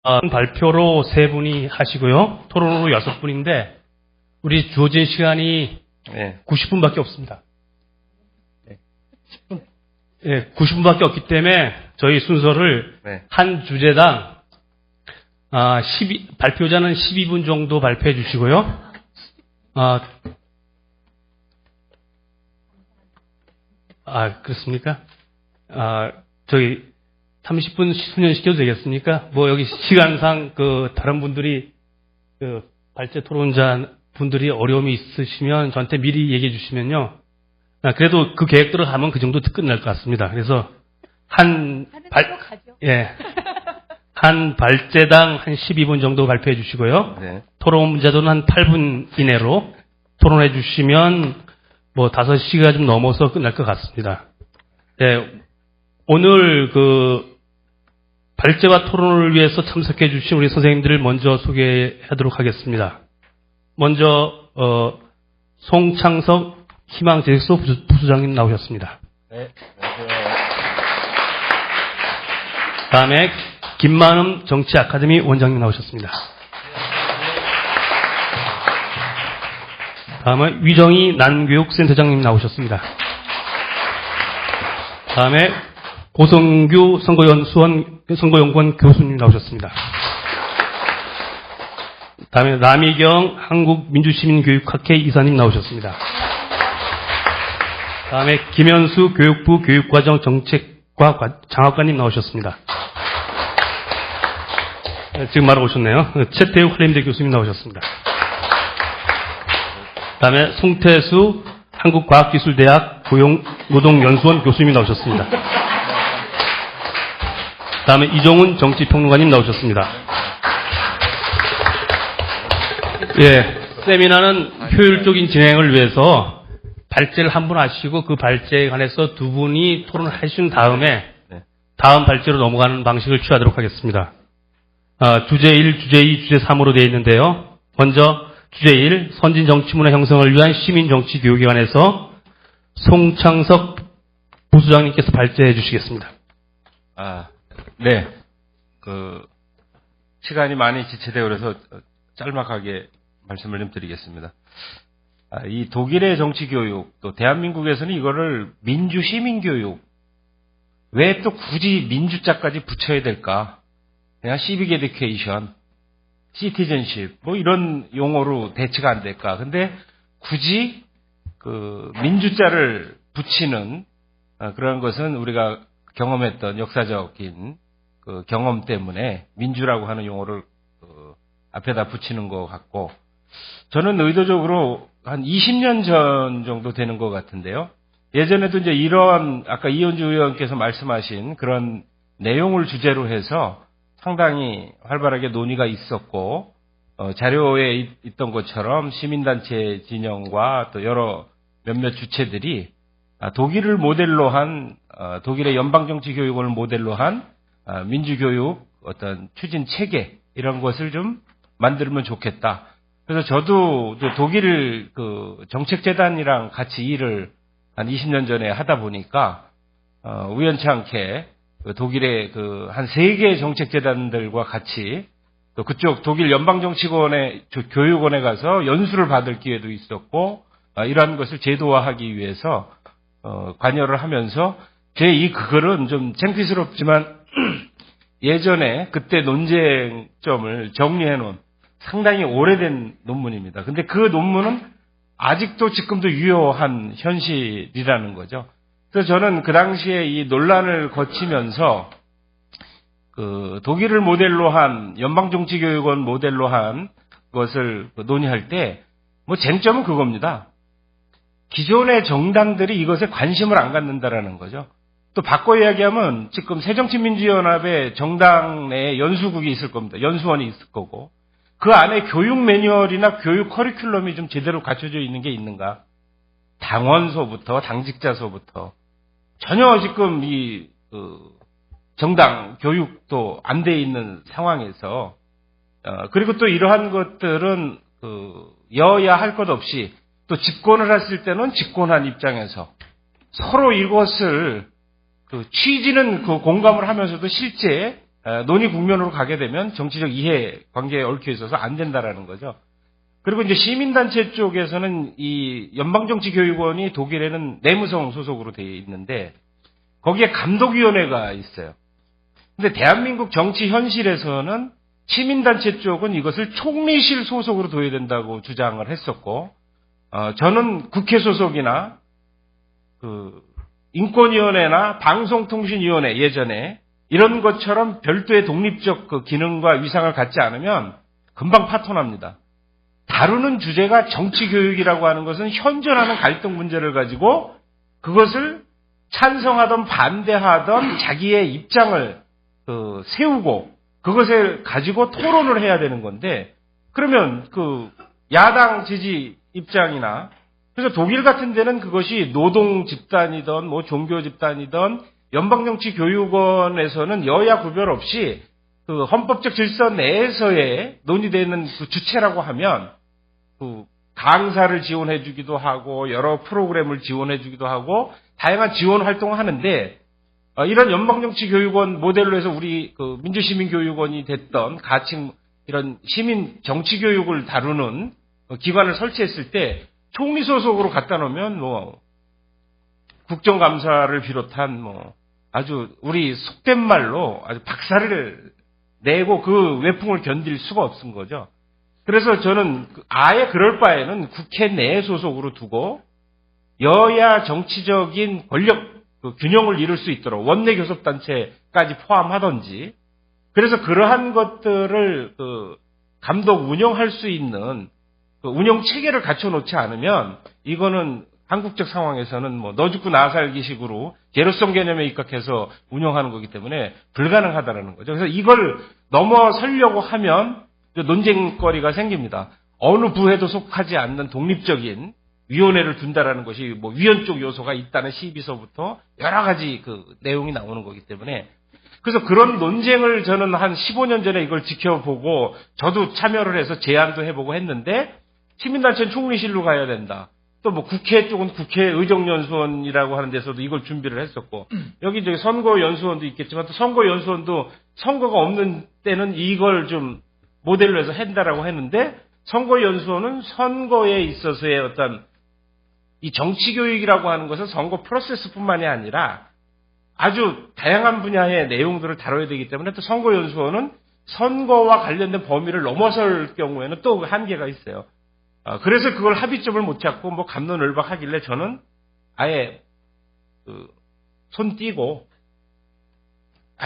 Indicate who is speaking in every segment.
Speaker 1: 발표로 3분이 하시고요. 토론으로 6분인데 우리 주어진 시간이 90분밖에 없습니다. 90분밖에 없기 때문에 저희 순서를 한 주제당 발표자는 12분 정도 발표해 주시고요. 그렇습니까? 저희 30분 수년시켜도 되겠습니까? 여기 시간상 다른 분들이 발제 토론자 분들이 어려움이 있으시면 저한테 미리 얘기해 주시면요. 그래도 그 계획대로 하면 그 정도 끝날 것 같습니다. 그래서 한 발제당 한 12분 정도 발표해 주시고요. 네. 토론 문제도는 한 8분 이내로 토론해 주시면 5시가 좀 넘어서 끝날 것 같습니다. 네. 오늘 발제와 토론을 위해서 참석해 주신 우리 선생님들을 먼저 소개하도록 하겠습니다. 먼저 송창석 희망제식소 부수장님 나오셨습니다. 네, 안녕하세요. 다음에 김만음 정치아카데미 원장님 나오셨습니다. 다음에 위정희 난교육센터장님 나오셨습니다. 다음에 고성규 선거연구원 교수님 나오셨습니다. 다음에 남희경 한국민주시민교육학회 이사님 나오셨습니다. 다음에 김현수 교육부 교육과정정책과 장학관님 나오셨습니다. 지금 바로 오셨네요. 최태욱 한림대 교수님 나오셨습니다. 다음에 송태수 한국과학기술대학 고용노동연수원 교수님이 나오셨습니다. 다음에 이종훈 정치평론가님 나오셨습니다. 세미나는 효율적인 진행을 위해서 발제를 한 분 하시고 그 발제에 관해서 2분이 토론을 하신 다음에 다음 발제로 넘어가는 방식을 취하도록 하겠습니다. 주제 1, 주제 2, 주제 3으로 되어 있는데요. 먼저 주제 1, 선진 정치문화 형성을 위한 시민정치 교육에 관해서 송창석 부수장님께서 발제해 주시겠습니다.
Speaker 2: 네. 시간이 많이 지체되어 그래서 짤막하게 말씀을 좀 드리겠습니다. 이 독일의 정치교육, 또 대한민국에서는 이거를 민주시민교육, 왜 또 굳이 민주자까지 붙여야 될까? 그냥 시빅 에듀케이션, 시티즌십, 이런 용어로 대체가 안 될까? 근데 굳이 민주자를 붙이는 그런 것은 우리가 경험했던 역사적인 경험 때문에 민주라고 하는 용어를 앞에다 붙이는 것 같고, 저는 의도적으로 한 20년 전 정도 되는 것 같은데요. 예전에도 이제 이런 아까 이현주 의원께서 말씀하신 그런 내용을 주제로 해서 상당히 활발하게 논의가 있었고, 자료에 있던 것처럼 시민단체 진영과 또 여러 몇몇 주체들이 독일을 모델로 한, 독일의 연방정치교육을 모델로 한 민주교육 어떤 추진 체계 이런 것을 좀 만들면 좋겠다. 그래서 저도 독일 정책재단이랑 같이 일을 한 20년 전에 하다 보니까 우연치 않게 독일의 한 3개 정책재단들과 같이 또 그쪽 독일 연방정치권의 교육원에 가서 연수를 받을 기회도 있었고, 이러한 것을 제도화하기 위해서 관여를 하면서 제 이 글은 좀 창피스럽지만 예전에 그때 논쟁점을 정리해 놓은 상당히 오래된 논문입니다. 근데 그 논문은 아직도 지금도 유효한 현실이라는 거죠. 그래서 저는 그 당시에 이 논란을 거치면서 독일을 모델로 한 연방정치교육원 모델로 한 것을 논의할 때 쟁점은 그겁니다. 기존의 정당들이 이것에 관심을 안 갖는다라는 거죠. 또 바꿔 이야기하면 지금 새정치민주연합의 정당 내에 연수국이 있을 겁니다. 연수원이 있을 거고, 그 안에 교육 매뉴얼이나 교육 커리큘럼이 좀 제대로 갖춰져 있는 게 있는가? 당원소부터 당직자소부터 전혀 지금 이 정당 교육도 안 돼 있는 상황에서, 그리고 또 이러한 것들은 여야 할 것 없이 또 집권을 했을 때는 집권한 입장에서 서로 이것을 취지는 공감을 하면서도 실제 논의 국면으로 가게 되면 정치적 이해 관계에 얽혀 있어서 안 된다라는 거죠. 그리고 이제 시민단체 쪽에서는 이 연방정치교육원이 독일에는 내무성 소속으로 되어 있는데 거기에 감독위원회가 있어요. 근데 대한민국 정치 현실에서는 시민단체 쪽은 이것을 총리실 소속으로 둬야 된다고 주장을 했었고, 저는 국회 소속이나 그 인권위원회나 방송통신위원회 예전에 이런 것처럼 별도의 독립적 그 기능과 위상을 갖지 않으면 금방 파토납니다. 다루는 주제가 정치교육이라고 하는 것은 현존하는 갈등 문제를 가지고 그것을 찬성하던 반대하던 자기의 입장을 세우고 그것을 가지고 토론을 해야 되는 건데, 그러면 그 야당 지지 입장이나, 그래서 독일 같은 데는 그것이 노동 집단이든 뭐 종교 집단이든 연방정치교육원에서는 여야 구별 없이 그 헌법적 질서 내에서의 논의되는 그 주체라고 하면 그 강사를 지원해 주기도 하고 여러 프로그램을 지원해 주기도 하고 다양한 지원 활동을 하는데, 이런 연방정치교육원 모델로 해서 우리 그 민주시민교육원이 됐던 가칭 이런 시민 정치교육을 다루는 기관을 설치했을 때 총리 소속으로 갖다 놓으면 뭐 국정감사를 비롯한 뭐 아주 우리 속된 말로 아주 박살을 내고 그 외풍을 견딜 수가 없은 거죠. 그래서 저는 아예 그럴 바에는 국회 내 소속으로 두고 여야 정치적인 권력 그 균형을 이룰 수 있도록 원내 교섭단체까지 포함하든지, 그래서 그러한 것들을 그 감독 운영할 수 있는 그 운영 체계를 갖춰놓지 않으면 이거는 한국적 상황에서는 뭐 너 죽고 나 살기식으로 제로성 개념에 입각해서 운영하는 거기 때문에 불가능하다라는 거죠. 그래서 이걸 넘어서려고 하면 논쟁거리가 생깁니다. 어느 부에도 속하지 않는 독립적인 위원회를 둔다라는 것이 뭐 위헌적 요소가 있다는 시비서부터 여러 가지 그 내용이 나오는 거기 때문에, 그래서 그런 논쟁을 저는 한 15년 전에 이걸 지켜보고 저도 참여를 해서 제안도 해보고 했는데, 시민단체는 총리실로 가야 된다. 또 뭐 국회 쪽은 국회의정연수원이라고 하는 데서도 이걸 준비를 했었고, 여기 저기 선거연수원도 있겠지만 또 선거연수원도 선거가 없는 때는 이걸 좀 모델로 해서 한다라고 했는데, 선거연수원은 선거에 있어서의 어떤 이 정치교육이라고 하는 것은 선거 프로세스뿐만이 아니라 아주 다양한 분야의 내용들을 다뤄야 되기 때문에 또 선거연수원은 선거와 관련된 범위를 넘어설 경우에는 또 한계가 있어요. 그래서 그걸 합의점을 못 찾고 뭐 갑론을박하길래 저는 아예 손 띄고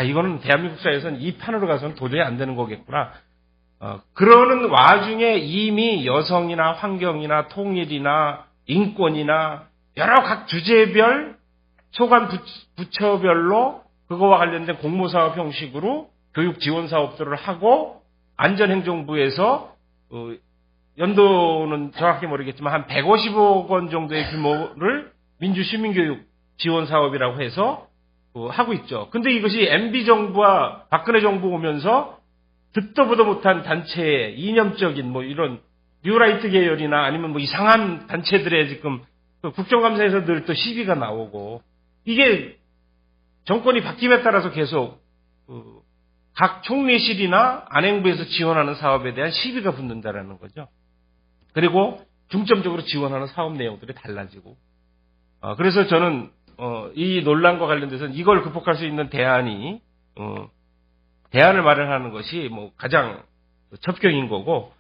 Speaker 2: 이거는 대한민국 사회에서는 이 판으로 가서는 도저히 안 되는 거겠구나. 그러는 와중에 이미 여성이나 환경이나 통일이나 인권이나 여러 각 주제별 소관 부처별로 그거와 관련된 공모사업 형식으로 교육 지원 사업들을 하고, 안전행정부에서 연도는 정확히 모르겠지만 한 150억 원 정도의 규모를 민주시민교육 지원 사업이라고 해서 하고 있죠. 근데 이것이 MB정부와 박근혜 정부 오면서 듣도 보도 못한 단체의 이념적인 뭐 이런 뉴라이트 계열이나 아니면 뭐 이상한 단체들의 지금 국정감사에서 늘 또 시비가 나오고, 이게 정권이 바뀜에 따라서 계속 각 총리실이나 안행부에서 지원하는 사업에 대한 시비가 붙는다라는 거죠. 그리고 중점적으로 지원하는 사업 내용들이 달라지고, 그래서 저는 이 논란과 관련돼서는 이걸 극복할 수 있는 대안을 마련하는 것이 뭐 가장 접경인 거고,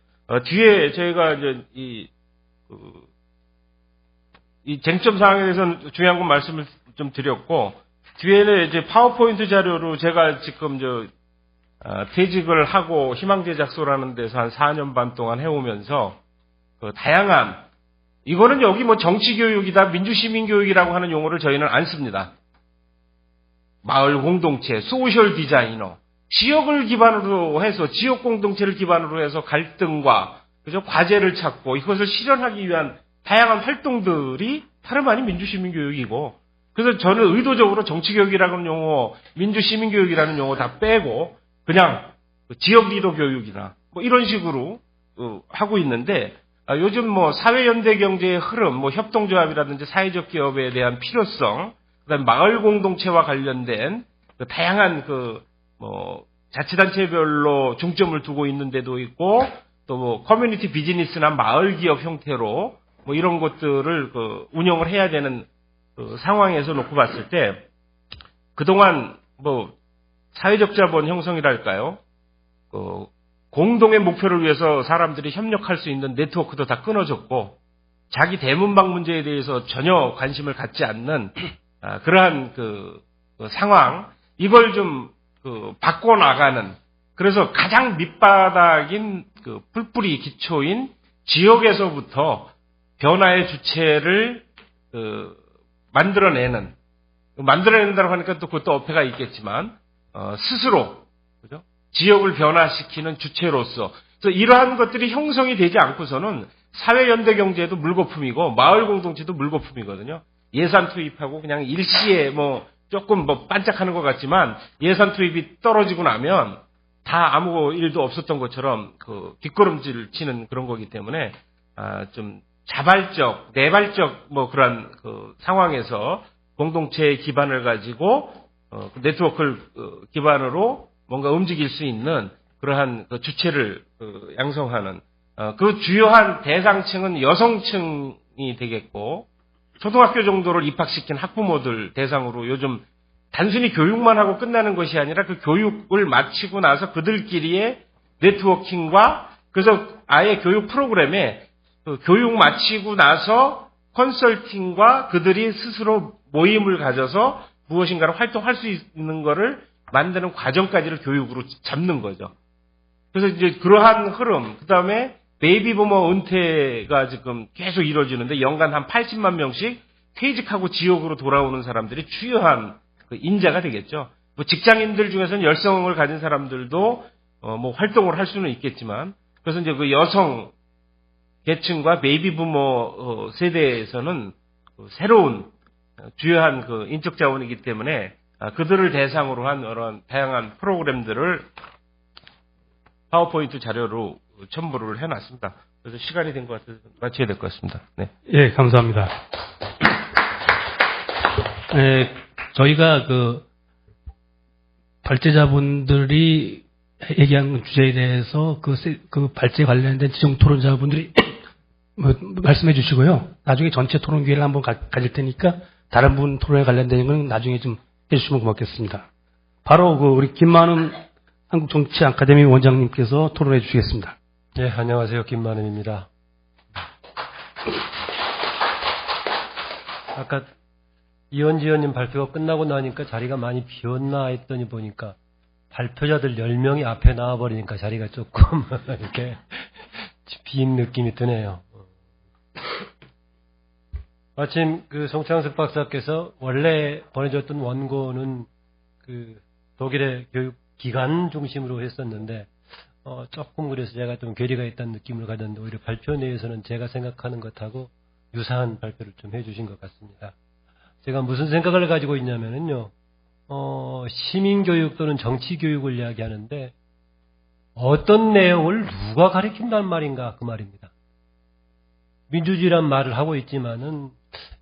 Speaker 2: 뒤에 저희가 이제 이 쟁점 사항에 대해서는 중요한 건 말씀을 좀 드렸고, 뒤에는 이제 파워포인트 자료로 제가 지금 퇴직을 하고 희망제작소라는 데서 한 4년 반 동안 해오면서 다양한, 이거는 여기 뭐 정치교육이다, 민주시민교육이라고 하는 용어를 저희는 안 씁니다. 마을 공동체, 소셜 디자이너, 지역을 기반으로 해서, 지역 공동체를 기반으로 해서 갈등과 그죠 과제를 찾고 이것을 실현하기 위한 다양한 활동들이 다름 아닌 민주시민교육이고, 그래서 저는 의도적으로 정치교육이라는 용어, 민주시민교육이라는 용어 다 빼고 그냥 지역 리더 교육이나 뭐 이런 식으로 하고 있는데, 요즘 뭐 사회연대 경제의 흐름, 뭐 협동조합이라든지 사회적 기업에 대한 필요성, 그다음에 마을 공동체와 관련된 다양한 뭐 자치단체별로 중점을 두고 있는 데도 있고 또 뭐 커뮤니티 비즈니스나 마을 기업 형태로 뭐 이런 것들을 운영을 해야 되는 상황에서 놓고 봤을 때 그동안 뭐 사회적 자본 형성이랄까요? 공동의 목표를 위해서 사람들이 협력할 수 있는 네트워크도 다 끊어졌고 자기 대문방 문제에 대해서 전혀 관심을 갖지 않는 그러한 상황 이걸 좀 바꿔 나가는 그래서 가장 밑바닥인 뿔뿔이 기초인 지역에서부터 변화의 주체를 만들어낸다고 하니까 또 그것도 어폐가 있겠지만 스스로 그죠? 지역을 변화시키는 주체로서 그래서 이러한 것들이 형성이 되지 않고서는 사회연대 경제도 물거품이고 마을 공동체도 물거품이거든요. 예산 투입하고 그냥 일시에 조금 반짝하는 것 같지만 예산 투입이 떨어지고 나면 다 아무 일도 없었던 것처럼 뒷걸음질 치는 그런 거기 때문에 좀 자발적, 내발적 그런 상황에서 공동체의 기반을 가지고 네트워크를 기반으로 뭔가 움직일 수 있는 그러한 주체를 양성하는 그 주요한 대상층은 여성층이 되겠고 초등학교 정도를 입학시킨 학부모들 대상으로 요즘 단순히 교육만 하고 끝나는 것이 아니라 그 교육을 마치고 나서 그들끼리의 네트워킹과 그래서 아예 교육 프로그램에 교육 마치고 나서 컨설팅과 그들이 스스로 모임을 가져서 무엇인가를 활동할 수 있는 거를 만드는 과정까지를 교육으로 잡는 거죠. 그래서 이제 그러한 흐름, 그 다음에 베이비 부머 은퇴가 지금 계속 이루어지는데 연간 한 80만 명씩 퇴직하고 지역으로 돌아오는 사람들이 주요한 인자가 되겠죠. 뭐 직장인들 중에서는 열성을 가진 사람들도 활동을 할 수는 있겠지만, 그래서 이제 그 여성 계층과 베이비 부머 세대에서는 새로운 주요한 인적 자원이기 때문에 그들을 대상으로 한 이런 다양한 프로그램들을 파워포인트 자료로 첨부를 해놨습니다. 그래서 시간이 된 것 같아서 마쳐야 될 것 같습니다. 네.
Speaker 1: 예, 감사합니다. 저희가 발제자분들이 얘기한 주제에 대해서 그 발제 관련된 지정 토론자분들이 말씀해 주시고요. 나중에 전체 토론 기회를 한번 가질 테니까 다른 분 토론에 관련된 건 나중에 좀 해주시면 고맙겠습니다. 바로 우리 김만음 한국정치 아카데미 원장님께서 토론해 주시겠습니다.
Speaker 3: 네, 안녕하세요. 김만음입니다. 아까 이현지 의원님 발표가 끝나고 나니까 자리가 많이 비었나 했더니 보니까 발표자들 10명이 앞에 나와버리니까 자리가 조금 이렇게 빈 느낌이 드네요. 마침 송창섭 박사께서 원래 보내줬던 원고는 독일의 교육 기관 중심으로 했었는데 조금 그래서 제가 좀 괴리가 있다는 느낌을 가졌는데 오히려 발표 내에서는 제가 생각하는 것하고 유사한 발표를 좀 해주신 것 같습니다. 제가 무슨 생각을 가지고 있냐면은요, 시민교육 또는 정치교육을 이야기하는데 어떤 내용을 누가 가르친단 말인가 그 말입니다. 민주주의란 말을 하고 있지만은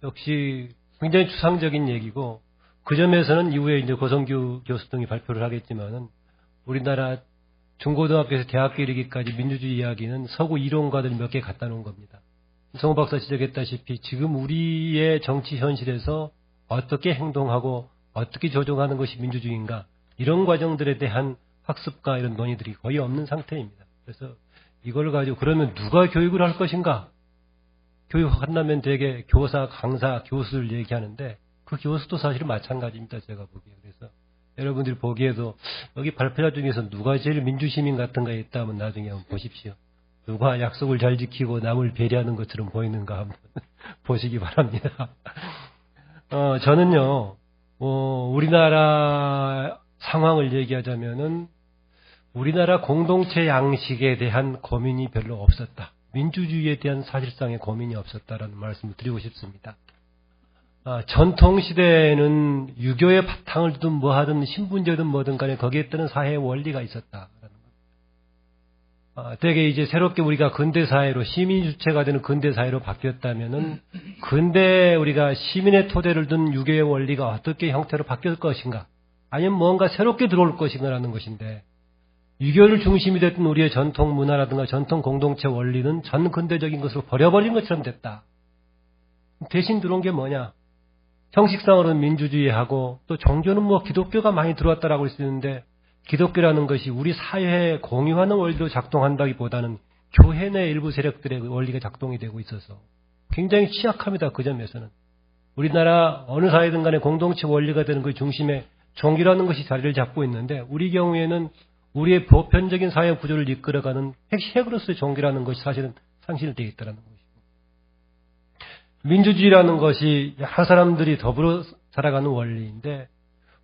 Speaker 3: 역시 굉장히 추상적인 얘기고 그 점에서는 이후에 이제 고성규 교수 등이 발표를 하겠지만은 우리나라 중고등학교에서 대학교 이르기까지 민주주의 이야기는 서구 이론가들 몇 개 갖다 놓은 겁니다. 성호 박사 지적했다시피 지금 우리의 정치 현실에서 어떻게 행동하고 어떻게 조정하는 것이 민주주의인가 이런 과정들에 대한 학습과 이런 논의들이 거의 없는 상태입니다. 그래서 이걸 가지고 그러면 누가 교육을 할 것인가? 교육한다면 되게 교사, 강사, 교수를 얘기하는데 그 교수도 사실은 마찬가지입니다. 제가 보기에. 그래서 여러분들이 보기에도 여기 발표자 중에서 누가 제일 민주시민 같은 거 있다면 나중에 한번 보십시오. 누가 약속을 잘 지키고 남을 배려하는 것처럼 보이는가 한번 보시기 바랍니다. 저는요, 우리나라 상황을 얘기하자면은 우리나라 공동체 양식에 대한 고민이 별로 없었다. 민주주의에 대한 사실상의 고민이 없었다라는 말씀을 드리고 싶습니다. 전통시대에는 유교의 바탕을 두든 뭐 하든 신분제든 뭐든 간에 거기에 따른 사회의 원리가 있었다라는 겁니다. 되게 이제 새롭게 우리가 근대사회로 시민주체가 되는 근대사회로 바뀌었다면은 근대 우리가 시민의 토대를 둔 유교의 원리가 어떻게 형태로 바뀔 것인가 아니면 뭔가 새롭게 들어올 것인가라는 것인데 유교를 중심이 됐던 우리의 전통 문화라든가 전통 공동체 원리는 전 근대적인 것으로 버려버린 것처럼 됐다. 대신 들어온 게 뭐냐? 형식상으로는 민주주의하고 또 종교는 뭐 기독교가 많이 들어왔다라고 할 수 있는데 기독교라는 것이 우리 사회에 공유하는 원리로 작동한다기보다는 교회 내 일부 세력들의 원리가 작동이 되고 있어서 굉장히 취약합니다. 그 점에서는. 우리나라 어느 사회든 간에 공동체 원리가 되는 그 중심에 종교라는 것이 자리를 잡고 있는데 우리 경우에는 우리의 보편적인 사회 구조를 이끌어가는 핵으로서의 종교라는 것이 사실은 상실되어 있다는 것이고 민주주의라는 것이 여러 사람들이 더불어 살아가는 원리인데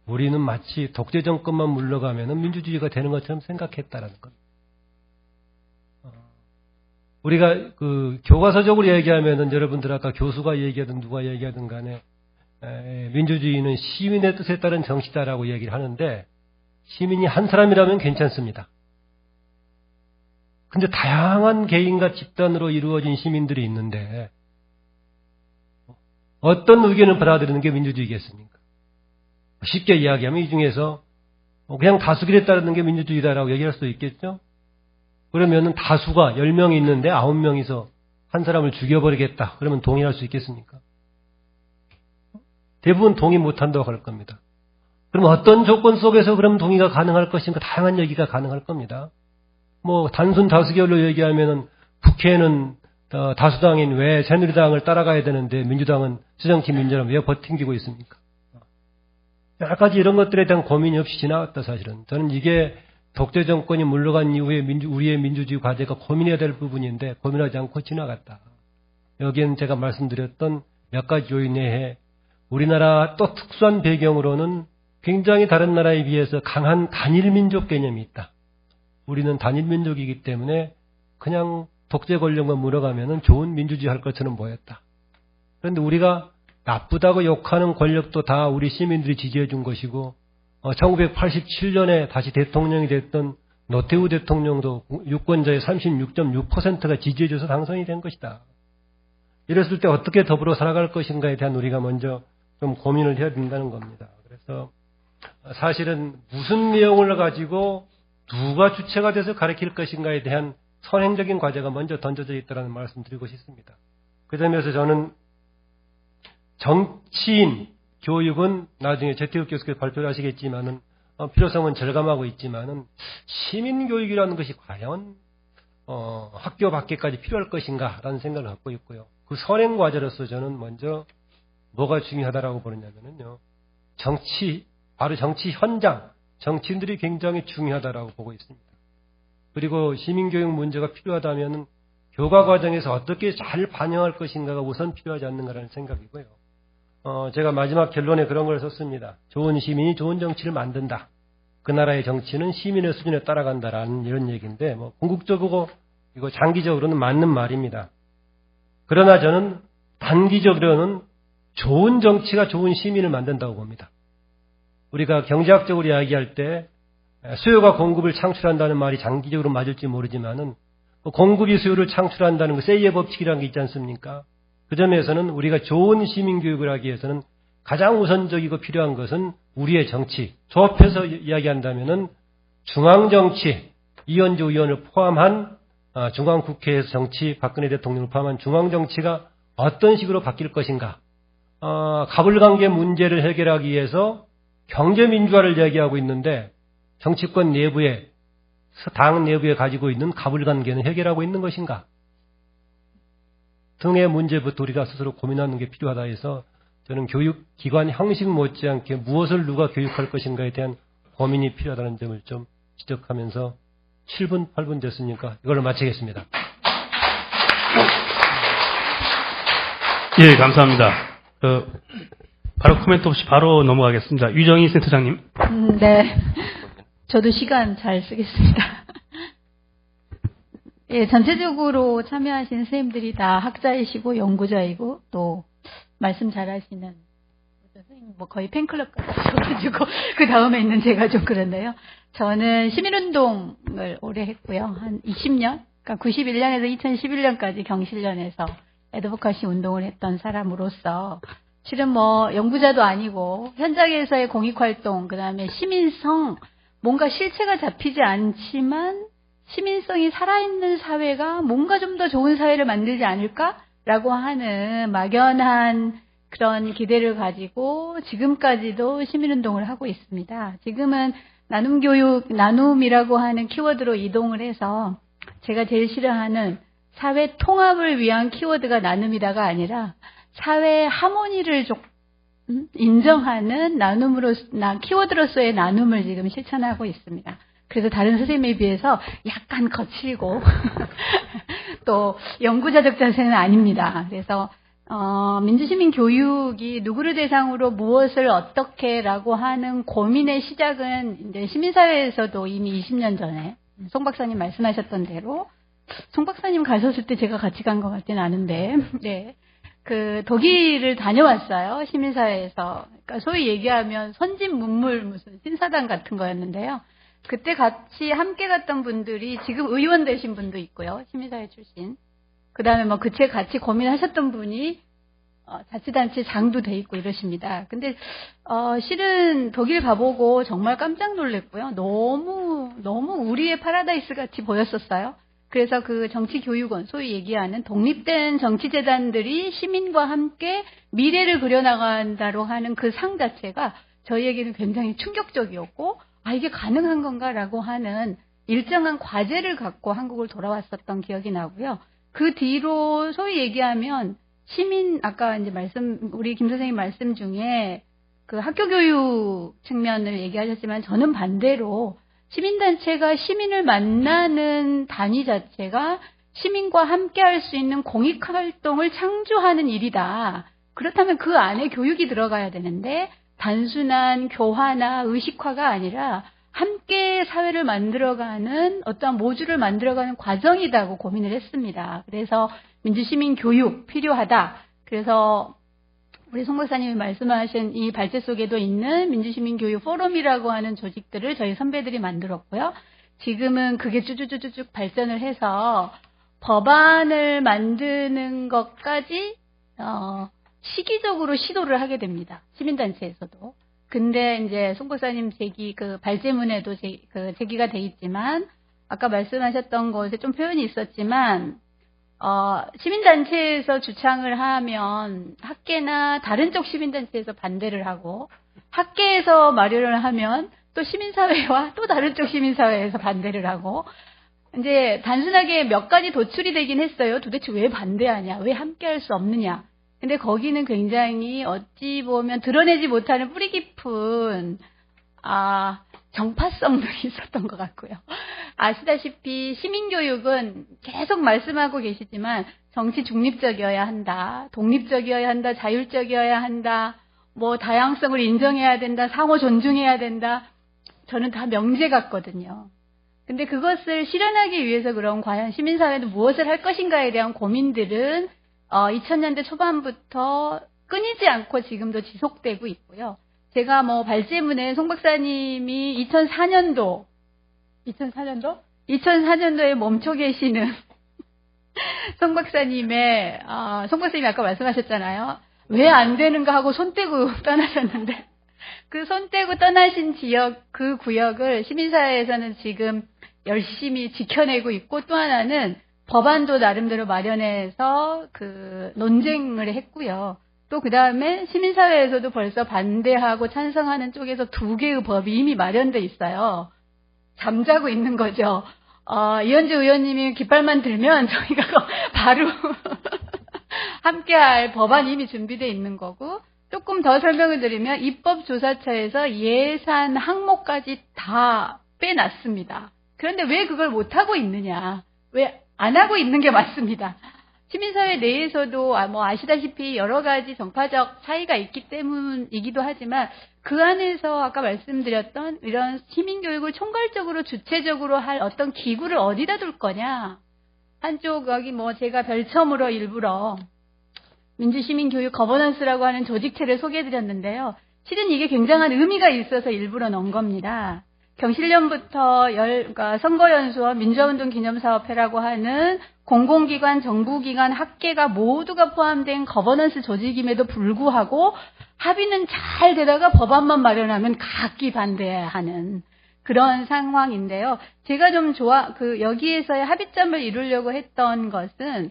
Speaker 3: 우리는 마치 독재 정권만 물러가면 민주주의가 되는 것처럼 생각했다라는 겁니다. 우리가 그 교과서적으로 얘기하면은 여러분들 아까 교수가 얘기하든 누가 얘기하든 간에 민주주의는 시민의 뜻에 따른 정치다라고 얘기를 하는데 시민이 한 사람이라면 괜찮습니다. 근데 다양한 개인과 집단으로 이루어진 시민들이 있는데 어떤 의견을 받아들이는 게 민주주의겠습니까? 쉽게 이야기하면 이 중에서 그냥 다수결에 따르는 게 민주주의다라고 얘기할 수 있겠죠? 그러면은 다수가 10명이 있는데 9명이서 한 사람을 죽여버리겠다. 그러면 동의할 수 있겠습니까? 대부분 동의 못한다고 할 겁니다. 그럼 어떤 조건 속에서 그럼 동의가 가능할 것인가? 다양한 얘기가 가능할 겁니다. 뭐 단순 다수결로 얘기하면은 국회는 다수당인 왜 새누리당을 따라가야 되는데 민주당은 수정치 민주당 왜 버팅기고 있습니까? 여러 가지 이런 것들에 대한 고민이 없이 지나갔다 사실은. 저는 이게 독재 정권이 물러간 이후에 우리의 민주주의 과제가 고민해야 될 부분인데 고민하지 않고 지나갔다. 여기에는 제가 말씀드렸던 몇 가지 요인 외에 우리나라 또 특수한 배경으로는 굉장히 다른 나라에 비해서 강한 단일민족 개념이 있다. 우리는 단일민족이기 때문에 그냥 독재 권력만 물어가면 좋은 민주주의 할 것처럼 보였다. 그런데 우리가 나쁘다고 욕하는 권력도 다 우리 시민들이 지지해 준 것이고 1987년에 다시 대통령이 됐던 노태우 대통령도 유권자의 36.6%가 지지해줘서 당선이 된 것이다. 이랬을 때 어떻게 더불어 살아갈 것인가에 대한 우리가 먼저 좀 고민을 해야 된다는 겁니다. 그래서 사실은 무슨 내용을 가지고 누가 주체가 돼서 가르칠 것인가에 대한 선행적인 과제가 먼저 던져져 있다는 말씀 드리고 싶습니다. 그 점에서 저는 정치인 교육은 나중에 재태욱 교수께서 발표를 하시겠지만은 필요성은 절감하고 있지만은 시민교육이라는 것이 과연 학교 밖에까지 필요할 것인가라는 생각을 갖고 있고요. 그 선행 과제로서 저는 먼저 뭐가 중요하다라고 보느냐면요. 바로 정치 현장, 정치인들이 굉장히 중요하다라고 보고 있습니다. 그리고 시민교육 문제가 필요하다면 교과 과정에서 어떻게 잘 반영할 것인가가 우선 필요하지 않는가라는 생각이고요. 제가 마지막 결론에 그런 걸 썼습니다. 좋은 시민이 좋은 정치를 만든다. 그 나라의 정치는 시민의 수준에 따라간다라는 이런 얘기인데 뭐 궁극적으로 이거 장기적으로는 맞는 말입니다. 그러나 저는 단기적으로는 좋은 정치가 좋은 시민을 만든다고 봅니다. 우리가 경제학적으로 이야기할 때 수요가 공급을 창출한다는 말이 장기적으로 맞을지 모르지만은 공급이 수요를 창출한다는 그 세이의 법칙이라는 게 있지 않습니까? 그 점에서는 우리가 좋은 시민교육을 하기 위해서는 가장 우선적이고 필요한 것은 우리의 정치. 좁혀서 이야기한다면은 중앙정치, 이현주 의원을 포함한 중앙국회에서 정치, 박근혜 대통령을 포함한 중앙정치가 어떤 식으로 바뀔 것인가. 가불관계 문제를 해결하기 위해서 경제민주화를 이야기하고 있는데 정치권 내부에, 당 내부에 가지고 있는 가불관계는 해결하고 있는 것인가. 등의 문제부터 우리가 스스로 고민하는 게 필요하다 해서 저는 교육기관 형식 못지않게 무엇을 누가 교육할 것인가에 대한 고민이 필요하다는 점을 좀 지적하면서 7분, 8분 됐으니까 이걸로 마치겠습니다.
Speaker 1: 예, 감사합니다. 바로 코멘트 없이 바로 넘어가겠습니다. 유정희 센터장님.
Speaker 4: 네. 저도 시간 잘 쓰겠습니다. 예, 전체적으로 참여하신 선생님들이 다 학자이시고 연구자이고 또 말씀 잘하시는 선생님 뭐 거의 팬클럽 같으셔가지고 그 다음에 있는 제가 좀 그런데요. 저는 시민운동을 오래 했고요. 한 20년, 그러니까 91년에서 2011년까지 경실련에서 애드보카시 운동을 했던 사람으로서 실은 뭐 연구자도 아니고 현장에서의 공익활동, 그다음에 시민성 뭔가 실체가 잡히지 않지만 시민성이 살아있는 사회가 뭔가 좀 더 좋은 사회를 만들지 않을까라고 하는 막연한 그런 기대를 가지고 지금까지도 시민운동을 하고 있습니다. 지금은 나눔교육, 나눔이라고 하는 키워드로 이동을 해서 제가 제일 싫어하는 사회 통합을 위한 키워드가 나눔이다가 아니라 사회 하모니를 인정하는 나눔으로, 키워드로서의 나눔을 지금 실천하고 있습니다. 그래서 다른 선생님에 비해서 약간 거칠고 또 연구자적 자세는 아닙니다. 그래서 민주시민 교육이 누구를 대상으로 무엇을 어떻게라고 하는 고민의 시작은 이제 시민사회에서도 이미 20년 전에 송 박사님 말씀하셨던 대로 송 박사님 가셨을 때 제가 같이 간 것 같지는 않은데, 네. 그 독일을 다녀왔어요. 시민사회에서. 그러니까 소위 얘기하면 선진 문물 무슨 신사당 같은 거였는데요. 그때 같이 함께 갔던 분들이 지금 의원 되신 분도 있고요. 시민사회 출신. 그 다음에 뭐 그 책 같이 고민하셨던 분이 자치단체 장도 돼 있고 이러십니다. 근데 실은 독일 가보고 정말 깜짝 놀랐고요. 너무 우리의 파라다이스 같이 보였었어요. 그래서 그 정치교육원, 소위 얘기하는 독립된 정치재단들이 시민과 함께 미래를 그려나간다고 하는 그 상 자체가 저희에게는 굉장히 충격적이었고, 아, 이게 가능한 건가라고 하는 일정한 과제를 갖고 한국을 돌아왔었던 기억이 나고요. 그 뒤로 소위 얘기하면 시민, 아까 이제 우리 김 선생님 말씀 중에 그 학교 교육 측면을 얘기하셨지만 저는 반대로 시민단체가 시민을 만나는 단위 자체가 시민과 함께 할 수 있는 공익활동을 창조하는 일이다. 그렇다면 그 안에 교육이 들어가야 되는데 단순한 교화나 의식화가 아니라 함께 사회를 만들어가는 어떠한 모듈을 만들어가는 과정이다고 고민을 했습니다. 그래서 민주시민 교육 필요하다. 그래서 우리 송 박사님이 말씀하신 이 발제 속에도 있는 민주시민교육 포럼이라고 하는 조직들을 저희 선배들이 만들었고요. 지금은 그게 쭈쭈쭈쭈쭉 발전을 해서 법안을 만드는 것까지 시기적으로 시도를 하게 됩니다. 시민단체에서도. 근데 이제 송 박사님 그 발제문에도 제기가 돼 있지만 아까 말씀하셨던 것에 좀 표현이 있었지만 시민단체에서 주창을 하면 학계나 다른 쪽 시민단체에서 반대를 하고 학계에서 마련을 하면 또 시민사회와 또 다른 쪽 시민사회에서 반대를 하고 이제 단순하게 몇 가지 도출이 되긴 했어요. 도대체 왜 반대하냐? 왜 함께 할 수 없느냐? 근데 거기는 굉장히 어찌 보면 드러내지 못하는 뿌리 깊은 정파성들이 있었던 것 같고요. 아시다시피 시민교육은 계속 말씀하고 계시지만 정치 중립적이어야 한다, 독립적이어야 한다, 자율적이어야 한다, 뭐 다양성을 인정해야 된다, 상호 존중해야 된다. 저는 다 명제 같거든요. 근데 그것을 실현하기 위해서 그럼 과연 시민사회는 무엇을 할 것인가에 대한 고민들은 2000년대 초반부터 끊이지 않고 지금도 지속되고 있고요. 제가 뭐 발제문에 송 박사님이 2004년도에 멈춰 계시는 송 박사님의 송 박사님이 아까 말씀하셨잖아요. 왜 안 되는가 하고 손 떼고 떠나셨는데 그 손 떼고 떠나신 지역, 그 구역을 시민사회에서는 지금 열심히 지켜내고 있고 또 하나는 법안도 나름대로 마련해서 그 논쟁을 했고요. 또 그 다음에 시민사회에서도 벌써 반대하고 찬성하는 쪽에서 2개의 법이 이미 마련돼 있어요. 잠자고 있는 거죠. 이현주 의원님이 깃발만 들면 저희가 바로 함께할 법안이 이미 준비되어 있는 거고 조금 더 설명을 드리면 입법조사처에서 예산 항목까지 다 빼놨습니다. 그런데 왜 그걸 못하고 있느냐. 왜 안 하고 있는 게 맞습니다. 시민사회 내에서도 뭐 아시다시피 여러 가지 정파적 차이가 있기 때문이기도 하지만 그 안에서 아까 말씀드렸던 이런 시민교육을 총괄적으로 주체적으로 할 어떤 기구를 어디다 둘 거냐. 한쪽 여기 뭐 제가 별첨으로 일부러 민주시민교육 거버넌스라고 하는 조직체를 소개해드렸는데요. 실은 이게 굉장한 의미가 있어서 일부러 넣은 겁니다. 경실련부터 그러니까 선거연수원 민주화운동 기념사업회라고 하는 공공기관, 정부기관, 학계가 모두가 포함된 거버넌스 조직임에도 불구하고 합의는 잘 되다가 법안만 마련하면 각기 반대하는 그런 상황인데요. 제가 좀 여기에서의 합의점을 이루려고 했던 것은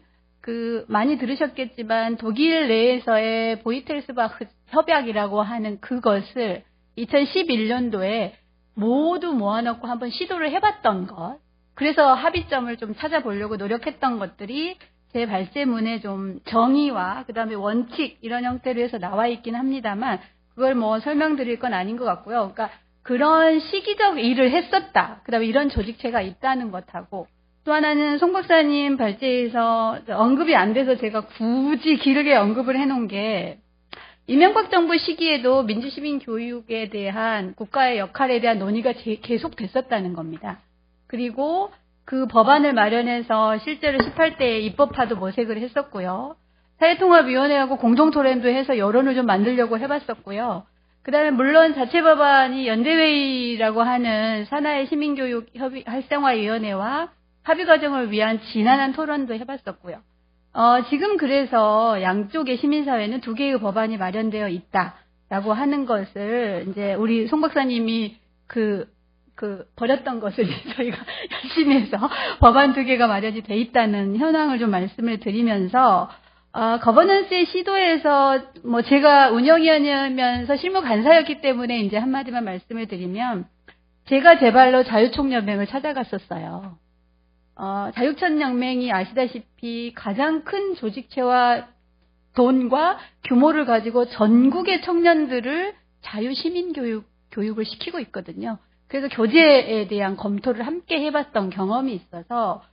Speaker 4: 많이 들으셨겠지만 독일 내에서의 보이텔스바흐 협약이라고 하는 그것을 2011년도에 모두 모아놓고 한번 시도를 해봤던 것. 그래서 합의점을 좀 찾아보려고 노력했던 것들이 제 발제문에 좀 정의와 그다음에 원칙 이런 형태로 해서 나와 있긴 합니다만 그걸 뭐 설명드릴 건 아닌 것 같고요. 그러니까 그런 시기적 일을 했었다. 그다음에 이런 조직체가 있다는 것하고 또 하나는 송 박사님 발제에서 언급이 안 돼서 제가 굳이 길게 언급을 해놓은 게 이명박 정부 시기에도 민주시민 교육에 대한 국가의 역할에 대한 논의가 계속 됐었다는 겁니다. 그리고 그 법안을 마련해서 실제로 18대에 입법화도 모색을 했었고요. 사회통합위원회하고 공동토론도 해서 여론을 좀 만들려고 해봤었고요. 그 다음에 물론 자체 법안이 연대회의라고 하는 산하의 시민교육 활성화위원회와 합의 과정을 위한 지난한 토론도 해봤었고요. 지금 그래서 양쪽의 시민사회는 두 개의 법안이 마련되어 있다라고 하는 것을 이제 우리 송 박사님이 버렸던 것을 저희가 열심히 해서 법안 두 개가 마련이 돼 있다는 현황을 좀 말씀을 드리면서, 거버넌스의 시도에서 뭐 제가 운영위원이면서 실무 간사였기 때문에 이제 한마디만 말씀을 드리면, 제가 제 발로 자유총연맹을 찾아갔었어요. 자유총연맹이 아시다시피 가장 큰 조직체와 돈과 규모를 가지고 전국의 청년들을 자유시민교육을 시키고 있거든요. 그래서 교재에 대한 검토를 함께 해봤던 경험이 있어서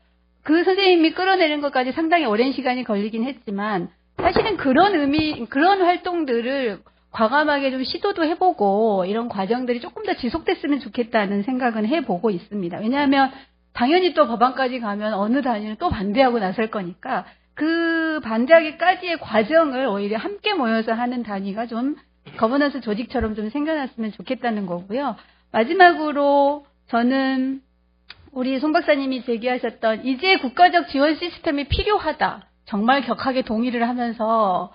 Speaker 4: 그 선생님이 끌어내는 것까지 상당히 오랜 시간이 걸리긴 했지만 사실은 그런 활동들을 과감하게 좀 시도도 해보고 이런 과정들이 조금 더 지속됐으면 좋겠다는 생각은 해보고 있습니다. 왜냐하면 당연히 또 법안까지 가면 어느 단위는 또 반대하고 나설 거니까 그 반대하기까지의 과정을 오히려 함께 모여서 하는 단위가 좀 거버넌스 조직처럼 좀 생겨났으면 좋겠다는 거고요. 마지막으로 저는 우리 송 박사님이 제기하셨던 이제 국가적 지원 시스템이 필요하다. 정말 격하게 동의를 하면서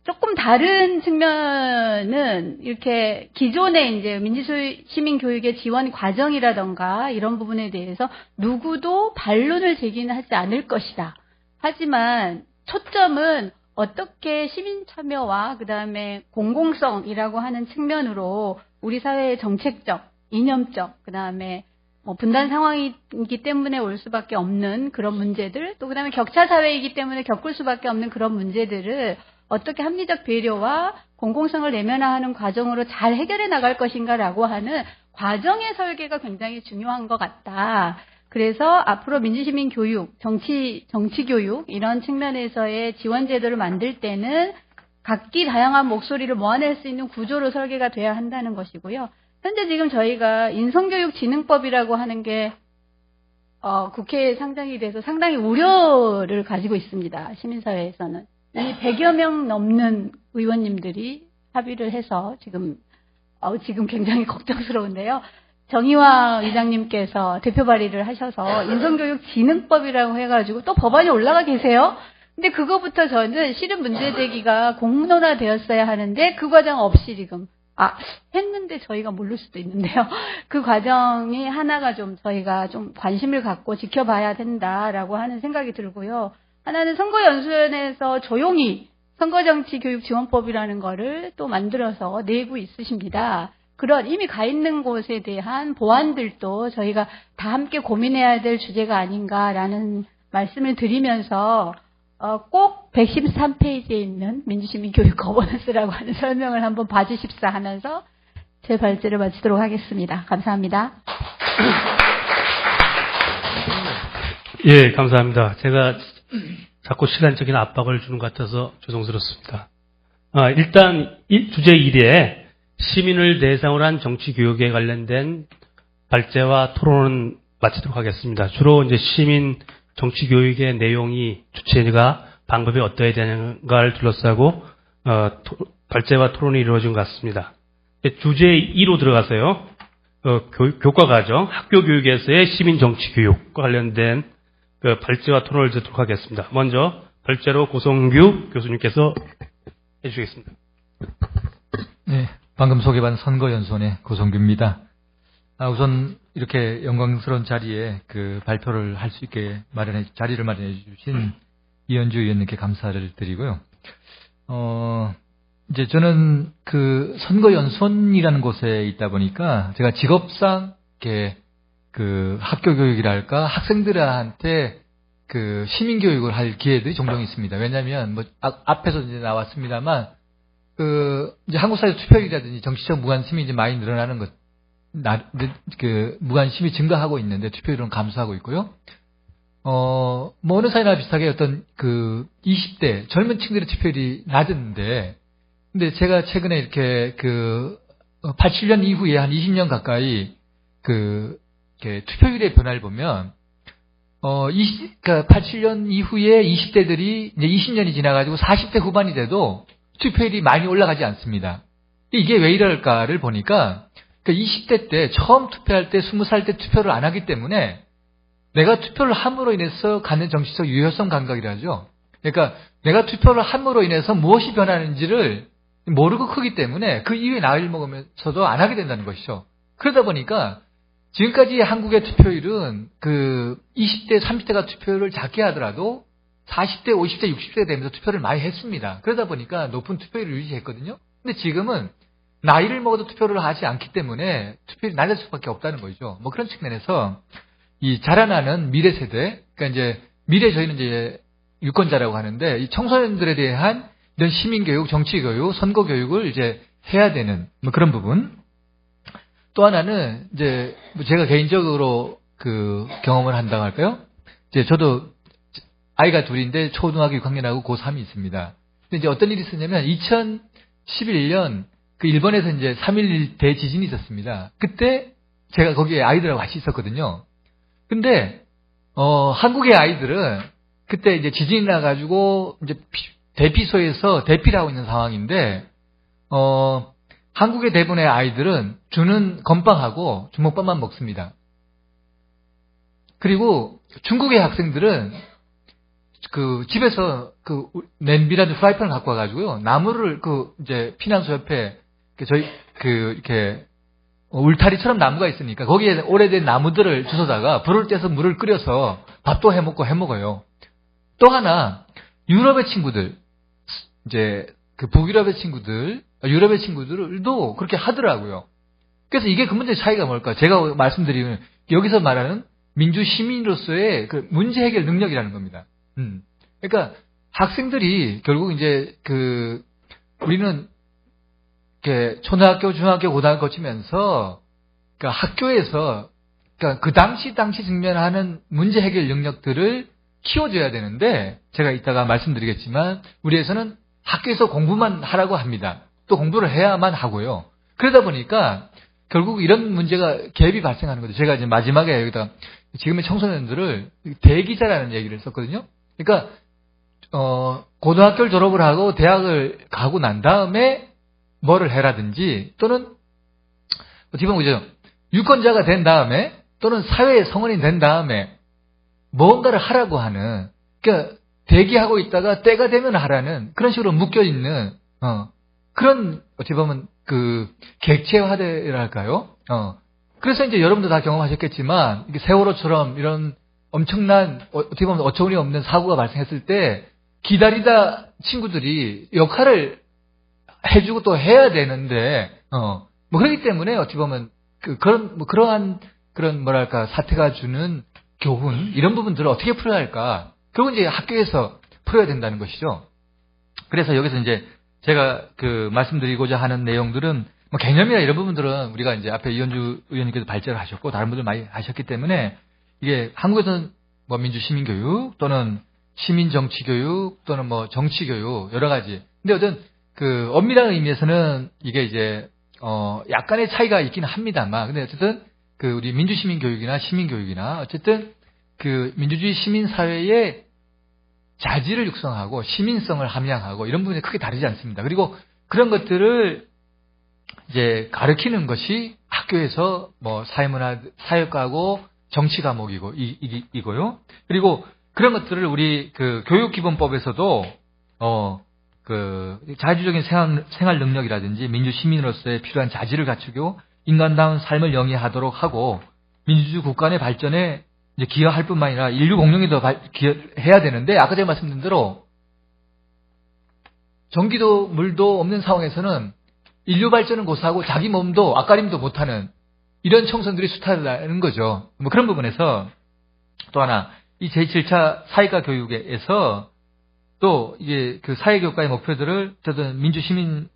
Speaker 4: 조금 다른 측면은 이렇게 기존의 이제 민주시민 교육의 지원 과정이라던가 이런 부분에 대해서 누구도 반론을 제기는 하지 않을 것이다. 하지만 초점은 어떻게 시민 참여와 그다음에 공공성이라고 하는 측면으로 우리 사회의 정책적, 이념적, 그다음에 뭐 분단 상황이기 때문에 올 수밖에 없는 그런 문제들, 또 그다음에 격차 사회이기 때문에 겪을 수밖에 없는 그런 문제들을 어떻게 합리적 배려와 공공성을 내면화하는 과정으로 잘 해결해 나갈 것인가라고 하는 과정의 설계가 굉장히 중요한 것 같다. 그래서 앞으로 민주시민 교육, 정치 교육 이런 측면에서의 지원 제도를 만들 때는 각기 다양한 목소리를 모아낼 수 있는 구조로 설계가 돼야 한다는 것이고요. 현재 지금 저희가 인성교육진흥법이라고 하는 게 국회에 상정이 돼서 상당히 우려를 가지고 있습니다. 시민사회에서는. 이 100여 명 넘는 의원님들이 합의를 해서 지금 굉장히 걱정스러운데요. 정의화 의장님께서 대표 발의를 하셔서 인성교육진흥법이라고 해가지고 또 법안이 올라가 계세요. 근데 그거부터 저는 실은 문제 제기가 공론화되었어야 하는데 그 과정 없이 지금 했는데 저희가 모를 수도 있는데요. 그 과정이 하나가 좀 저희가 좀 관심을 갖고 지켜봐야 된다라고 하는 생각이 들고요. 하나는 선거연수원에서 조용히 선거정치교육지원법이라는 거를 또 만들어서 내고 있으십니다. 그런 이미 가 있는 곳에 대한 보완들도 저희가 다 함께 고민해야 될 주제가 아닌가라는 말씀을 드리면서 꼭 113페이지에 있는 민주시민교육 거버넌스라고 하는 설명을 한번 봐주십사 하면서 제 발제를 마치도록 하겠습니다. 감사합니다.
Speaker 1: 예, 감사합니다. 제가 자꾸 시간적인 압박을 주는 것 같아서 죄송스럽습니다. 일단 주제 1에 시민을 대상으로 한 정치교육에 관련된 발제와 토론은 마치도록 하겠습니다. 주로 이제 시민 정치교육의 내용이 주체가 방법이 어떠해야 되는가를 둘러싸고 발제와 토론이 이루어진 것 같습니다. 주제 2로 들어가서요. 교과과정, 학교교육에서의 시민 정치교육과 관련된 발제와 토론을 듣도록 하겠습니다. 먼저 발제로 고성규 교수님께서 해주시겠습니다.
Speaker 5: 네, 방금 소개받은 선거연수원의 고성규입니다. 우선 이렇게 영광스러운 자리에 그 발표를 할 수 있게 자리를 마련해 주신 이현주 의원님께 감사를 드리고요. 이제 저는 그 선거연수원이라는 곳에 있다 보니까 제가 직업상 이렇게 그 학교 교육이랄까 학생들한테 그 시민교육을 할 기회들이 종종 있습니다. 왜냐하면 뭐 앞에서 이제 나왔습니다만 그 이제 한국 사회 투표율이라든지 정치적 무관심이 이제 많이 늘어나는 것, 그 무관심이 증가하고 있는데 투표율은 감소하고 있고요. 뭐 어느 사회나 비슷하게 어떤 그 20대 젊은 층들의 투표율이 낮은데, 근데 제가 최근에 이렇게 그 87년 이후에 한 20년 가까이 그 이렇게 투표율의 변화를 보면 그러니까 87년 이후에 20대들이 이제 20년이 지나가지고 40대 후반이 돼도 투표율이 많이 올라가지 않습니다. 이게 왜 이럴까를 보니까 그러니까 20대 때 처음 투표할 때 20살 때 투표를 안 하기 때문에 내가 투표를 함으로 인해서 갖는 정치적 유효성 감각이라죠. 그러니까 내가 투표를 함으로 인해서 무엇이 변하는지를 모르고 크기 때문에 그 이후에 나이를 먹으면서도 안 하게 된다는 것이죠. 그러다 보니까 지금까지 한국의 투표율은 그 20대, 30대가 투표를 작게 하더라도 40대, 50대, 60대가 되면서 투표를 많이 했습니다. 그러다 보니까 높은 투표율을 유지했거든요. 근데 지금은 나이를 먹어도 투표를 하지 않기 때문에 투표율이 낮을 수밖에 없다는 거죠. 뭐 그런 측면에서 이 자라나는 미래 세대, 그러니까 이제 미래 저희는 이제 유권자라고 하는데 이 청소년들에 대한 이런 시민교육, 정치교육, 선거교육을 이제 해야 되는 뭐 그런 부분. 또 하나는 이제 제가 개인적으로 그 경험을 한다고 할까요? 이제 저도 아이가 둘인데 초등학교 6학년하고 고3이 있습니다. 근데 이제 어떤 일이 있었냐면 2011년 그 일본에서 이제 3.11 대지진이 있었습니다. 그때 제가 거기에 아이들하고 같이 있었거든요. 근데 한국의 아이들은 그때 이제 지진이 나가지고 이제 대피소에서 대피를 하고 있는 상황인데 한국의 대부분의 아이들은 주는 건빵하고 주먹밥만 먹습니다. 그리고 중국의 학생들은 그 집에서 그 냄비라든지 프라이팬을 갖고 와가지고요 나무를 그 이제 피난소 옆에 저희 그 이렇게 울타리처럼 나무가 있으니까 거기에 오래된 나무들을 주워다가 불을 떼서 물을 끓여서 밥도 해먹어요. 또 하나 유럽의 친구들 이제 그 북유럽의 친구들 유럽의 친구들도 그렇게 하더라고요. 그래서 이게 근본적인 차이가 뭘까? 제가 말씀드리면 여기서 말하는 민주 시민으로서의 그 문제 해결 능력이라는 겁니다. 그러니까 학생들이 결국 이제 그 우리는 이렇게 초등학교, 중학교, 고등학교 거치면서 그러니까 학교에서 그러니까 그 당시 직면하는 문제 해결 능력들을 키워줘야 되는데 제가 이따가 말씀드리겠지만 우리에서는 학교에서 공부만 하라고 합니다. 또 공부를 해야만 하고요. 그러다 보니까 결국 이런 문제가 갭이 발생하는 거죠. 제가 이제 마지막에 여기다 지금의 청소년들을 대기자라는 얘기를 썼거든요. 그러니까 고등학교를 졸업을 하고 대학을 가고 난 다음에 뭐를 해라든지 또는 어떻게 보면 그죠? 유권자가 된 다음에 또는 사회의 성원이 된 다음에 뭔가를 하라고 하는 그러니까 대기하고 있다가 때가 되면 하라는 그런 식으로 묶여 있는 그런 어떻게 보면 그 객체화대랄까요? 그래서 이제 여러분도 다 경험하셨겠지만 이게 세월호처럼 이런 엄청난 어떻게 보면 어처구니 없는 사고가 발생했을 때 기다리다 친구들이 역할을 해주고 또 해야 되는데 뭐 그렇기 때문에 어떻게 보면 그러한 그런 뭐랄까 사태가 주는 교훈 이런 부분들을 어떻게 풀어야 할까? 결국 이제 학교에서 풀어야 된다는 것이죠. 그래서 여기서 이제 제가 그 말씀드리고자 하는 내용들은 뭐 개념이나 이런 부분들은 우리가 이제 앞에 이현주 의원님께서 발제를 하셨고 다른 분들 많이 하셨기 때문에 이게 한국에서는 뭐 민주 시민교육 또는 시민 정치교육 또는 뭐 정치교육 여러 가지. 근데 어떤 그 엄밀한 의미에서는 이게 이제 약간의 차이가 있긴 합니다만 근데 어쨌든 그 우리 민주 시민교육이나 시민교육이나 어쨌든 그 민주주의 시민사회의 자질을 육성하고 시민성을 함양하고 이런 부분이 크게 다르지 않습니다. 그리고 그런 것들을 이제 가르치는 것이 학교에서 뭐 사회문화, 사회과고 정치 과목이고 이고요. 그리고 그런 것들을 우리 그 교육기본법에서도 그 자주적인 생활 능력이라든지 민주 시민으로서의 필요한 자질을 갖추고 인간다운 삶을 영위하도록 하고 민주주의 국가 내 발전에 이제 기여할 뿐만 아니라 인류 공룡에도 기여해야 되는데 아까 제가 말씀드린 대로 전기도 물도 없는 상황에서는 인류 발전은 고사하고 자기 몸도 앞가림도 못하는 이런 청소년들이 숱하다는 거죠. 뭐 그런 부분에서 또 하나 이 제7차 사회과 교육에서 또 이게 그 사회교육과의 목표들을 저는 민주시민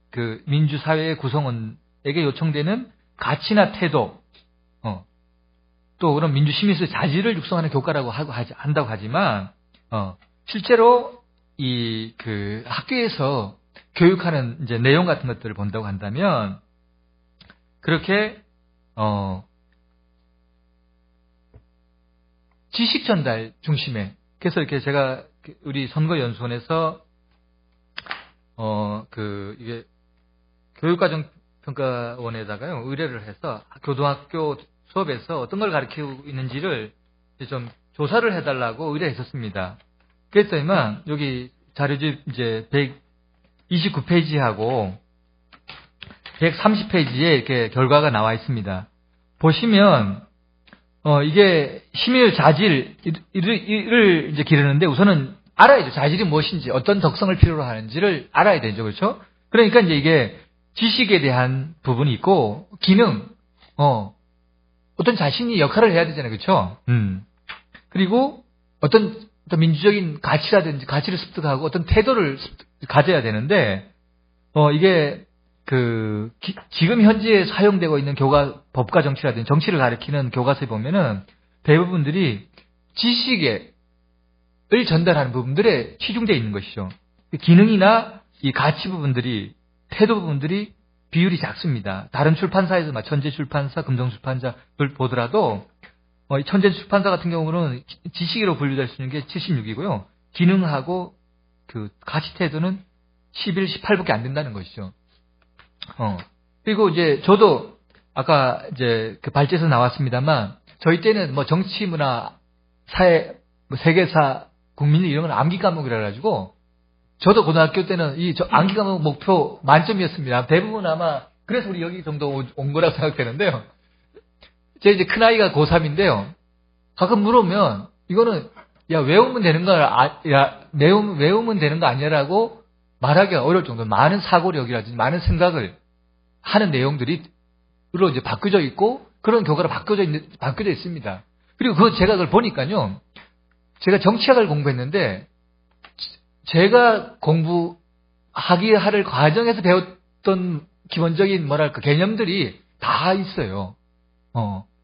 Speaker 5: 그 민주사회의 구성원에게 요청되는 가치나 태도, 또 그런 민주시민의 자질을 육성하는 교과라고 한다고 하지만, 실제로 이 그 학교에서 교육하는 이제 내용 같은 것들을 본다고 한다면, 그렇게, 지식 전달 중심에, 그래서 이렇게 제가 우리 선거연수원에서, 이게 교육과정평가원에다가요, 의뢰를 해서 고등학교 수업에서 어떤 걸 가르치고 있는지를 좀 조사를 해달라고 의뢰했었습니다. 그랬더니만, 여기 자료집 이제 129페이지하고 130페이지에 이렇게 결과가 나와 있습니다. 보시면, 이게 시민의 자질을 이제 기르는데 우선은 알아야죠. 자질이 무엇인지, 어떤 덕성을 필요로 하는지를 알아야 되죠. 그렇죠? 그러니까 이제 이게 지식에 대한 부분이 있고, 기능, 어떤 자신이 역할을 해야 되잖아요. 그렇죠? 그리고 어떤 민주적인 가치라든지 가치를 습득하고 어떤 태도를 가져야 되는데, 이게 지금 현재 사용되고 있는 법과 정치라든지 정치를 가리키는 교과서에 보면은 대부분들이 지식을 전달하는 부분들에 치중되어 있는 것이죠. 기능이나 이 가치 부분들이, 태도 부분들이 비율이 작습니다. 다른 출판사에서 천재출판사, 금성출판사를 보더라도 천재출판사 같은 경우는 지식으로 분류될 수 있는 게 76이고요. 기능하고 그 가치 태도는 11, 18밖에 안 된다는 것이죠. 그리고 이제 저도 아까 이제 그 발제에서 나왔습니다만 저희 때는 뭐 정치, 문화, 사회, 세계사, 국민일 이런 건 암기 과목이라 가지고 저도 고등학교 때는 이 암기 과목 목표 만점이었습니다. 대부분 아마 그래서 우리 여기 정도 온 거라고 생각되는데요. 제 이제 큰 아이가 고3인데요. 가끔 물으면 이거는 외우면 되는 거 외우면 되는 거 아니야라고 말하기가 어려울 정도로 많은 사고력이라든지 많은 생각을 하는 내용들이 로 이제 바뀌어져 있고 그런 교과로 바뀌어져 있습니다. 그리고 제가 그걸 보니까요. 제가 정치학을 공부했는데 제가 공부하기 할 과정에서 배웠던 기본적인 개념들이 다 있어요.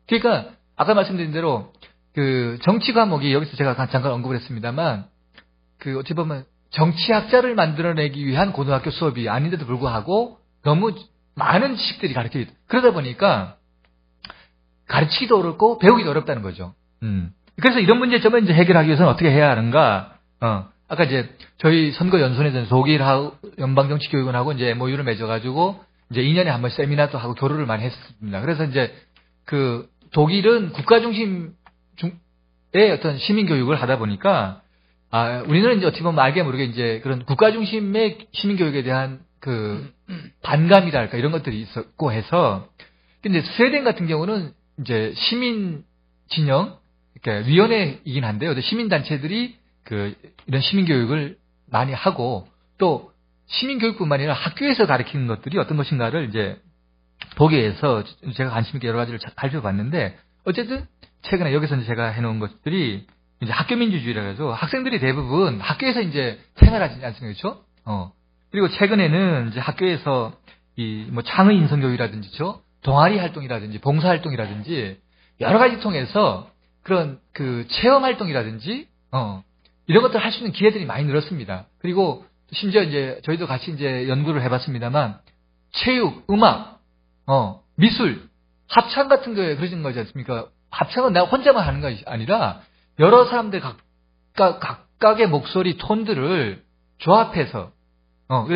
Speaker 5: 그러니까 아까 말씀드린 대로 그 정치 과목이 여기서 제가 잠깐 언급을 했습니다만 어떻게 보면 정치학자를 만들어내기 위한 고등학교 수업이 아닌데도 불구하고 너무 많은 지식들이 가르쳐요. 그러다 보니까 가르치기도 어렵고 배우기도 어렵다는 거죠. 그래서 이런 문제점을 이제 해결하기 위해서는 어떻게 해야 하는가? 아까 이제 저희 선거연수원에서는 독일하고 연방정치교육원하고 이제 MOU를 맺어가지고 이제 2년에 한 번씩 세미나도 하고 교류를 많이 했습니다. 그래서 이제 독일은 국가 중심의 어떤 시민교육을 하다 보니까 우리는 이제 어떻게 보면 알게 모르게 이제 그런 국가 중심의 시민교육에 대한 반감이랄까 이런 것들이 있었고 해서 근데 스웨덴 같은 경우는 이제 시민 진영 그러니까 위원회이긴 한데요. 시민단체들이 이런 시민교육을 많이 하고 또 시민교육뿐만 아니라 학교에서 가르치는 것들이 어떤 것인가를 이제 보기 위해서 제가 관심 있게 여러 가지를 살펴봤는데 어쨌든 최근에 여기서 제가 해놓은 것들이 이제 학교 민주주의라 해서 학생들이 대부분 학교에서 이제 생활하지 않습니까? 그렇죠? 그리고 최근에는 이제 학교에서 창의 인성교육이라든지 동아리 활동이라든지 봉사 활동이라든지 여러 가지 통해서 그런 체험 활동이라든지 이런 것들 할 수 있는 기회들이 많이 늘었습니다. 그리고 심지어 이제 저희도 같이 이제 연구를 해봤습니다만 체육, 음악, 미술, 합창 같은 거에 그러신 거지 않습니까? 합창은 내가 혼자만 하는 것이 아니라 여러 사람들 각각의 목소리 톤들을 조합해서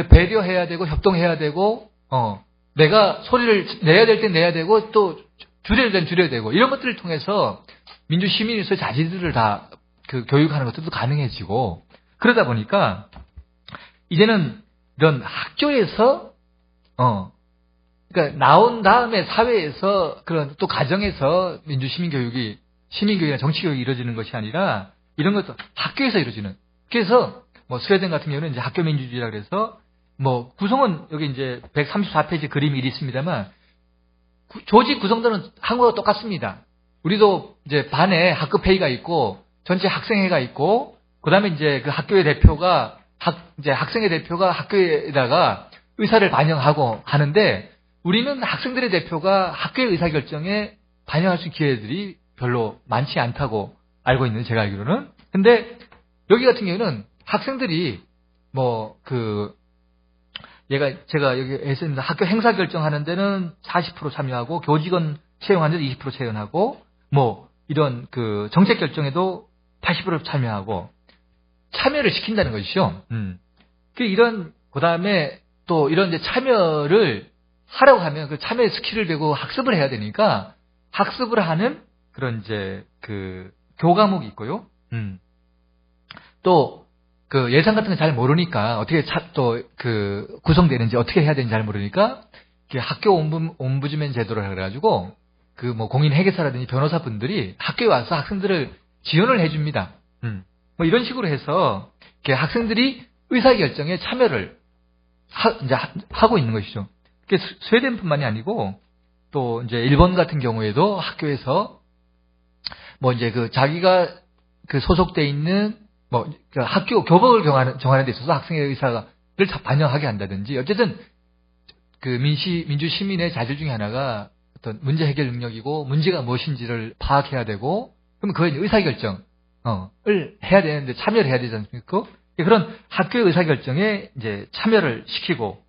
Speaker 5: 배려해야 되고 협동해야 되고 내가 소리를 내야 될 땐 내야 되고 또 줄여야 될 땐 줄여야 되고 이런 것들을 통해서 민주 시민으로서의 자질들을 다 교육하는 것들도 가능해지고 그러다 보니까 이제는 이런 학교에서 그러니까 나온 다음에 사회에서 그런 또 가정에서 민주 시민교육이 시민교육이나 정치교육이 이루어지는 것이 아니라 이런 것도 학교에서 이루어지는. 그래서 뭐 스웨덴 같은 경우는 이제 학교 민주주의라 그래서 뭐 구성은 여기 이제 134페이지 그림이 있습니다만 조직 구성도는 한국과 똑같습니다. 우리도 이제 반에 학급 회의가 있고 전체 학생회가 있고 그다음에 이제 그 학교의 대표가 이제 학생회 대표가 학교에다가 의사를 반영하고 하는데 우리는 학생들의 대표가 학교의 의사결정에 반영할 수 있는 기회들이 별로 많지 않다고 알고 있는 제가 알기로는. 근데 여기 같은 경우는 학생들이 뭐 제가 여기 했습니다. 학교 행사 결정하는 데는 40% 참여하고 교직원 채용하는 데는 20% 채용하고 뭐 이런 그 정책 결정에도 80% 참여하고 참여를 시킨다는 것이죠. 그다음에 또 이런 이제 참여를 하라고 하면 그 참여의 스킬을 배고 학습을 해야 되니까 학습을 하는 그런 이제 그 교과목이 있고요. 또 그 예산 같은 거 잘 모르니까 어떻게 또 그 구성되는지 어떻게 해야 되는지 잘 모르니까 학교 옴부즈맨 제도를 해가지고 그 뭐 공인 회계사라든지 변호사분들이 학교에 와서 학생들을 지원을 해줍니다. 뭐 이런 식으로 해서 학생들이 의사결정에 참여를 이제 하고 있는 것이죠. 스웨덴뿐만이 아니고 또 이제 일본 같은 경우에도 학교에서 뭐 이제 그 자기가 그 소속돼 있는 뭐 학교 교복을 정하는 데 있어서 학생의 의사를 반영하게 한다든지 어쨌든 그 민주 시민의 자질 중에 하나가 어떤 문제 해결 능력이고 문제가 무엇인지를 파악해야 되고 그러면 그건 의사결정을 해야 되는데 참여를 해야 되지 않습니까? 그런 학교의 의사결정에 이제 참여를 시키고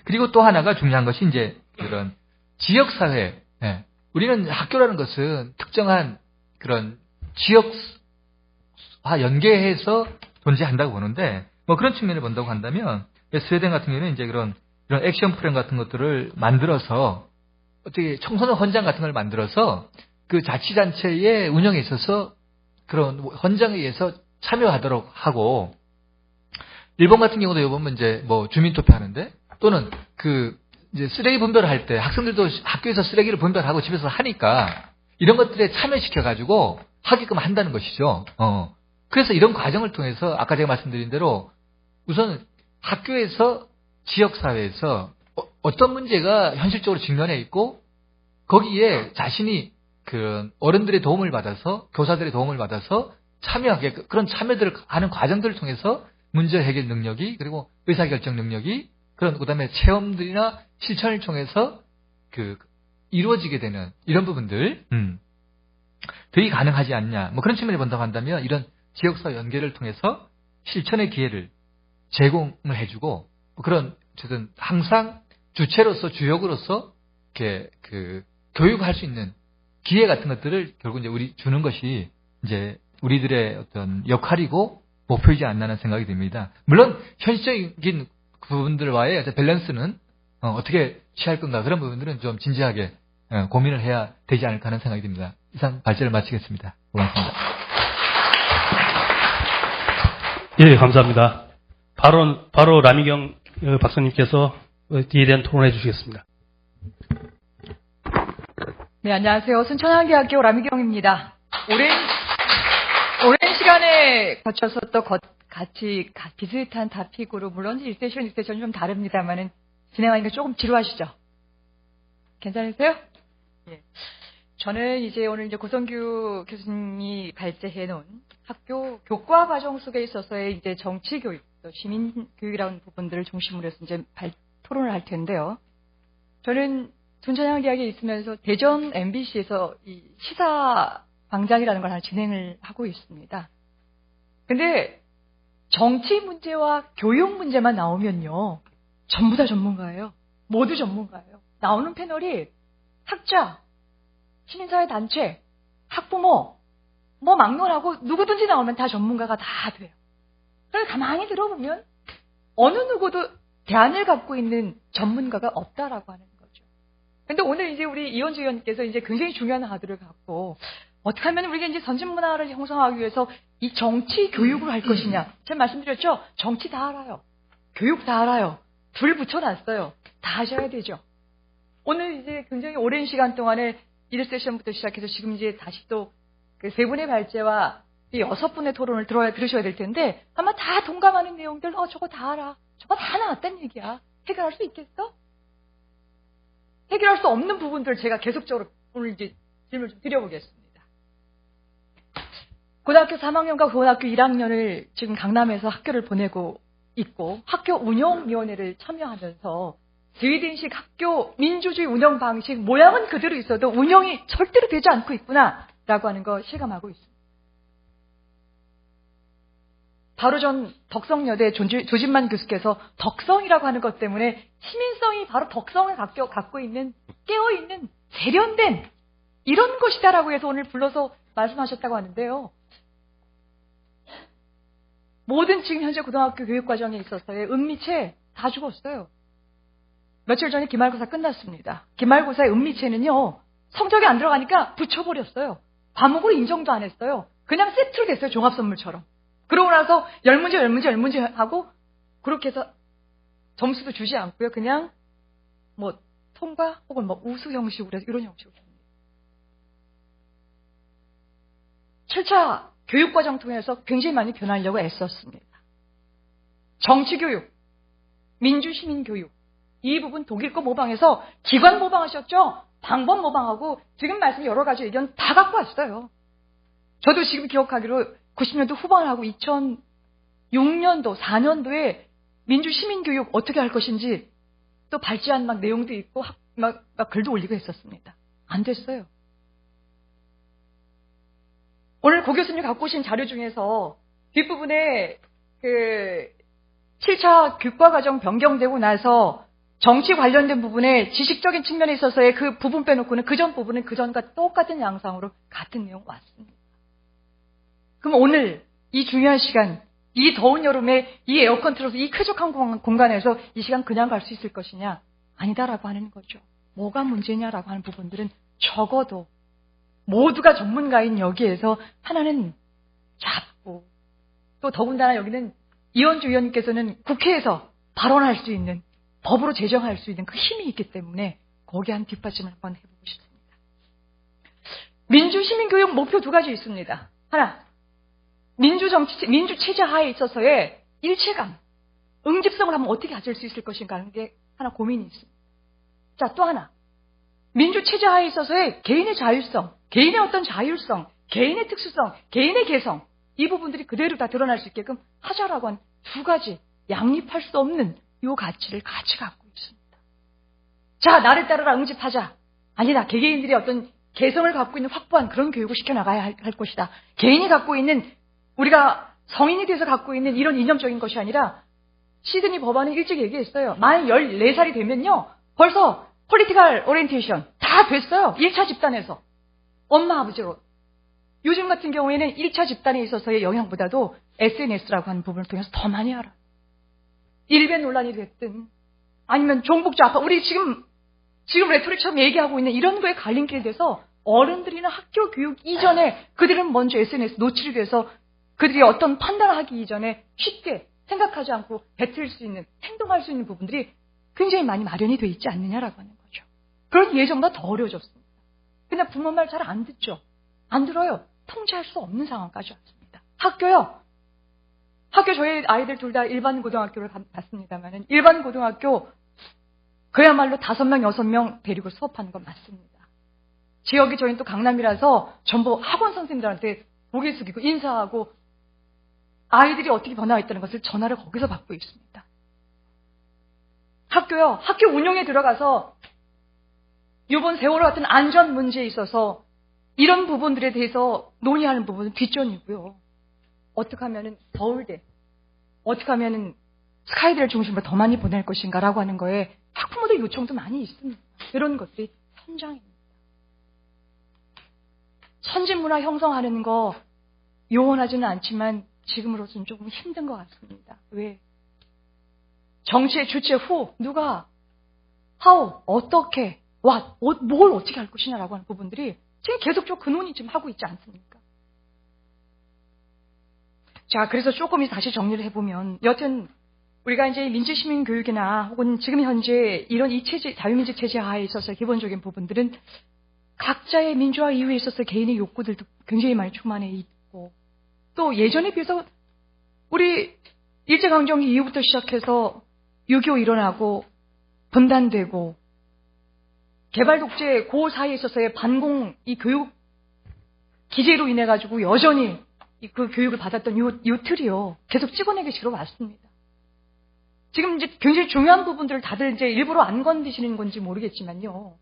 Speaker 5: 그리고 또 하나가 중요한 것이 이제 그런 지역사회. 우리는 학교라는 것은 특정한 그런 지역화 연계해서 존재한다고 보는데 뭐 그런 측면을 본다고 한다면 스웨덴 같은 경우는 이제 이런 액션 프로그램 같은 것들을 만들어서 어떻게 청소년 헌장 같은 걸 만들어서 그 자치단체의 운영에 있어서 그런 헌장에 의해서 참여하도록 하고 일본 같은 경우도 요번 이제 뭐 주민투표 하는데 또는 그 이제 쓰레기 분별을 할 때 학생들도 학교에서 쓰레기를 분별하고 집에서 하니까 이런 것들에 참여시켜가지고 하게끔 한다는 것이죠. 그래서 이런 과정을 통해서 아까 제가 말씀드린 대로 우선 학교에서 지역사회에서 어떤 문제가 현실적으로 직면해 있고 거기에 자신이 그 어른들의 도움을 받아서 교사들의 도움을 받아서 참여하게 그런 참여들을 하는 과정들을 통해서 문제 해결 능력이 그리고 의사결정 능력이 그다음에 체험들이나 실천을 통해서 그 이루어지게 되는 이런 부분들 들이 가능하지 않냐 뭐 그런 측면을 본다고 한다면 이런 지역사회 연계를 통해서 실천의 기회를 제공을 해주고 그런 어쨌든 항상 주체로서 주역으로서 이렇게 그 교육할 수 있는 기회 같은 것들을 결국 이제 우리 주는 것이 이제 우리들의 어떤 역할이고 목표이지 않나는 생각이 듭니다. 물론 현실적인 부분들과의 밸런스는 어떻게 취할 건가 그런 부분들은 좀 진지하게 고민을 해야 되지 않을까 하는 생각이 듭니다. 이상 발제를 마치겠습니다. 고맙습니다.
Speaker 1: 예, 감사합니다. 바로 라미경 박사님께서 뒤에 대한 토론해 주시겠습니다.
Speaker 6: 네, 안녕하세요. 순천향대학교 라미경입니다. 오랜 시간에 거쳐서 또 같이 비슷한 다픽으로 물론 1세션, 2세션이 좀 다릅니다만은 진행하니까 조금 지루하시죠? 괜찮으세요? 예. 저는 이제 오늘 이제 고성규 교수님이 발제해 놓은 학교 교과 과정 속에 있어서의 이제 정치 교육, 또 시민 교육이라는 부분들을 중심으로 해서 이제 토론을 할 텐데요. 저는 순천향대학에 있으면서 대전 MBC에서 이 시사 광장이라는 걸 하나 진행을 하고 있습니다. 근데 정치 문제와 교육 문제만 나오면요. 전부 다 전문가예요. 모두 전문가예요. 나오는 패널이 학자, 시민사회 단체, 학부모, 뭐 막론하고 누구든지 나오면 다 전문가가 다 돼요. 그래서 가만히 들어보면 어느 누구도 대안을 갖고 있는 전문가가 없다라고 하는 거죠. 근데 오늘 이제 우리 이원주 의원님께서 이제 굉장히 중요한 화두를 갖고 어떻게 하면 우리가 이제 선진 문화를 형성하기 위해서 이 정치 교육을 할 것이냐. 제가 말씀드렸죠? 정치 다 알아요. 교육 다 알아요. 둘 붙여놨어요. 다 하셔야 되죠. 오늘 이제 굉장히 오랜 시간 동안에 1세션부터 시작해서 지금 이제 다시 또 그 세 분의 발제와 이 6분의 토론을 들으셔야 될 텐데 아마 다 동감하는 내용들, 저거 다 알아. 저거 다 나왔단 얘기야. 해결할 수 있겠어? 해결할 수 없는 부분들을 제가 계속적으로 오늘 이제 질문을 좀 드려보겠습니다. 고등학교 3학년과 고등학교 1학년을 지금 강남에서 학교를 보내고 있고 학교 운영위원회를 참여하면서 스웨덴식 학교 민주주의 운영 방식 모양은 그대로 있어도 운영이 절대로 되지 않고 있구나라고 하는 거 실감하고 있습니다. 바로 전 덕성여대 조진만 교수께서 덕성이라고 하는 것 때문에 시민성이 바로 덕성을 갖고 있는 깨어있는 세련된 이런 것이다라고 해서 오늘 불러서 말씀하셨다고 하는데요. 모든 지금 현재 고등학교 교육과정에 있어서의 은미체 다 죽었어요. 며칠 전에 기말고사 끝났습니다. 기말고사의 은미체는요. 성적이 안 들어가니까 붙여버렸어요. 과목으로 인정도 안 했어요. 그냥 세트로 됐어요. 종합선물처럼. 그러고 나서 10문제 하고 그렇게 해서 점수도 주지 않고요. 그냥 뭐 통과 혹은 뭐 우수 형식으로 해서 이런 형식으로 줍니다. 7차 교육과정 통해서 굉장히 많이 변하려고 애썼습니다. 정치교육, 민주시민교육 이 부분 독일 거 모방해서 기관 모방하셨죠? 방법 모방하고 지금 말씀 여러 가지 의견 다 갖고 왔어요. 저도 지금 기억하기로 90년도 후반하고 2006년도, 4년도에 민주시민교육 어떻게 할 것인지 또 발제한 막 내용도 있고 막 글도 올리고 했었습니다. 안 됐어요. 오늘 고 교수님 갖고 오신 자료 중에서 뒷부분에 그 7차 교과과정 변경되고 나서 정치 관련된 부분에 지식적인 측면에 있어서의 그 부분 빼놓고는 그전 부분은 그전과 똑같은 양상으로 같은 내용 왔습니다. 그럼 오늘 이 중요한 시간, 이 더운 여름에 이 에어컨 틀어서 이 쾌적한 공간에서 이 시간 그냥 갈 수 있을 것이냐? 아니다라고 하는 거죠. 뭐가 문제냐라고 하는 부분들은 적어도 모두가 전문가인 여기에서 하나는 잡고 또 더군다나 여기는 이현주 의원님께서는 국회에서 발언할 수 있는 법으로 제정할 수 있는 그 힘이 있기 때문에 거기에 한 뒷받침을 한번 해보고 싶습니다. 민주시민교육 목표 2가지 있습니다. 하나, 민주체제 하에 있어서의 일체감, 응집성을 한번 어떻게 가질 수 있을 것인가 하는 게 하나 고민이 있습니다. 자, 또 하나, 민주체제 하에 있어서의 개인의 자율성, 개인의 어떤 자율성, 개인의 특수성, 개인의 개성 이 부분들이 그대로 다 드러날 수 있게끔 하자라고 한 2가지 양립할 수 없는 이 가치를 같이 갖고 있습니다. 자, 나를 따르라 응집하자. 아니다. 개개인들이 어떤 개성을 갖고 있는 확보한 그런 교육을 시켜나가야 할 것이다. 개인이 갖고 있는 우리가 성인이 돼서 갖고 있는 이런 이념적인 것이 아니라 시드니 법안은 일찍 얘기했어요. 만 14살이 되면요. 벌써 폴리티컬 오리엔테이션 다 됐어요. 1차 집단에서. 엄마 아버지로. 요즘 같은 경우에는 1차 집단에 있어서의 영향보다도 SNS라고 하는 부분을 통해서 더 많이 알아요. 일변 논란이 됐든 아니면 종북좌파 우리 지금 레토릭처럼 얘기하고 있는 이런 거에 갈림길이 돼서 어른들이나 학교 교육 이전에 그들은 먼저 SNS 노출이 돼서 그들이 어떤 판단을 하기 이전에 쉽게 생각하지 않고 뱉을 수 있는 행동할 수 있는 부분들이 굉장히 많이 마련이 돼 있지 않느냐라고 하는 거죠. 그런 예전보다 더 어려워졌습니다. 그냥 부모 말 잘 안 듣죠. 안 들어요. 통제할 수 없는 상황까지 왔습니다. 학교요. 학교 저희 아이들 둘 다 일반 고등학교를 갔습니다만은 일반 고등학교 그야말로 5명, 6명 데리고 수업하는 건 맞습니다. 지역이 저희는 또 강남이라서 전부 학원 선생님들한테 고개 숙이고 인사하고 아이들이 어떻게 변화가 있다는 것을 전화를 거기서 받고 있습니다. 학교요. 학교 운영에 들어가서 이번 세월호 같은 안전 문제에 있어서 이런 부분들에 대해서 논의하는 부분은 뒷전이고요. 어떻게 하면은 서울대, 어떻게 하면은 스카이대를 중심으로 더 많이 보낼 것인가라고 하는 거에 학부모들 요청도 많이 있습니다. 이런 것들이 선장입니다. 선진문화 형성하는 거 요원하지는 않지만 지금으로서는 조금 힘든 것 같습니다. 왜? 정치의 주체 후 누가 how, 어떻게, what, 뭘 어떻게 할 것이냐라고 하는 부분들이 지금 계속적으로 근원이 지금 하고 있지 않습니까? 자, 그래서 조금 다시 정리를 해보면 여튼 우리가 이제 민주시민 교육이나 혹은 지금 현재 이런 이 체제, 자유민주 체제 하에 있어서 기본적인 부분들은 각자의 민주화 이후에 있어서 개인의 욕구들도 굉장히 많이 충만해 있고 또 예전에 비해서 우리 일제강점기 이후부터 시작해서 6.25 일어나고 분단되고 개발 독재 그 사이에 있어서의 반공 이 교육 기제로 인해 가지고 여전히 그 교육을 받았던 요 틀이요 계속 찍어내기 싫어 왔습니다. 지금 이제 굉장히 중요한 부분들을 다들 이제 일부러 안 건드시는 건지 모르겠지만요.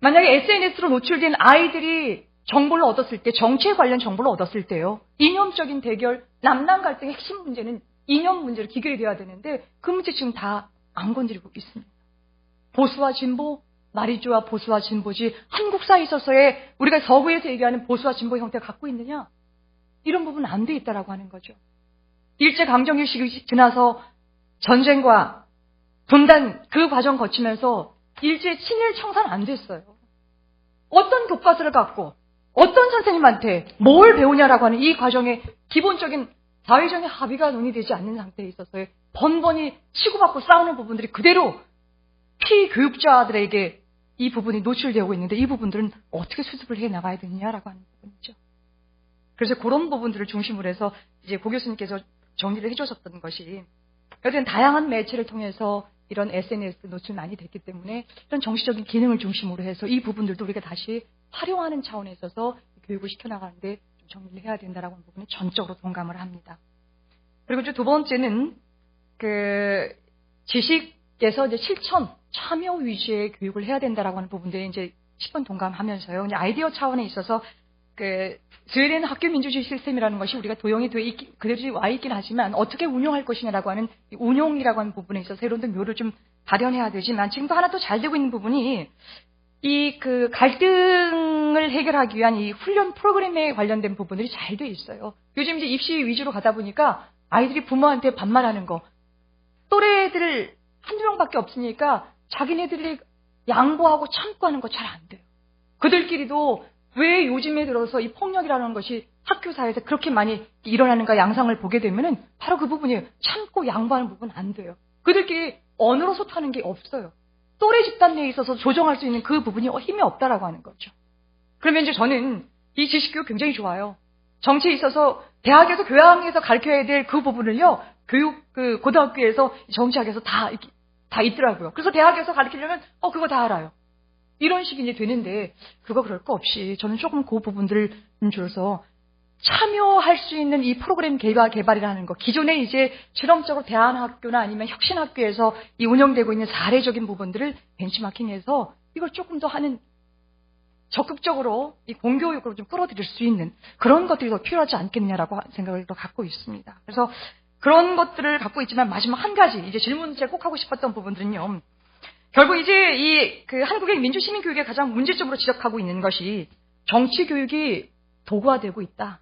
Speaker 6: 만약에 SNS로 노출된 아이들이 정보를 얻었을 때, 정치에 관련 정보를 얻었을 때요. 이념적인 대결, 남남 갈등의 핵심 문제는 이념 문제로 기결이 돼야 되는데 그 문제 지금 다 안 건드리고 있습니다. 보수와 진보, 마리주와 보수와 진보지 한국사에 있어서의 우리가 서구에서 얘기하는 보수와 진보 형태가 갖고 있느냐? 이런 부분은 안 돼 있다라고 하는 거죠. 일제강점기 시기 지나서 전쟁과 분단 그 과정 거치면서 일제 친일 청산 안 됐어요. 어떤 교과서를 갖고 어떤 선생님한테 뭘 배우냐라고 하는 이 과정의 기본적인 사회적인 합의가 논의되지 않는 상태에 있어서의 번번이 치고받고 싸우는 부분들이 그대로 피교육자들에게 이 부분이 노출되고 있는데 이 부분들은 어떻게 수습을 해 나가야 되느냐라고 하는 부분이죠. 그래서 그런 부분들을 중심으로 해서 이제 고 교수님께서 정리를 해주셨던 것이 여튼 다양한 매체를 통해서 이런 SNS 노출 많이 됐기 때문에 이런 정치적인 기능을 중심으로 해서 이 부분들도 우리가 다시 활용하는 차원에 있어서 교육을 시켜나가는데 좀 정리를 해야 된다라고 하는 부분에 전적으로 동감을 합니다. 그리고 이제 두 번째는 지식에서 이제 실천, 참여 위주의 교육을 해야 된다라고 하는 부분들에 이제 10번 동감하면서요. 이제 아이디어 차원에 있어서 스웨덴 학교 민주주의 시스템이라는 것이 우리가 도용이 그대로 와 있긴 하지만 어떻게 운용할 것이냐라고 하는 운용이라고 하는 부분에 있어서 새로운 묘를 좀 발현해야 되지만 지금도 하나 또 잘 되고 있는 부분이 갈등을 해결하기 위한 이 훈련 프로그램에 관련된 부분들이 잘 돼 있어요. 요즘 이제 입시 위주로 가다 보니까 아이들이 부모한테 반말하는 거 또래들 한두 명밖에 없으니까 자기네들이 양보하고 참고 하는 거 잘 안 돼요. 그들끼리도 왜 요즘에 들어서 이 폭력이라는 것이 학교 사회에서 그렇게 많이 일어나는가 양상을 보게 되면은 바로 그 부분이에요. 참고 양보하는 부분 안 돼요. 그들끼리 언어로 소통하는 게 없어요. 또래 집단 내에 있어서 조정할 수 있는 그 부분이 힘이 없다라고 하는 거죠. 그러면 이제 저는 이 지식교육 굉장히 좋아요. 정치에 있어서 대학에서 교양에서 가르쳐야 될 그 부분을요. 고등학교에서 정치학에서 다 있더라고요. 그래서 대학에서 가르치려면 그거 다 알아요. 이런 식이 이제 되는데 그거 그럴 거 없이 저는 조금 그 부분들을 줄여서 참여할 수 있는 이 프로그램 개발이라는 거 기존에 이제 실험적으로 대안학교나 아니면 혁신학교에서 이 운영되고 있는 사례적인 부분들을 벤치마킹해서 이걸 조금 더 하는 적극적으로 이 공교육으로 좀 끌어들일 수 있는 그런 것들이 더 필요하지 않겠냐라고 생각을 또 갖고 있습니다. 그래서 그런 것들을 갖고 있지만 마지막 한 가지 이제 질문 제가 꼭 하고 싶었던 부분들은요. 결국 이제 한국의 민주시민교육의 가장 문제점으로 지적하고 있는 것이 정치교육이 도구화되고 있다.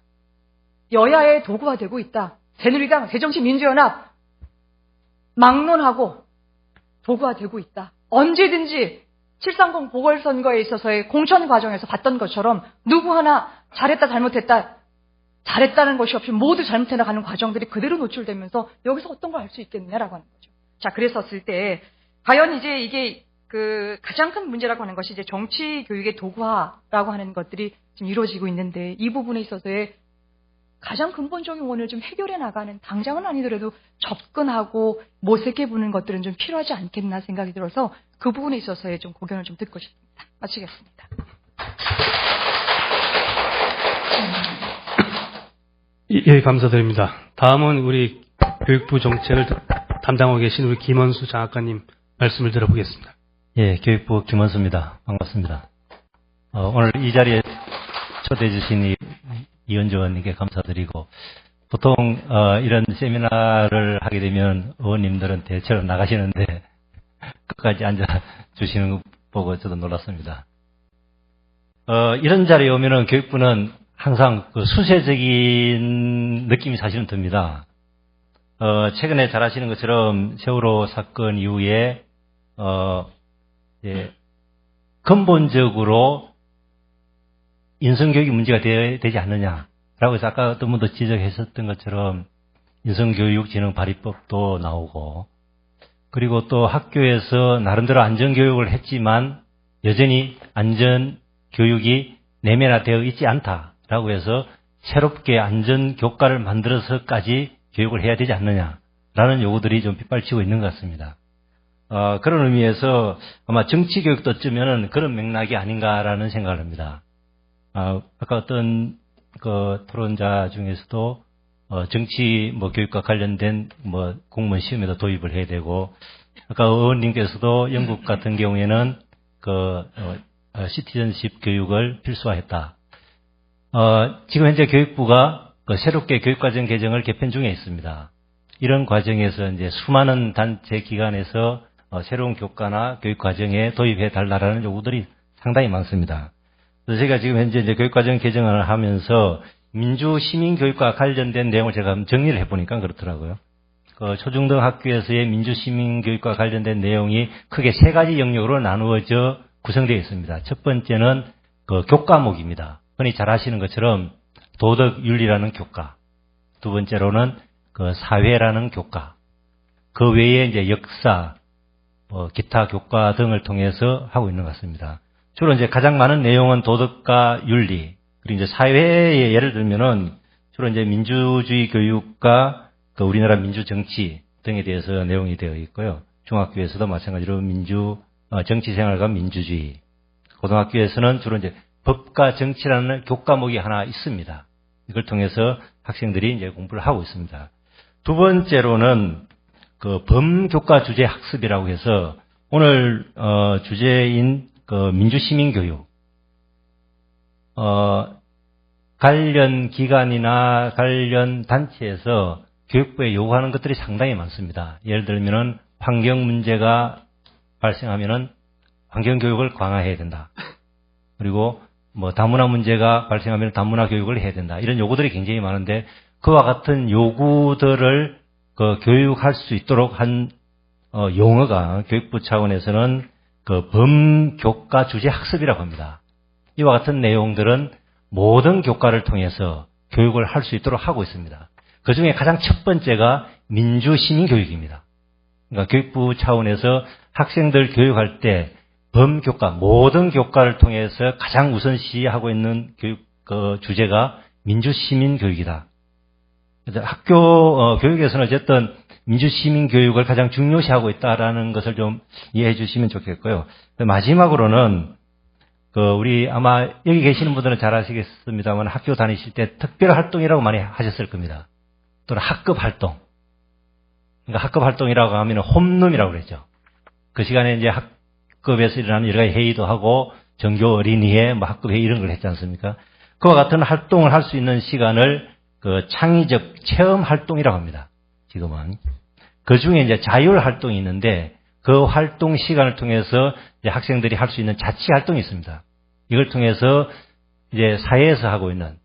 Speaker 6: 여야의 도구화되고 있다. 새누리당, 새정치민주연합 막론하고 도구화되고 있다. 언제든지 730 보궐선거에 있어서의 공천 과정에서 봤던 것처럼 누구 하나 잘했다 잘못했다 잘했다는 것이 없이 모두 잘못해 나가는 과정들이 그대로 노출되면서 여기서 어떤 걸 할 수 있겠냐라고 하는 거죠. 자, 그랬었을 때 과연 이제 이게 가장 큰 문제라고 하는 것이 이제 정치 교육의 도구화라고 하는 것들이 지금 이루어지고 있는데 이 부분에 있어서의 가장 근본적인 원인을 좀 해결해 나가는 당장은 아니더라도 접근하고 모색해 보는 것들은 좀 필요하지 않겠나 생각이 들어서 그 부분에 있어서의 좀 고견을 좀 듣고 싶습니다. 마치겠습니다.
Speaker 1: 예, 감사드립니다. 다음은 우리 교육부 정책을 담당하고 계신 우리 김원수 장학관님 말씀을 들어보겠습니다.
Speaker 7: 예, 교육부 김원수입니다. 반갑습니다. 오늘 이 자리에 초대해 주신 이은주 의원님께 감사드리고, 보통 이런 세미나를 하게 되면 의원님들은 대체로 나가시는데 끝까지 앉아 주시는 거 보고 저도 놀랐습니다. 이런 자리에 오면은 교육부는 항상 수세적인 느낌이 사실은 듭니다. 최근에 잘 아시는 것처럼 세월호 사건 이후에 근본적으로 인성교육이 문제가 되지 않느냐라고 해서 아까 어떤 분도 지적했었던 것처럼 인성교육진흥발의법도 나오고, 그리고 또 학교에서 나름대로 안전교육을 했지만 여전히 안전교육이 내면화되어 있지 않다라고 해서 새롭게 안전교과를 만들어서까지 교육을 해야 되지 않느냐라는 요구들이 좀 빗발치고 있는 것 같습니다. 그런 의미에서 아마 정치교육도 어쩌면은 그런 맥락이 아닌가라는 생각을 합니다. 아까 어떤 그 토론자 중에서도 정치 교육과 관련된 공무원 시험에도 도입을 해야 되고, 아까 의원님께서도 영국 같은 경우에는 시티즌십 교육을 필수화했다. 지금 현재 교육부가 새롭게 교육과정 개정을 개편 중에 있습니다. 이런 과정에서 이제 수많은 단체 기관에서 새로운 교과나 교육과정에 도입해 달라라는 요구들이 상당히 많습니다. 그래서 제가 지금 현재 이제 교육과정 개정을 하면서 민주 시민 교육과 관련된 내용을 제가 정리를 해보니까 그렇더라고요. 초중등 학교에서의 민주 시민 교육과 관련된 내용이 크게 세 가지 영역으로 나누어져 구성되어 있습니다. 첫 번째는 교과목입니다. 흔히 잘 아시는 것처럼 도덕윤리라는 교과. 두 번째로는 사회라는 교과. 그 외에 이제 역사, 기타 교과 등을 통해서 하고 있는 것 같습니다. 주로 이제 가장 많은 내용은 도덕과 윤리, 그리고 이제 사회에 예를 들면은 주로 이제 민주주의 교육과 우리나라 민주 정치 등에 대해서 내용이 되어 있고요. 중학교에서도 마찬가지로 정치 생활과 민주주의. 고등학교에서는 주로 이제 법과 정치라는 교과목이 하나 있습니다. 이걸 통해서 학생들이 이제 공부를 하고 있습니다. 두 번째로는 범교과 주제 학습이라고 해서 오늘 주제인 민주시민교육, 관련 기관이나 관련 단체에서 교육부에 요구하는 것들이 상당히 많습니다. 예를 들면은 환경 문제가 발생하면은 환경교육을 강화해야 된다. 그리고 다문화 문제가 발생하면 다문화 교육을 해야 된다. 이런 요구들이 굉장히 많은데, 그와 같은 요구들을 교육할 수 있도록 한 용어가 교육부 차원에서는 범교과 주제 학습이라고 합니다. 이와 같은 내용들은 모든 교과를 통해서 교육을 할 수 있도록 하고 있습니다. 그 중에 가장 첫 번째가 민주시민교육입니다. 그러니까 교육부 차원에서 학생들 교육할 때 범교과, 모든 교과를 통해서 가장 우선시하고 있는 교육 주제가 민주시민교육이다. 학교 교육에서는 어쨌든 민주시민교육을 가장 중요시하고 있다라는 것을 좀 이해해 주시면 좋겠고요. 마지막으로는 우리 아마 여기 계시는 분들은 잘 아시겠습니다만 학교 다니실 때 특별 활동이라고 많이 하셨을 겁니다. 또는 학급 활동. 그러니까 학급 활동이라고 하면 홈룸이라고 그랬죠. 그 시간에 이제 학급에서 일어나는 여러 가지 회의도 하고 정교 어린이회, 학급 회의 이런 걸 했지 않습니까? 그와 같은 활동을 할 수 있는 시간을 창의적 체험 활동이라고 합니다. 지금은. 그 중에 이제 자율 활동이 있는데 그 활동 시간을 통해서 이제 학생들이 할 수 있는 자치 활동이 있습니다. 이걸 통해서 이제 사회에서 하고 있는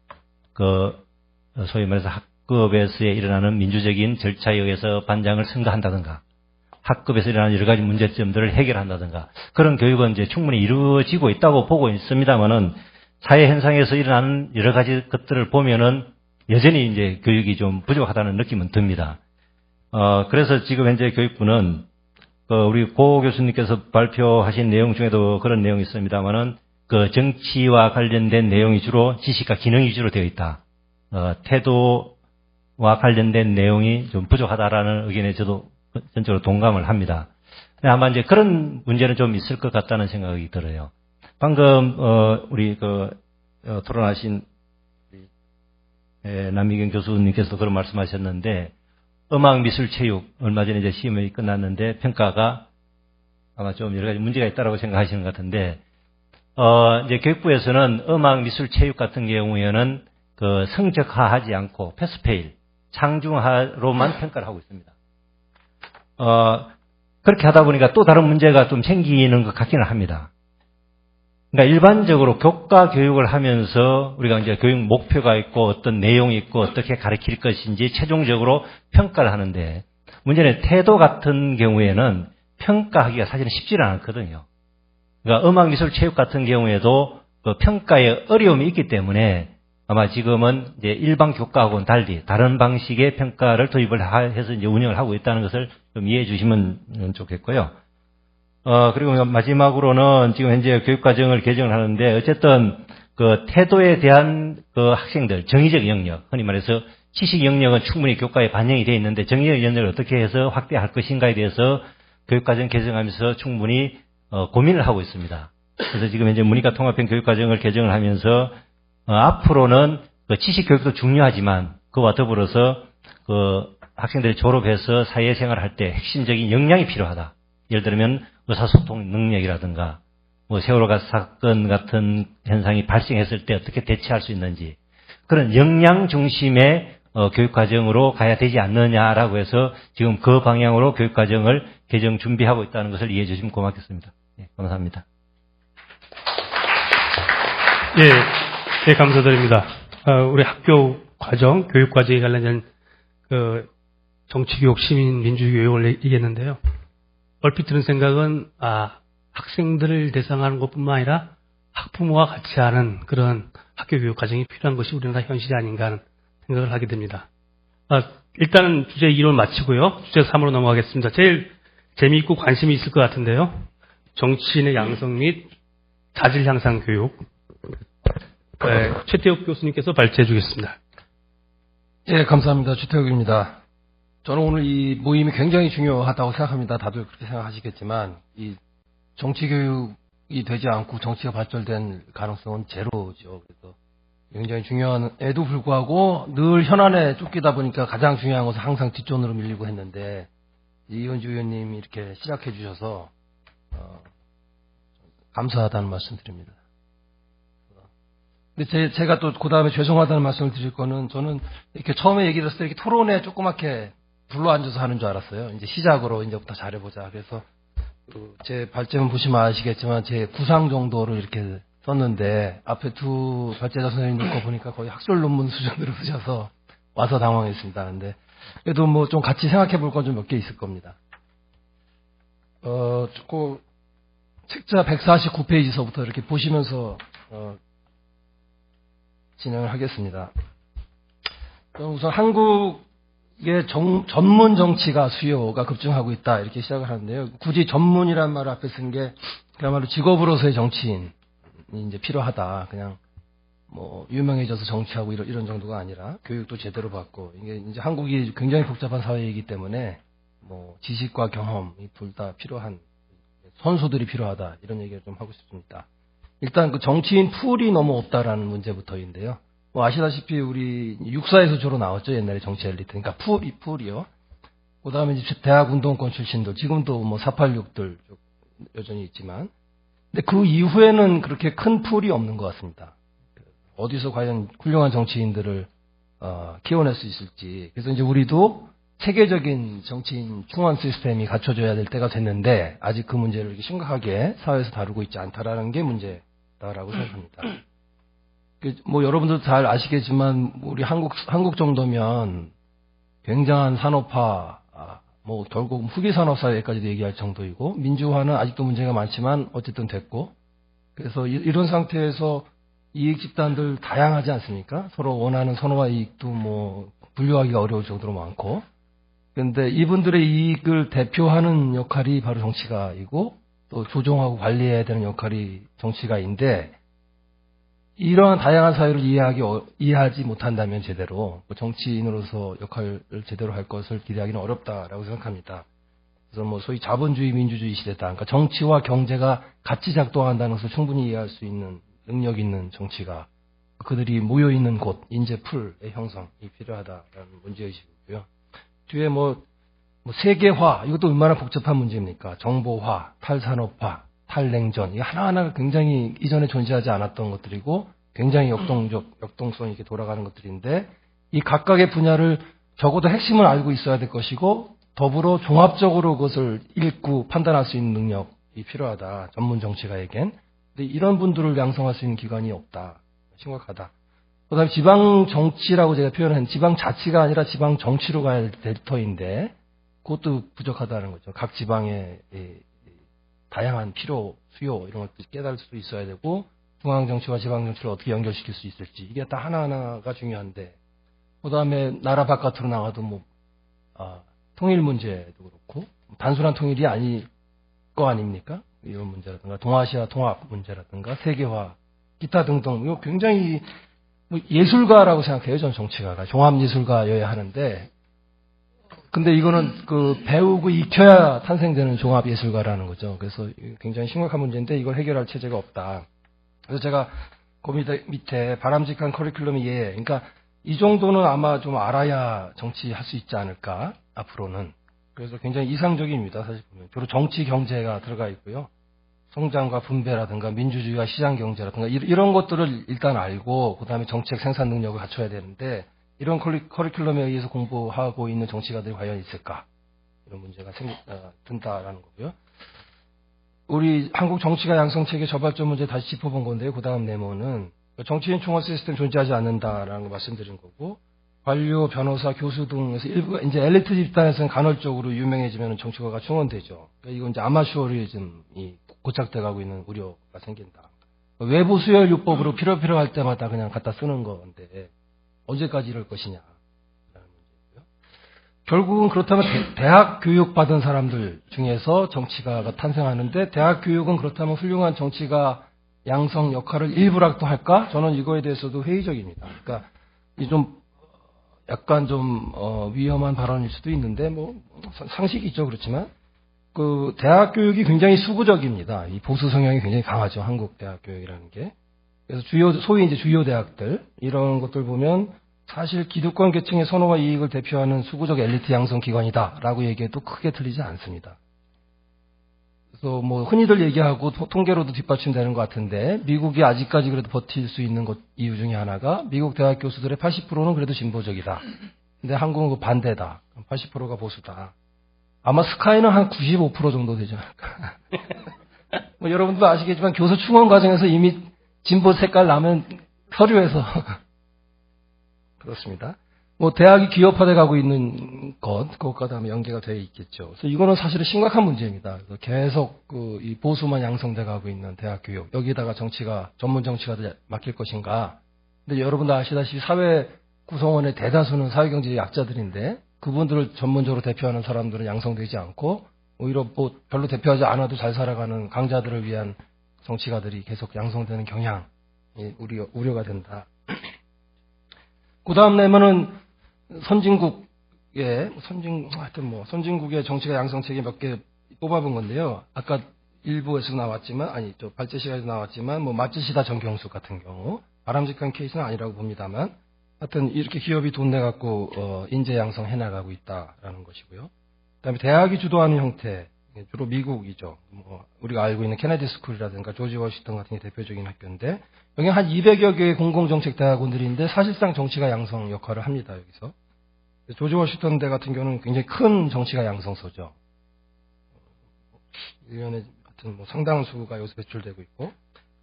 Speaker 7: 소위 말해서 학급에서 일어나는 민주적인 절차에 의해서 반장을 선거한다든가 학급에서 일어나는 여러 가지 문제점들을 해결한다든가 그런 교육은 이제 충분히 이루어지고 있다고 보고 있습니다만은 사회 현상에서 일어나는 여러 가지 것들을 보면은 여전히 이제 교육이 좀 부족하다는 느낌은 듭니다. 그래서 지금 현재 교육부는 우리 고 교수님께서 발표하신 내용 중에도 그런 내용이 있습니다만은 정치와 관련된 내용이 주로 지식과 기능 위주로 되어 있다. 태도와 관련된 내용이 좀 부족하다라는 의견에 저도 전적으로 동감을 합니다. 아마 이제 그런 문제는 좀 있을 것 같다는 생각이 들어요. 방금 우리 토론하신 남미경 교수님께서도 그런 말씀하셨는데 음악미술체육 얼마 전에 이제 시험이 끝났는데 평가가 아마 좀 여러 가지 문제가 있다라고 생각하시는 것 같은데 이제 교육부에서는 음악미술체육 같은 경우에는 성적화하지 않고 패스페일 상중하로만 평가를 하고 있습니다. 그렇게 하다 보니까 또 다른 문제가 좀 생기는 것 같기는 합니다. 그러니까 일반적으로 교과 교육을 하면서 우리가 이제 교육 목표가 있고 어떤 내용이 있고 어떻게 가르칠 것인지 최종적으로 평가를 하는데 문제는 태도 같은 경우에는 평가하기가 사실은 쉽지는 않거든요. 그러니까 음악미술체육 같은 경우에도 평가에 어려움이 있기 때문에 아마 지금은 이제 일반 교과하고는 달리 다른 방식의 평가를 도입을 해서 이제 운영을 하고 있다는 것을 좀 이해해 주시면 좋겠고요. 그리고 마지막으로는 지금 현재 교육과정을 개정을 하는데 어쨌든 그 태도에 대한 그 학생들 정의적 영역, 흔히 말해서 지식 영역은 충분히 교과에 반영이 되어 있는데 정의적 영역을 어떻게 해서 확대할 것인가에 대해서 교육과정 개정하면서 충분히 고민을 하고 있습니다. 그래서 지금 현재 문이과 통합형 교육과정을 개정을 하면서 앞으로는 그 지식 교육도 중요하지만 그와 더불어서 그 학생들이 졸업해서 사회생활을 할 때 핵심적인 역량이 필요하다. 예를 들면 의사소통 능력이라든가 뭐 세월호 사건 같은 현상이 발생했을 때 어떻게 대처할 수 있는지 그런 역량 중심의 교육과정으로 가야 되지 않느냐라고 해서 지금 그 방향으로 교육과정을 개정 준비하고 있다는 것을 이해해 주시면 고맙겠습니다. 네, 감사합니다.
Speaker 1: 예, 감사드립니다. 우리 학교 과정, 교육 과정에 관련된 그 정치교육, 시민, 민주교육을 얘기했는데요. 얼핏 드는 생각은 학생들을 대상하는 것뿐만 아니라 학부모와 같이 하는 그런 학교 교육 과정이 필요한 것이 우리나라 현실이 아닌가 하는 생각을 하게 됩니다. 일단은 주제 2로 마치고요. 주제 3으로 넘어가겠습니다. 제일 재미있고 관심이 있을 것 같은데요. 정치인의 양성 및 자질 향상 교육. 최태욱 교수님께서 발제해 주겠습니다.
Speaker 8: 예, 감사합니다. 최태욱입니다. 저는 오늘 이 모임이 굉장히 중요하다고 생각합니다. 다들 그렇게 생각하시겠지만 이 정치교육이 되지 않고 정치가 발전된 가능성은 제로죠. 그래서 굉장히 중요한에도 불구하고 늘 현안에 쫓기다 보니까 가장 중요한 것은 항상 뒷전으로 밀리고 했는데 이현주 의원님이 이렇게 시작해 주셔서 감사하다는 말씀 드립니다. 근데 제가 또 그 다음에 죄송하다는 말씀을 드릴 거는 저는 이렇게 처음에 얘기를 했을 때 이렇게 토론에 조그맣게 불러 앉아서 하는 줄 알았어요. 이제 시작으로 이제부터 잘해보자. 그래서 제 발제문 보시면 아시겠지만 제 구상 정도로 이렇게 썼는데 앞에 두 발제자 선생님들 거 보니까 거의 학술 논문 수준으로 쓰셔서 와서 당황했습니다. 근데 그래도 뭐 좀 같이 생각해 볼 건 좀 몇 개 있을 겁니다. 그 책자 149페이지서부터 이렇게 보시면서 진행을 하겠습니다. 우선 한국의 전문 정치가 수요가 급증하고 있다 이렇게 시작을 하는데요. 굳이 전문이라는 말을 앞에 쓴 게 그야말로 직업으로서의 정치인이 이제 필요하다. 그냥 뭐 유명해져서 정치하고 이런 정도가 아니라 교육도 제대로 받고 이게 이제 한국이 굉장히 복잡한 사회이기 때문에 뭐 지식과 경험이 둘 다 필요한 선수들이 필요하다 이런 얘기를 좀 하고 싶습니다. 일단 그 정치인 풀이 너무 없다라는 문제부터인데요. 뭐 아시다시피 우리 육사에서 주로 나왔죠. 옛날에 정치 엘리트. 그러니까 풀이요. 그 다음에 이제 대학 운동권 출신들, 지금도 뭐 486들 여전히 있지만. 근데 그 이후에는 그렇게 큰 풀이 없는 것 같습니다. 어디서 과연 훌륭한 정치인들을 키워낼 수 있을지. 그래서 이제 우리도 체계적인 정치인 충원 시스템이 갖춰져야 될 때가 됐는데 아직 그 문제를 이렇게 심각하게 사회에서 다루고 있지 않다라는 게 문제다라고 생각합니다. 뭐 여러분도 잘 아시겠지만 우리 한국 정도면 굉장한 산업화, 뭐 결국 후기 산업 사회까지도 얘기할 정도이고 민주화는 아직도 문제가 많지만 어쨌든 됐고 그래서 이런 상태에서 이익 집단들 다양하지 않습니까? 서로 원하는 선호와 이익도 뭐 분류하기가 어려울 정도로 많고 그런데 이분들의 이익을 대표하는 역할이 바로 정치가이고 또 조종하고 관리해야 되는 역할이 정치가인데 이러한 다양한 사회를 이해하지 못한다면 제대로 정치인으로서 역할을 제대로 할 것을 기대하기는 어렵다라고 생각합니다. 그래서 뭐 소위 자본주의 민주주의 시대다. 그러니까 정치와 경제가 같이 작동한다는 것을 충분히 이해할 수 있는 능력 있는 정치가 그들이 모여 있는 곳 인재풀의 형성이 필요하다라는 문제의식이고요. 뒤에 뭐 세계화 이것도 얼마나 복잡한 문제입니까? 정보화, 탈산업화, 탈냉전 이 하나하나가 굉장히 이전에 존재하지 않았던 것들이고 굉장히 역동성 있게 돌아가는 것들인데 이 각각의 분야를 적어도 핵심을 알고 있어야 될 것이고 더불어 종합적으로 그것을 읽고 판단할 수 있는 능력이 필요하다. 전문 정치가에겐. 근데 이런 분들을 양성할 수 있는 기관이 없다. 심각하다. 그다음에 지방 정치라고 제가 표현한 지방 자치가 아니라 지방 정치로 가야 될 터인데 그것도 부족하다는 거죠. 각 지방의 다양한 필요, 수요 이런 것들 깨달을 수 있어야 되고 중앙정치와 지방정치를 어떻게 연결시킬 수 있을지 이게 다 하나하나가 중요한데 그다음에 나라 바깥으로 나가도 뭐 통일 문제도 그렇고 단순한 통일이 아닐 거 아닙니까? 이런 문제라든가 동아시아 통합 문제라든가 세계화 기타 등등 이거 굉장히 뭐 예술가라고 생각해요. 전 정치가가 종합예술가여야 하는데 근데 이거는 그 배우고 익혀야 탄생되는 종합예술가라는 거죠. 그래서 굉장히 심각한 문제인데 이걸 해결할 체제가 없다. 그래서 제가 그 밑에 바람직한 커리큘럼이 그러니까 이 정도는 아마 좀 알아야 정치할 수 있지 않을까 앞으로는. 그래서 굉장히 이상적입니다. 사실 보면 주로 정치 경제가 들어가 있고요. 성장과 분배라든가 민주주의와 시장 경제라든가 이런 것들을 일단 알고 그다음에 정책 생산 능력을 갖춰야 되는데 이런 커리큘럼에 의해서 공부하고 있는 정치가들이 과연 있을까? 이런 문제가 든다라는 거고요. 우리 한국 정치가 양성체계 저발전 문제 다시 짚어본 건데요. 그 다음 네모는 정치인 총괄 시스템 존재하지 않는다라는 거 말씀드린 거고 관료, 변호사, 교수 등에서 일부 이제 엘리트 집단에서는 간헐적으로 유명해지면 정치가가 충원되죠. 그러니까 이건 이제 아마추어리즘이 고착돼 가고 있는 우려가 생긴다. 외부 수혈 유법으로 필요할 때마다 그냥 갖다 쓰는 건데 언제까지 이럴 것이냐라는 문제고요. 결국은 그렇다면 대학 교육 받은 사람들 중에서 정치가가 탄생하는데 대학 교육은 그렇다면 훌륭한 정치가 양성 역할을 일부라도 할까? 저는 이거에 대해서도 회의적입니다. 그러니까 이 좀 약간 좀 위험한 발언일 수도 있는데 뭐 상식이죠. 그렇지만 그 대학 교육이 굉장히 수구적입니다. 이 보수 성향이 굉장히 강하죠. 한국 대학 교육이라는 게. 그래서 소위 이제 주요 대학들 이런 것들 보면 사실 기득권 계층의 선호와 이익을 대표하는 수구적 엘리트 양성 기관이다라고 얘기해도 크게 틀리지 않습니다. 그래서 뭐 흔히들 얘기하고 통계로도 뒷받침되는 것 같은데 미국이 아직까지 그래도 버틸 수 있는 이유 중에 하나가 미국 대학 교수들의 80%는 그래도 진보적이다. 근데 한국은 그 반대다. 80%가 보수다. 아마 스카이는 한 95% 정도 되지 않을까. 뭐 여러분도 아시겠지만 교수 충원 과정에서 이미 진보 색깔 나면 서류에서 그렇습니다. 뭐 대학이 기업화돼 가고 있는 그것과 다음에 연계가 되어 있겠죠. 그래서 이거는 사실은 심각한 문제입니다. 그래서 계속 이 보수만 양성돼 가고 있는 대학 교육 여기다가 전문 정치가 맡길 것인가? 근데 여러분도 아시다시피 사회 구성원의 대다수는 사회경제 약자들인데 그분들을 전문적으로 대표하는 사람들은 양성되지 않고 오히려 뭐 별로 대표하지 않아도 잘 살아가는 강자들을 위한 정치가들이 계속 양성되는 경향이 우려가 된다. 그 다음 내면은 선진국의 정치가 양성책이 몇 개 뽑아본 건데요. 아까 일부에서 나왔지만, 발제 시간에서 나왔지만, 뭐, 맛짓이다 정경수 같은 경우, 바람직한 케이스는 아니라고 봅니다만, 하여튼 이렇게 기업이 돈 내갖고, 인재 양성 해나가고 있다라는 것이고요. 그 다음에 대학이 주도하는 형태, 주로 미국이죠. 뭐, 우리가 알고 있는 케네디 스쿨이라든가 조지 워싱턴 같은 게 대표적인 학교인데, 여기 한 200여 개의 공공정책 대학원들인데 사실상 정치가 양성 역할을 합니다. 여기서 조지 워싱턴 대 같은 경우는 굉장히 큰 정치가 양성소죠. 1년에 하여튼 뭐 상당수가 여기서 배출되고 있고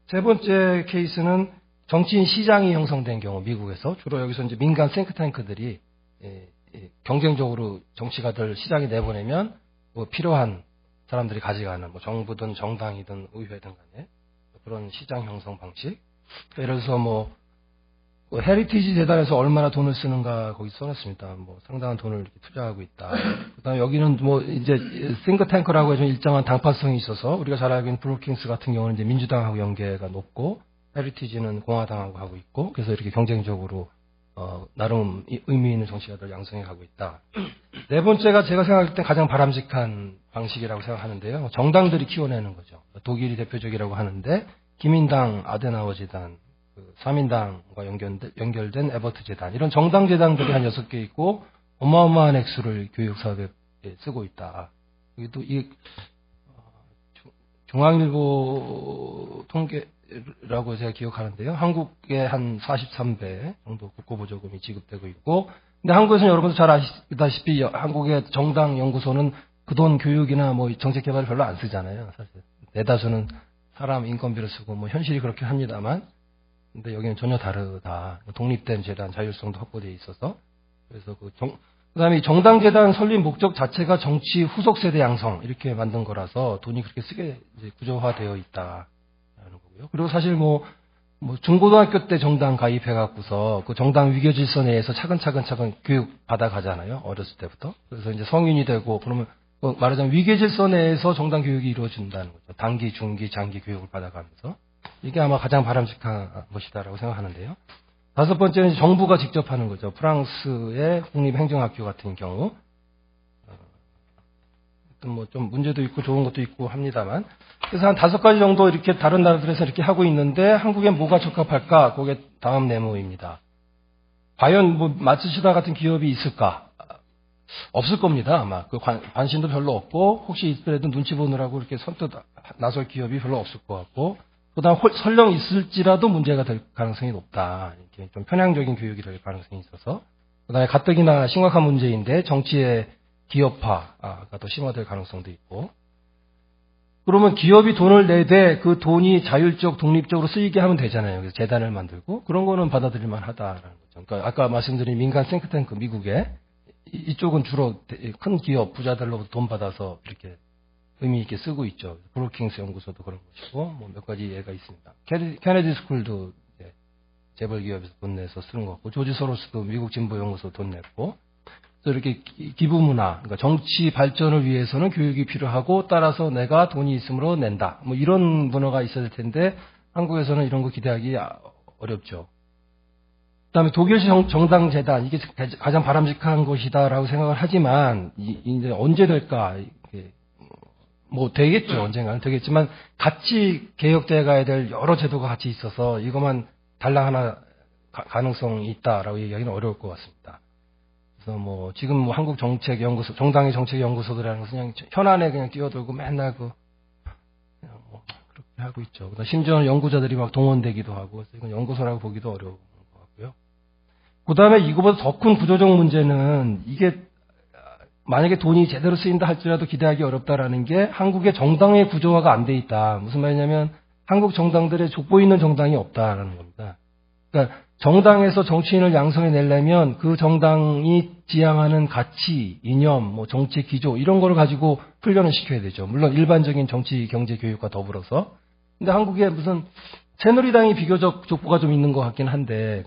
Speaker 8: 세 번째 케이스는 정치인 시장이 형성된 경우 미국에서 주로 여기서 이제 민간 싱크탱크들이 경쟁적으로 정치가들 시장에 내보내면 뭐 필요한 사람들이 가져가는 뭐 정부든 정당이든 의회든 간에 그런 시장 형성 방식. 예를 들어서 뭐 헤리티지 재단에서 얼마나 돈을 쓰는가 거기 써놨습니다. 뭐 상당한 돈을 이렇게 투자하고 있다. 그다음에 여기는 뭐 이제 싱크탱크라고 해서 일정한 당파성이 있어서 우리가 잘 알고 있는 브루킹스 같은 경우는 이제 민주당하고 연계가 높고 헤리티지는 공화당하고 하고 있고 그래서 이렇게 경쟁적으로 나름 의미 있는 정치가들 양성해 가고 있다. 네 번째가 제가 생각할 때 가장 바람직한 방식이라고 생각하는데요. 정당들이 키워내는 거죠. 독일이 대표적이라고 하는데 기민당 아데나워 재단, 3인당과 연결된 에버트 재단 이런 정당 재단들이 한 6개 있고 어마어마한 액수를 교육 사업에 쓰고 있다. 여기도 이 중앙일보 통계라고 제가 기억하는데요. 한국의 한 43배 정도 국고보조금이 지급되고 있고 근데 한국에서는 여러분도 잘 아시다시피 한국의 정당 연구소는 그 돈 교육이나 뭐 정책 개발을 별로 안 쓰잖아요. 사실 대다수는 사람 인건비를 쓰고 뭐 현실이 그렇게 합니다만 근데 여기는 전혀 다르다. 독립된 재단 자율성도 확보되어 있어서 그래서 그다음에 정당 재단 설립 목적 자체가 정치 후속 세대 양성 이렇게 만든 거라서 돈이 그렇게 쓰게 이제 구조화되어 있다라는 거고요. 그리고 사실 뭐 뭐 중고등학교 때 정당 가입해갖고서 그 정당 위계질서 내에서 차근차근 교육 받아가잖아요. 어렸을 때부터. 그래서 이제 성인이 되고 그러면 말하자면 위계질서 내에서 정당 교육이 이루어진다는 거죠. 단기, 중기, 장기 교육을 받아가면서. 이게 아마 가장 바람직한 것이다라고 생각하는데요. 다섯 번째는 정부가 직접 하는 거죠. 프랑스의 국립행정학교 같은 경우. 뭐 좀 문제도 있고 좋은 것도 있고 합니다만. 그래서 한 5가지 정도 이렇게 다른 나라들에서 이렇게 하고 있는데 한국에 뭐가 적합할까? 그게 다음 네모입니다. 과연 뭐 마츠시다 같은 기업이 있을까? 없을 겁니다. 아마 그 관심도 별로 없고 혹시 있더라도 눈치 보느라고 이렇게 선뜻 나설 기업이 별로 없을 것 같고 그다음 설령 있을지라도 문제가 될 가능성이 높다. 이렇게 좀 편향적인 교육이 될 가능성이 있어서 그다음에 가뜩이나 심각한 문제인데 정치의 기업화가 더 심화될 가능성도 있고 그러면 기업이 돈을 내되 그 돈이 자율적 독립적으로 쓰이게 하면 되잖아요. 그래서 재단을 만들고 그런 거는 받아들일 만하다라는 거죠. 그러니까 아까 말씀드린 민간 싱크탱크 미국에 이쪽은 주로 큰 기업 부자들로부터 돈 받아서 이렇게 의미 있게 쓰고 있죠. 브루킹스 연구소도 그런 것이고 뭐 몇 가지 예가 있습니다. 케네디 스쿨도 재벌 기업에서 돈 내서 쓰는 것 같고 조지 소로스도 미국 진보 연구소 돈 냈고 그래서 이렇게 기부 문화, 그러니까 정치 발전을 위해서는 교육이 필요하고 따라서 내가 돈이 있으므로 낸다. 뭐 이런 문화가 있어야 될 텐데 한국에서는 이런 거 기대하기 어렵죠. 그다음에 독일식 정당 재단 이게 가장 바람직한 것이다라고 생각을 하지만 이제 언제 될까? 뭐 되겠죠. 언젠가는 되겠지만 같이 개혁돼 가야 될 여러 제도가 같이 있어서 이것만 달랑 하나 가능성이 있다라고 얘기하기는 어려울 것 같습니다. 그래서 뭐 지금 뭐 한국 정책 연구소, 정당의 정책 연구소들이라는 것은 그냥 현안에 그냥 뛰어들고 맨날 그냥 뭐 그렇게 하고 있죠. 심지어는 연구자들이 막 동원되기도 하고 그래서 이건 연구소라고 보기도 어려운 것 같고요. 그다음에 이거보다 더 큰 구조적 문제는 이게 만약에 돈이 제대로 쓰인다 할지라도 기대하기 어렵다라는 게 한국의 정당의 구조화가 안 돼 있다. 무슨 말이냐면 한국 정당들의 족보 있는 정당이 없다라는 겁니다. 그러니까 정당에서 정치인을 양성해 내려면 그 정당이 지향하는 가치, 이념, 뭐 정치 기조 이런 거를 가지고 훈련을 시켜야 되죠. 물론 일반적인 정치 경제 교육과 더불어서. 근데 한국에 무슨 새누리당이 비교적 족보가 좀 있는 것 같긴 한데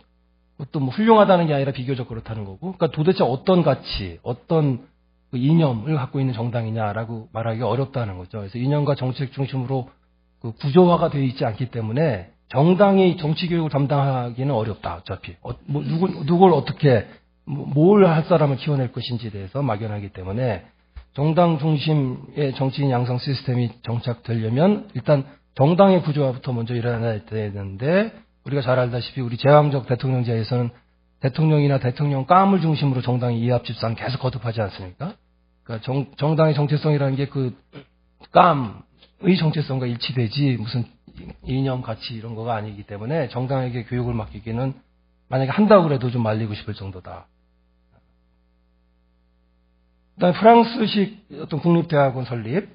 Speaker 8: 그것도 뭐 훌륭하다는 게 아니라 비교적 그렇다는 거고. 그러니까 도대체 어떤 가치, 어떤 그 이념을 갖고 있는 정당이냐라고 말하기 어렵다는 거죠. 그래서 이념과 정책 중심으로 그 구조화가 되어 있지 않기 때문에 정당이 정치 교육을 담당하기는 어렵다. 어차피 뭐 누굴 어떻게 뭘 할 사람을 키워낼 것인지에 대해서 막연하기 때문에 정당 중심의 정치인 양성 시스템이 정착되려면 일단 정당의 구조화부터 먼저 일어나야 되는데 우리가 잘 알다시피 우리 제왕적 대통령제에서는 대통령이나 대통령감을 중심으로 정당의 이합집산 계속 거듭하지 않습니까? 그러니까 정당의 정체성이라는 게 그 감의 정체성과 일치되지 무슨 이념, 가치 이런 거가 아니기 때문에 정당에게 교육을 맡기기는 만약에 한다고 그래도 좀 말리고 싶을 정도다. 그다음에 프랑스식 어떤 국립대학원 설립.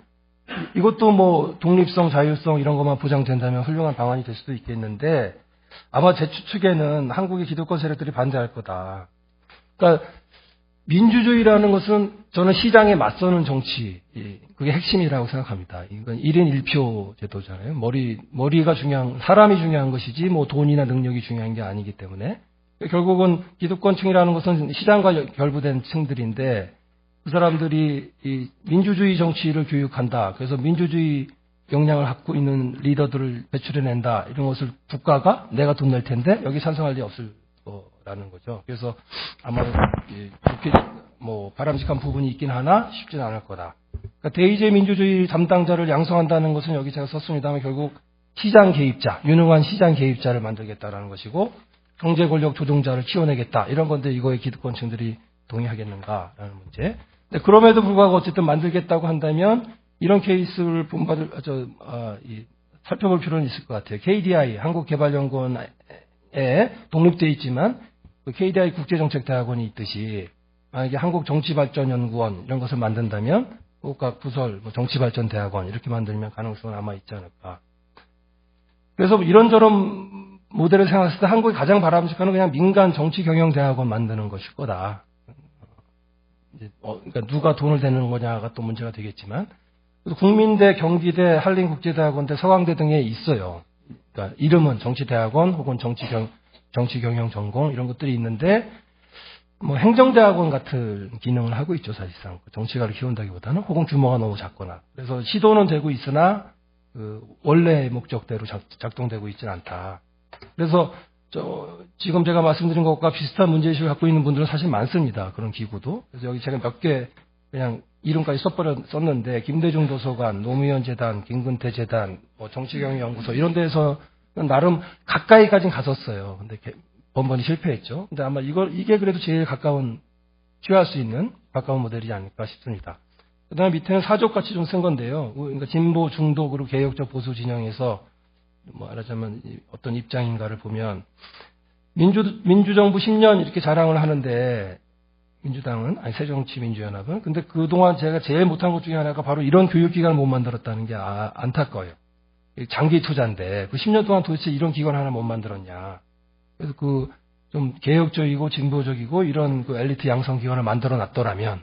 Speaker 8: 이것도 뭐 독립성, 자율성 이런 것만 보장된다면 훌륭한 방안이 될 수도 있겠는데 아마 제 추측에는 한국의 기득권 세력들이 반대할 거다. 그러니까 민주주의라는 것은 저는 시장에 맞서는 정치, 그게 핵심이라고 생각합니다. 이건 1인 1표 제도잖아요. 머리가 사람이 중요한 것이지 뭐 돈이나 능력이 중요한 게 아니기 때문에 결국은 기득권층이라는 것은 시장과 결부된 층들인데 그 사람들이 이 민주주의 정치를 교육한다. 그래서 민주주의 역량을 갖고 있는 리더들을 배출해낸다. 이런 것을 국가가 내가 돈 낼 텐데 여기 찬성할 리 없을 거라는 거죠. 그래서 아마 그렇게 뭐 바람직한 부분이 있긴 하나 쉽지는 않을 거다. 그러니까 대의제 민주주의 담당자를 양성한다는 것은 여기 제가 썼습니다만 결국 시장 개입자, 유능한 시장 개입자를 만들겠다라는 것이고 경제 권력 조종자를 키워내겠다. 이런 건데 이거에 기득권층들이 동의하겠는가라는 문제. 근데 그럼에도 불구하고 어쨌든 만들겠다고 한다면 이런 케이스를 살펴볼 필요는 있을 것 같아요. KDI, 한국개발연구원에 독립되어 있지만 그 KDI 국제정책대학원이 있듯이 만약에 한국정치발전연구원 이런 것을 만든다면 각 부설 정치발전대학원 이렇게 만들면 가능성은 아마 있지 않을까. 그래서 이런저런 모델을 생각했을 때 한국이 가장 바람직한 건 그냥 민간 정치경영대학원 만드는 것일 거다. 그러니까 누가 돈을 대는 거냐가 또 문제가 되겠지만 국민대, 경기대, 한림국제대학원대, 서강대 등에 있어요. 그러니까 이름은 정치대학원 혹은 정치경영 전공 이런 것들이 있는데 뭐 행정대학원 같은 기능을 하고 있죠, 사실상. 정치가를 키운다기보다는 혹은 규모가 너무 작거나. 그래서 시도는 되고 있으나 그 원래 목적대로 작동되고 있지는 않다. 그래서 지금 제가 말씀드린 것과 비슷한 문제의식을 갖고 있는 분들은 사실 많습니다. 그런 기구도. 그래서 여기 제가 몇 개 그냥 이름까지 썼는데 김대중 도서관, 노무현 재단, 김근태 재단, 뭐 정치경영연구소 이런 데서 나름 가까이까지는 갔었어요. 근데 번번이 실패했죠. 근데 아마 이게 그래도 제일 취할 수 있는 가까운 모델이지 않을까 싶습니다. 그 다음에 밑에는 사족같이 좀 쓴 건데요. 그러니까 진보, 중도, 그리고 개혁적 보수 진영에서 뭐 말하자면 어떤 입장인가를 보면 민주정부 10년 이렇게 자랑을 하는데 민주당은, 아니 새정치민주연합은, 근데 그동안 제가 제일 못한 것 중에 하나가 바로 이런 교육기관을 못 만들었다는 게 안타까워요. 장기 투자인데 그 10년 동안 도대체 이런 기관 하나 못 만들었냐. 그래서 좀 개혁적이고 진보적이고 이런 그 엘리트 양성 기관을 만들어 놨더라면,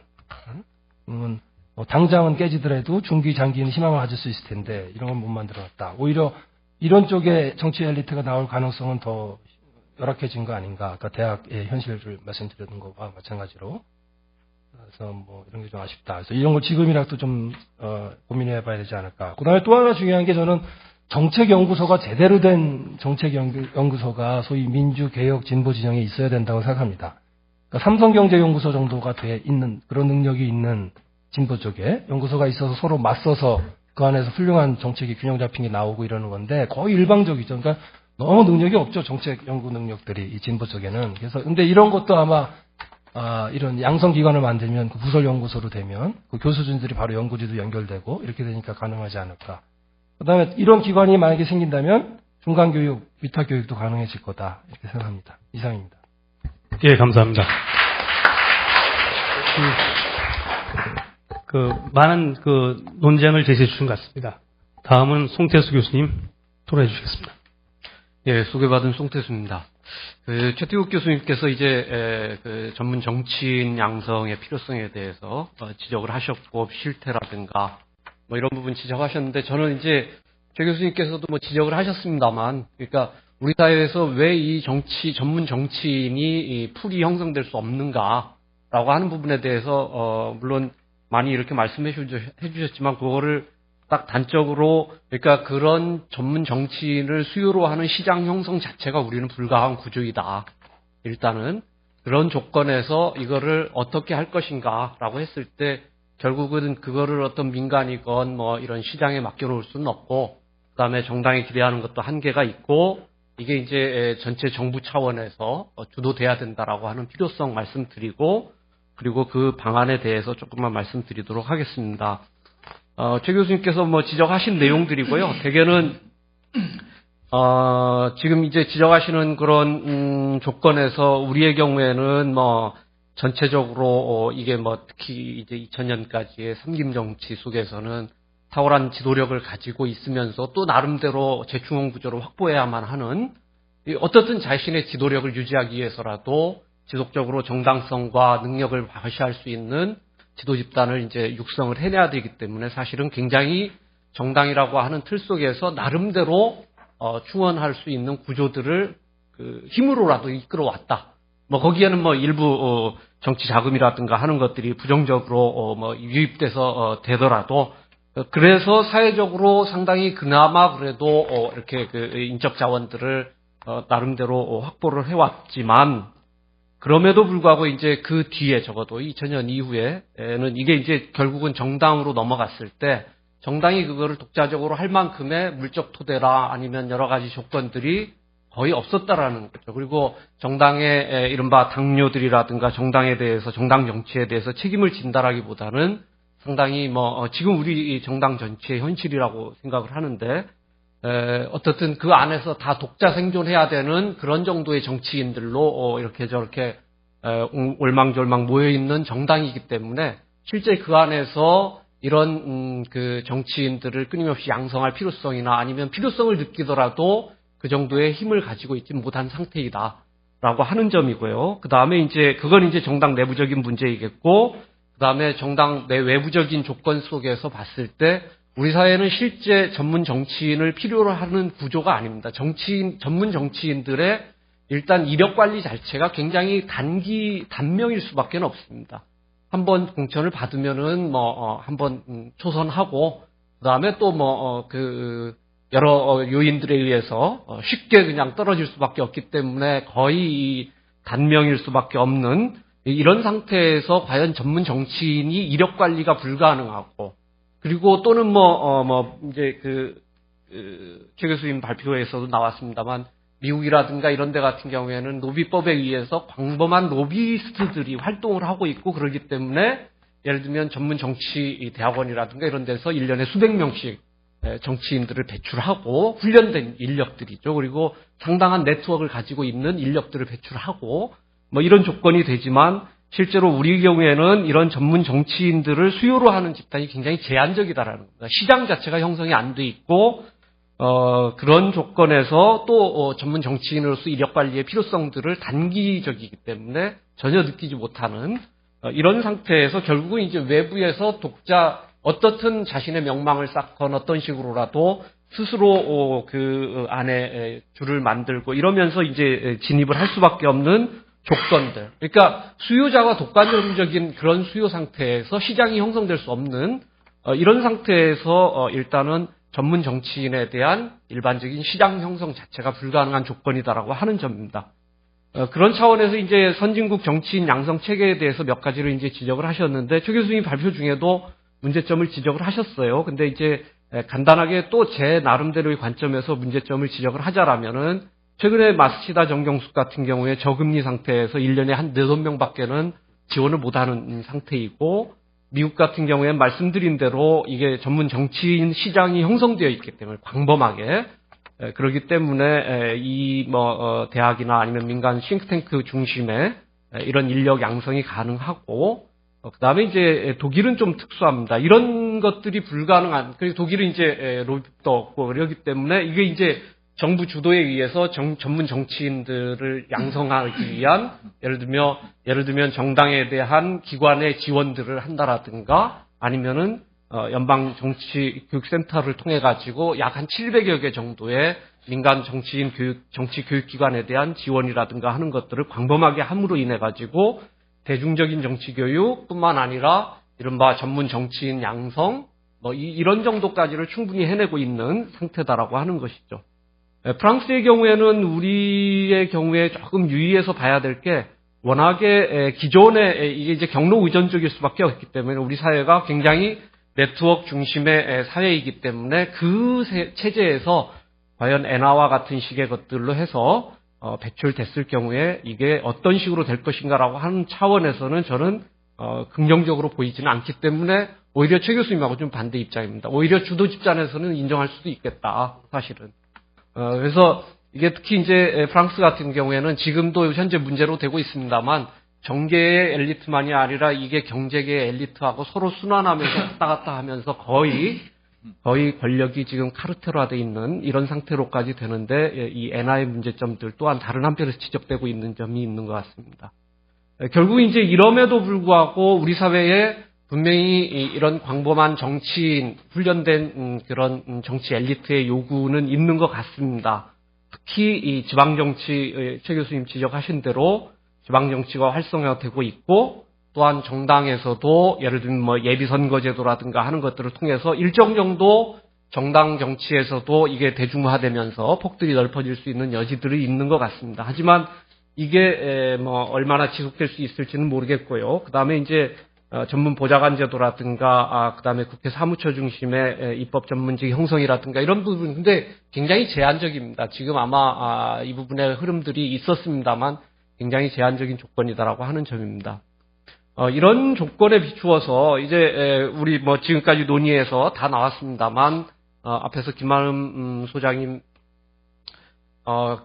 Speaker 8: 당장은 깨지더라도 중기 장기는 희망을 가질 수 있을 텐데 이런 걸 못 만들어 놨다. 오히려 이런 쪽에 정치 엘리트가 나올 가능성은 더 열악해진 거 아닌가. 아까 대학의 현실을 말씀드렸던 것과 마찬가지로. 그래서 뭐 이런 게 좀 아쉽다. 그래서 이런 걸 지금이라도 좀 고민해 봐야 되지 않을까. 그다음에 또 하나 중요한 게 저는 정책연구소가 제대로 된 정책연구소가 소위 민주개혁 진보 진영에 있어야 된다고 생각합니다. 그러니까 삼성경제연구소 정도가 돼 있는 그런 능력이 있는 진보 쪽에 연구소가 있어서 서로 맞서서 그 안에서 훌륭한 정책이 균형 잡힌 게 나오고 이러는 건데 거의 일방적이죠. 그러니까 너무 능력이 없죠. 정책 연구 능력들이 이 진보 쪽에는. 그래서 근데 이런 것도 아마 이런 양성 기관을 만들면 그 부설 연구소로 되면 그 교수진들이 바로 연구지도 연결되고 이렇게 되니까 가능하지 않을까. 그다음에 이런 기관이 만약에 생긴다면 중간 교육, 위탁 교육도 가능해질 거다 이렇게 생각합니다. 이상입니다.
Speaker 1: 예, 감사합니다. 많은 논쟁을 제시해 주신 것 같습니다. 다음은 송태수 교수님 토론해 주시겠습니다.
Speaker 9: 예, 소개받은 송태수입니다. 최태국 교수님께서 이제 전문 정치인 양성의 필요성에 대해서 지적을 하셨고 실태라든가 뭐 이런 부분 지적하셨는데 저는 이제 최 교수님께서도 뭐 지적을 하셨습니다만, 그러니까 우리 사회에서 왜 이 전문 정치인이 풀이 형성될 수 없는가라고 하는 부분에 대해서 물론 많이 이렇게 말씀해 주셨지만 그거를 딱 단적으로, 그러니까 그런 전문 정치인을 수요로 하는 시장 형성 자체가 우리는 불가한 구조이다. 일단은 그런 조건에서 이거를 어떻게 할 것인가라고 했을 때 결국은 그거를 어떤 민간이건 뭐 이런 시장에 맡겨놓을 수는 없고, 그다음에 정당이 기대하는 것도 한계가 있고, 이게 이제 전체 정부 차원에서 주도돼야 된다라고 하는 필요성 말씀드리고, 그리고 그 방안에 대해서 조금만 말씀드리도록 하겠습니다. 최 교수님께서 뭐 지적하신 내용들이고요. 대개는 지금 이제 지적하시는 그런 조건에서 우리의 경우에는 뭐 전체적으로 이게 뭐 특히 이제 2000년까지의 삼김 정치 속에서는 탁월한 지도력을 가지고 있으면서 또 나름대로 재충원 구조를 확보해야만 하는, 어떻든 자신의 지도력을 유지하기 위해서라도 지속적으로 정당성과 능력을 과시할 수 있는 지도 집단을 이제 육성을 해내야 되기 때문에 사실은 굉장히 정당이라고 하는 틀 속에서 나름대로 충원할 수 있는 구조들을 힘으로라도 이끌어왔다. 뭐 거기에는 뭐 일부 정치 자금이라든가 하는 것들이 부정적으로 뭐 유입돼서 되더라도, 그래서 사회적으로 상당히 그나마 그래도 이렇게 인적 자원들을 나름대로 확보를 해왔지만, 그럼에도 불구하고 이제 그 뒤에 적어도 2000년 이후에는 이게 이제 결국은 정당으로 넘어갔을 때 정당이 그거를 독자적으로 할 만큼의 물적 토대라 아니면 여러 가지 조건들이 거의 없었다라는 거죠. 그리고 정당의 이른바 당뇨들이라든가 정당에 대해서, 정당 정치에 대해서 책임을 진다라기보다는 상당히 뭐 지금 우리 정당 전체의 현실이라고 생각을 하는데, 어떻든 그 안에서 다 독자 생존해야 되는 그런 정도의 정치인들로 이렇게 저렇게 올망졸망 모여있는 정당이기 때문에 실제 그 안에서 이런 그 정치인들을 끊임없이 양성할 필요성이나 아니면 필요성을 느끼더라도 그 정도의 힘을 가지고 있지 못한 상태이다라고 하는 점이고요. 그 다음에 이제 그건 이제 정당 내부적인 문제이겠고, 그 다음에 정당 내 외부적인 조건 속에서 봤을 때 우리 사회는 실제 전문 정치인을 필요로 하는 구조가 아닙니다. 전문 정치인들의 일단 이력 관리 자체가 굉장히 단명일 수밖에 없습니다. 한번 공천을 받으면은 한번 초선하고 그다음에 또 여러 요인들에 의해서 쉽게 그냥 떨어질 수밖에 없기 때문에 거의 단명일 수밖에 없는 이런 상태에서 과연 전문 정치인이 이력 관리가 불가능하고 그리고 또는 최 교수님 발표에서도 나왔습니다만 미국이라든가 이런 데 같은 경우에는 노비법에 의해서 광범한 로비스트들이 활동을 하고 있고 그러기 때문에 예를 들면 전문 정치 대학원이라든가 이런 데서 1년에 수백 명씩 정치인들을 배출하고 훈련된 인력들이죠. 그리고 상당한 네트워크를 가지고 있는 인력들을 배출하고 이런 조건이 되지만 실제로 우리 경우에는 이런 전문 정치인들을 수요로 하는 집단이 굉장히 제한적이다라는 겁니다. 시장 자체가 형성이 안 돼 있고 그런 조건에서 또 전문 정치인으로서 이력 관리의 필요성들을 단기적이기 때문에 전혀 느끼지 못하는 이런 상태에서 결국은 이제 외부에서 독자 어떻든 자신의 명망을 쌓건 어떤 식으로라도 스스로 그 안에 줄을 만들고 이러면서 이제 진입을 할 수밖에 없는 조건들. 그러니까 수요자가 독과점적인 그런 수요 상태에서 시장이 형성될 수 없는 이런 상태에서 일단은 전문 정치인에 대한 일반적인 시장 형성 자체가 불가능한 조건이다라고 하는 점입니다. 그런 차원에서 이제 선진국 정치인 양성 체계에 대해서 몇 가지를 이제 지적을 하셨는데 최 교수님 발표 중에도 문제점을 지적을 하셨어요. 근데 이제 간단하게 또 제 나름대로의 관점에서 문제점을 지적을 하자라면은 최근에 마스치다 정경숙 같은 경우에 저금리 상태에서 1년에 한 4~5명밖에는 지원을 못하는 상태이고 미국 같은 경우에는 말씀드린 대로 이게 전문 정치인 시장이 형성되어 있기 때문에 광범하게 그렇기 때문에 대학이나 아니면 민간 싱크탱크 중심의 이런 인력 양성이 가능하고 그다음에 이제 독일은 좀 특수합니다. 이런 것들이 불가능한 그리고 독일은 이제 로비도 없고 그러기 때문에 이게 이제 정부 주도에 의해서 전문 정치인들을 양성하기 위한 예를 들면 정당에 대한 기관의 지원들을 한다라든가 아니면은 연방 정치 교육센터를 통해 가지고 약 한 700여 개 정도의 민간 정치인 정치 교육 기관에 대한 지원이라든가 하는 것들을 광범하게 함으로 인해 가지고 대중적인 정치 교육뿐만 아니라 이른바 전문 정치인 양성 이런 정도까지를 충분히 해내고 있는 상태다라고 하는 것이죠. 프랑스의 경우에는 우리의 경우에 조금 유의해서 봐야 될 게 워낙에 기존에 이게 이제 경로 의존적일 수밖에 없기 때문에 우리 사회가 굉장히 네트워크 중심의 사회이기 때문에 그 체제에서 과연 엔화와 같은 식의 것들로 해서 배출됐을 경우에 이게 어떤 식으로 될 것인가라고 하는 차원에서는 저는 긍정적으로 보이지는 않기 때문에 오히려 최 교수님하고 좀 반대 입장입니다. 오히려 주도 집단에서는 인정할 수도 있겠다, 사실은. 그래서 이게 특히 이제 프랑스 같은 경우에는 지금도 현재 문제로 되고 있습니다만 정계의 엘리트만이 아니라 이게 경제계의 엘리트하고 서로 순환하면서 왔다 갔다 하면서 거의 권력이 지금 카르텔화되어 있는 이런 상태로까지 되는데 이 엔화의 문제점들 또한 다른 한편에서 지적되고 있는 점이 있는 것 같습니다. 결국 이제 이럼에도 불구하고 우리 사회에 분명히 이런 광범한 정치인, 훈련된 그런 정치 엘리트의 요구는 있는 것 같습니다. 특히 이 지방정치, 최 교수님 지적하신 대로 지방정치가 활성화되고 있고 또한 정당에서도 예를 들면 예비선거제도라든가 하는 것들을 통해서 일정 정도 정당 정치에서도 이게 대중화되면서 폭들이 넓어질 수 있는 여지들이 있는 것 같습니다. 하지만 이게 얼마나 지속될 수 있을지는 모르겠고요. 그 다음에 이제 전문 보좌관 제도라든가 그 다음에 국회 사무처 중심의 입법 전문직 형성이라든가 이런 부분 근데 굉장히 제한적입니다. 지금 아마 이 부분의 흐름들이 있었습니다만 굉장히 제한적인 조건이다라고 하는 점입니다. 이런 조건에 비추어서 이제 우리 지금까지 논의해서 다 나왔습니다만 앞에서 김만흠 소장님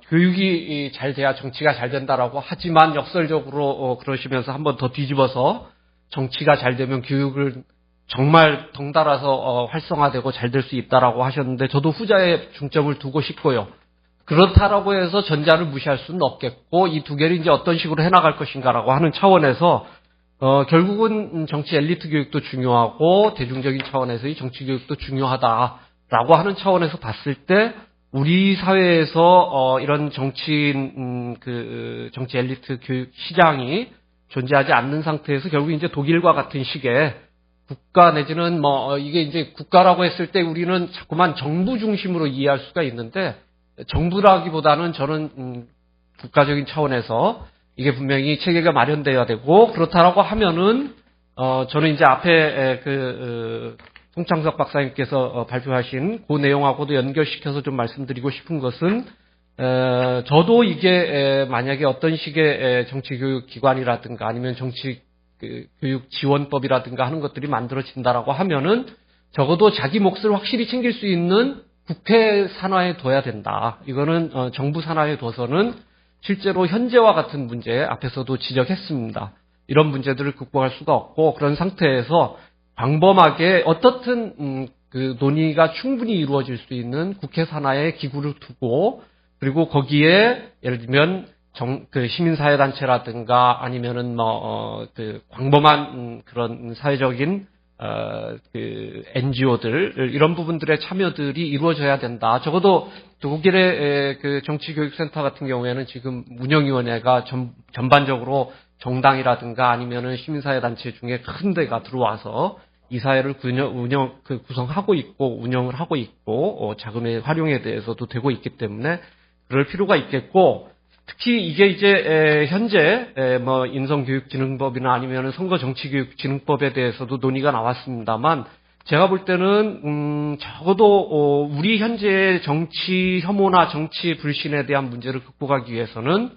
Speaker 9: 교육이 잘 돼야 정치가 잘 된다라고 하지만 역설적으로 그러시면서 한번 더 뒤집어서 정치가 잘 되면 교육을 정말 덩달아서 활성화되고 잘 될 수 있다라고 하셨는데 저도 후자에 중점을 두고 싶고요. 그렇다라고 해서 전자를 무시할 수는 없겠고 이 두 개를 이제 어떤 식으로 해나갈 것인가라고 하는 차원에서 결국은 정치 엘리트 교육도 중요하고 대중적인 차원에서의 정치 교육도 중요하다라고 하는 차원에서 봤을 때 우리 사회에서 이런 정치인 정치 엘리트 교육 시장이 존재하지 않는 상태에서 결국 이제 독일과 같은 식의 국가 내지는 이게 이제 국가라고 했을 때 우리는 자꾸만 정부 중심으로 이해할 수가 있는데 정부라기보다는 저는 국가적인 차원에서 이게 분명히 체계가 마련돼야 되고 그렇다라고 하면은 저는 이제 앞에 송창석 박사님께서 발표하신 그 내용하고도 연결시켜서 좀 말씀드리고 싶은 것은 저도 이게 만약에 어떤 식의 정치교육 기관이라든가 아니면 정치 교육 지원법이라든가 하는 것들이 만들어진다라고 하면은 적어도 자기 몫을 확실히 챙길 수 있는 국회 산하에 둬야 된다. 이거는 정부 산하에 둬서는 실제로 현재와 같은 문제 앞에서도 지적했습니다. 이런 문제들을 극복할 수가 없고 그런 상태에서 광범하게 어떻든 논의가 충분히 이루어질 수 있는 국회 산하에 기구를 두고 그리고 거기에 예를 들면 시민사회단체라든가 아니면은 광범한 그런 사회적인 NGO들 이런 부분들의 참여들이 이루어져야 된다. 적어도 독일의 정치교육센터 같은 경우에는 지금 운영위원회가 전반적으로 정당이라든가 아니면은 시민사회단체 중에 큰 데가 들어와서 이 사회를 구성하고 있고 운영을 하고 있고 자금의 활용에 대해서도 되고 있기 때문에 그럴 필요가 있겠고 특히 이게 이제 현재 인성교육진흥법이나 아니면은 선거정치교육진흥법에 대해서도 논의가 나왔습니다만 제가 볼 때는 적어도 우리 현재의 정치 혐오나 정치 불신에 대한 문제를 극복하기 위해서는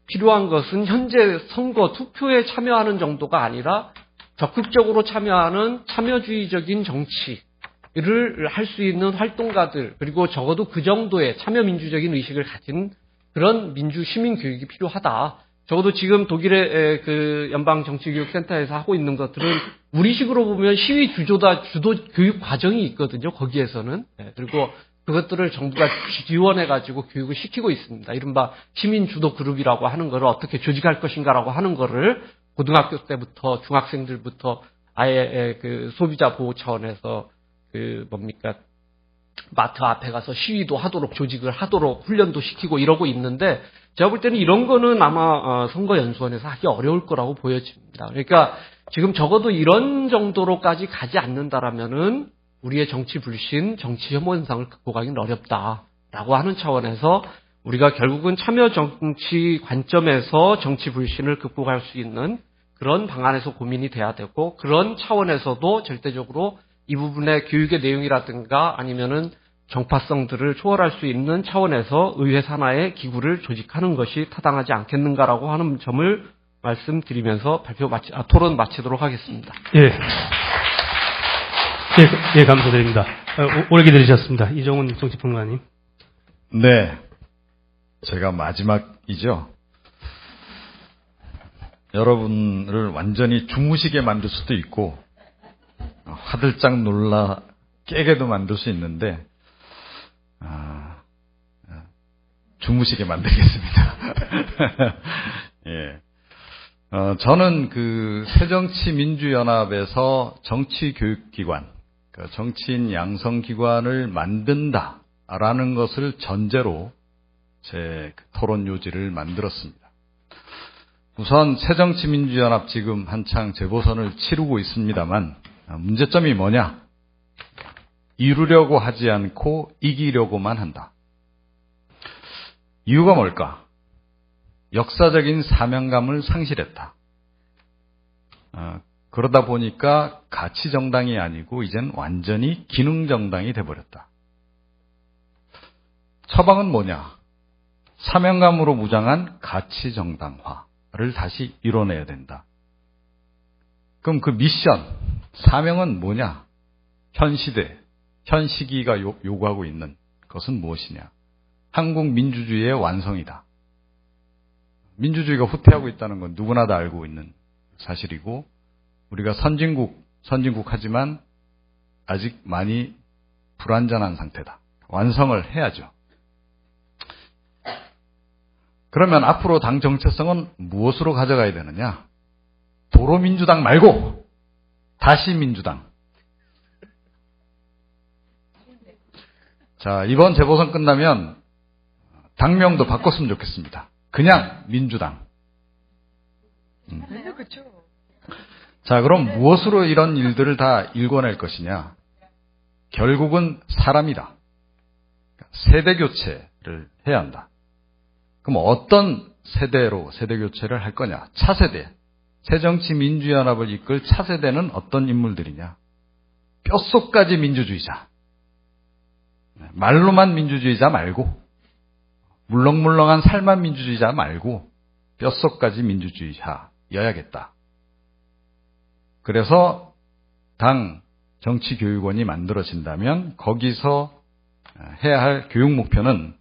Speaker 9: 필요한 것은 현재 선거 투표에 참여하는 정도가 아니라 적극적으로 참여하는 참여주의적인 정치를 할 수 있는 활동가들 그리고 적어도 그 정도의 참여민주적인 의식을 가진 그런 민주 시민 교육이 필요하다. 적어도 지금 독일의 연방정치교육센터에서 하고 있는 것들은 우리식으로 보면 시위 주도 교육 과정이 있거든요. 거기에서는. 그리고 그것들을 정부가 지원해가지고 교육을 시키고 있습니다. 이른바 시민 주도 그룹이라고 하는 거를 어떻게 조직할 것인가라고 하는 거를 고등학교 때부터 중학생들부터 아예 소비자 보호 차원에서 마트 앞에 가서 시위도 하도록 조직을 하도록 훈련도 시키고 이러고 있는데 제가 볼 때는 이런 거는 아마 선거연수원에서 하기 어려울 거라고 보여집니다. 그러니까 지금 적어도 이런 정도로까지 가지 않는다라면은 우리의 정치 불신, 정치 혐오 현상을 극복하기는 어렵다라고 하는 차원에서 우리가 결국은 참여 정치 관점에서 정치 불신을 극복할 수 있는 그런 방안에서 고민이 돼야 되고 그런 차원에서도 절대적으로 이 부분의 교육의 내용이라든가 아니면은 정파성들을 초월할 수 있는 차원에서 의회 산하의 기구를 조직하는 것이 타당하지 않겠는가라고 하는 점을 말씀드리면서 토론 마치도록 하겠습니다.
Speaker 1: 예, 감사드립니다. 오래 기다리셨습니다. 이종훈 정치평론가님.
Speaker 10: 네. 제가 마지막이죠. 여러분을 완전히 주무시게 만들 수도 있고, 화들짝 놀라 깨게도 만들 수 있는데, 주무시게 만들겠습니다. 예. 저는 새정치민주연합에서 정치교육기관, 정치인 양성기관을 만든다라는 것을 전제로 제 토론 요지를 만들었습니다. 우선 새정치민주연합 지금 한창 재보선을 치르고 있습니다만 문제점이 뭐냐? 이루려고 하지 않고 이기려고만 한다. 이유가 뭘까? 역사적인 사명감을 상실했다. 그러다 보니까 가치정당이 아니고 이젠 완전히 기능정당이 돼버렸다. 처방은 뭐냐? 사명감으로 무장한 가치정당화를 다시 이뤄내야 된다. 그럼 그 미션, 사명은 뭐냐? 현 시대, 현 시기가 요구하고 있는 것은 무엇이냐? 한국 민주주의의 완성이다. 민주주의가 후퇴하고 있다는 건 누구나 다 알고 있는 사실이고, 우리가 선진국 하지만 아직 많이 불완전한 상태다. 완성을 해야죠. 그러면 앞으로 당 정체성은 무엇으로 가져가야 되느냐? 도로민주당 말고 다시 민주당. 자, 이번 재보선 끝나면 당명도 바꿨으면 좋겠습니다. 그냥 민주당.
Speaker 6: 그렇죠.
Speaker 10: 자, 그럼 무엇으로 이런 일들을 다 일궈낼 것이냐? 결국은 사람이다. 세대 교체를 해야 한다. 그럼 어떤 세대로 세대 교체를 할 거냐? 차세대. 새정치민주연합을 이끌 차세대는 어떤 인물들이냐? 뼛속까지 민주주의자. 말로만 민주주의자 말고, 물렁물렁한 살만 민주주의자 말고, 뼛속까지 민주주의자여야겠다. 그래서 당 정치교육원이 만들어진다면 거기서 해야 할 교육 목표는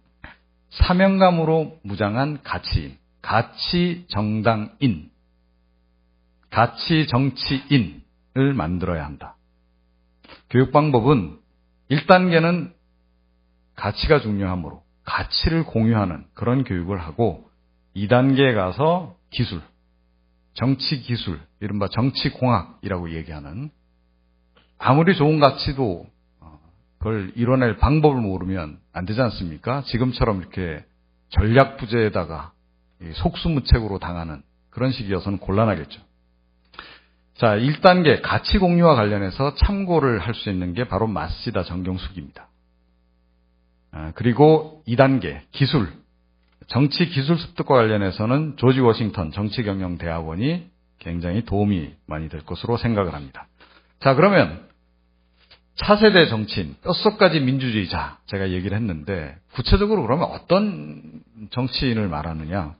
Speaker 10: 사명감으로 무장한 가치인, 가치정당인, 가치정치인을 만들어야 한다. 교육 방법은 1단계는 가치가 중요하므로 가치를 공유하는 그런 교육을 하고 2단계에 가서 기술, 정치기술, 이른바 정치공학이라고 얘기하는 아무리 좋은 가치도 그걸 이뤄낼 방법을 모르면 안 되지 않습니까? 지금처럼 이렇게 전략부재에다가 속수무책으로 당하는 그런 식이어서는 곤란하겠죠. 자, 1단계 가치 공유와 관련해서 참고를 할 수 있는 게 바로 마시다 정경숙입니다. 그리고 2단계 기술, 정치 기술 습득과 관련해서는 조지 워싱턴 정치경영대학원이 굉장히 도움이 많이 될 것으로 생각을 합니다. 자, 그러면 차세대 정치인, 뼛속까지 민주주의자 제가 얘기를 했는데 구체적으로 그러면 어떤 정치인을 말하느냐?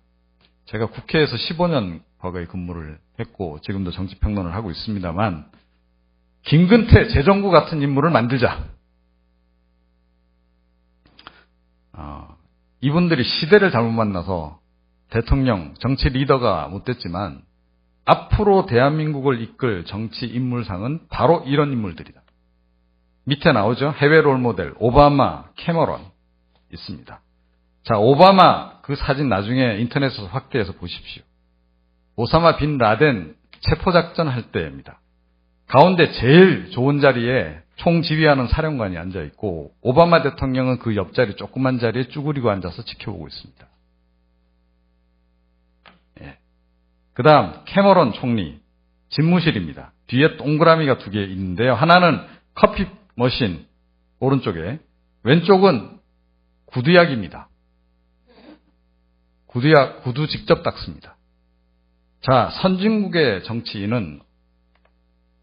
Speaker 10: 제가 국회에서 15년 과거에 근무를 했고 지금도 정치평론을 하고 있습니다만 김근태, 재정구 같은 인물을 만들자. 이분들이 시대를 잘못 만나서 대통령, 정치 리더가 못 됐지만 앞으로 대한민국을 이끌 정치 인물상은 바로 이런 인물들이다. 밑에 나오죠. 해외 롤모델 오바마, 캐머런 있습니다. 자, 오바마 그 사진 나중에 인터넷에서 확대해서 보십시오. 오사마 빈 라덴 체포작전 할 때입니다. 가운데 제일 좋은 자리에 총지휘하는 사령관이 앉아있고 오바마 대통령은 그 옆자리 조그만 자리에 쭈그리고 앉아서 지켜보고 있습니다. 예. 그 다음 캐머런 총리 집무실입니다. 뒤에 동그라미가 2개 있는데요. 하나는 커피 머신 오른쪽에, 왼쪽은 구두약입니다. 구두 직접 닦습니다. 자, 선진국의 정치인은,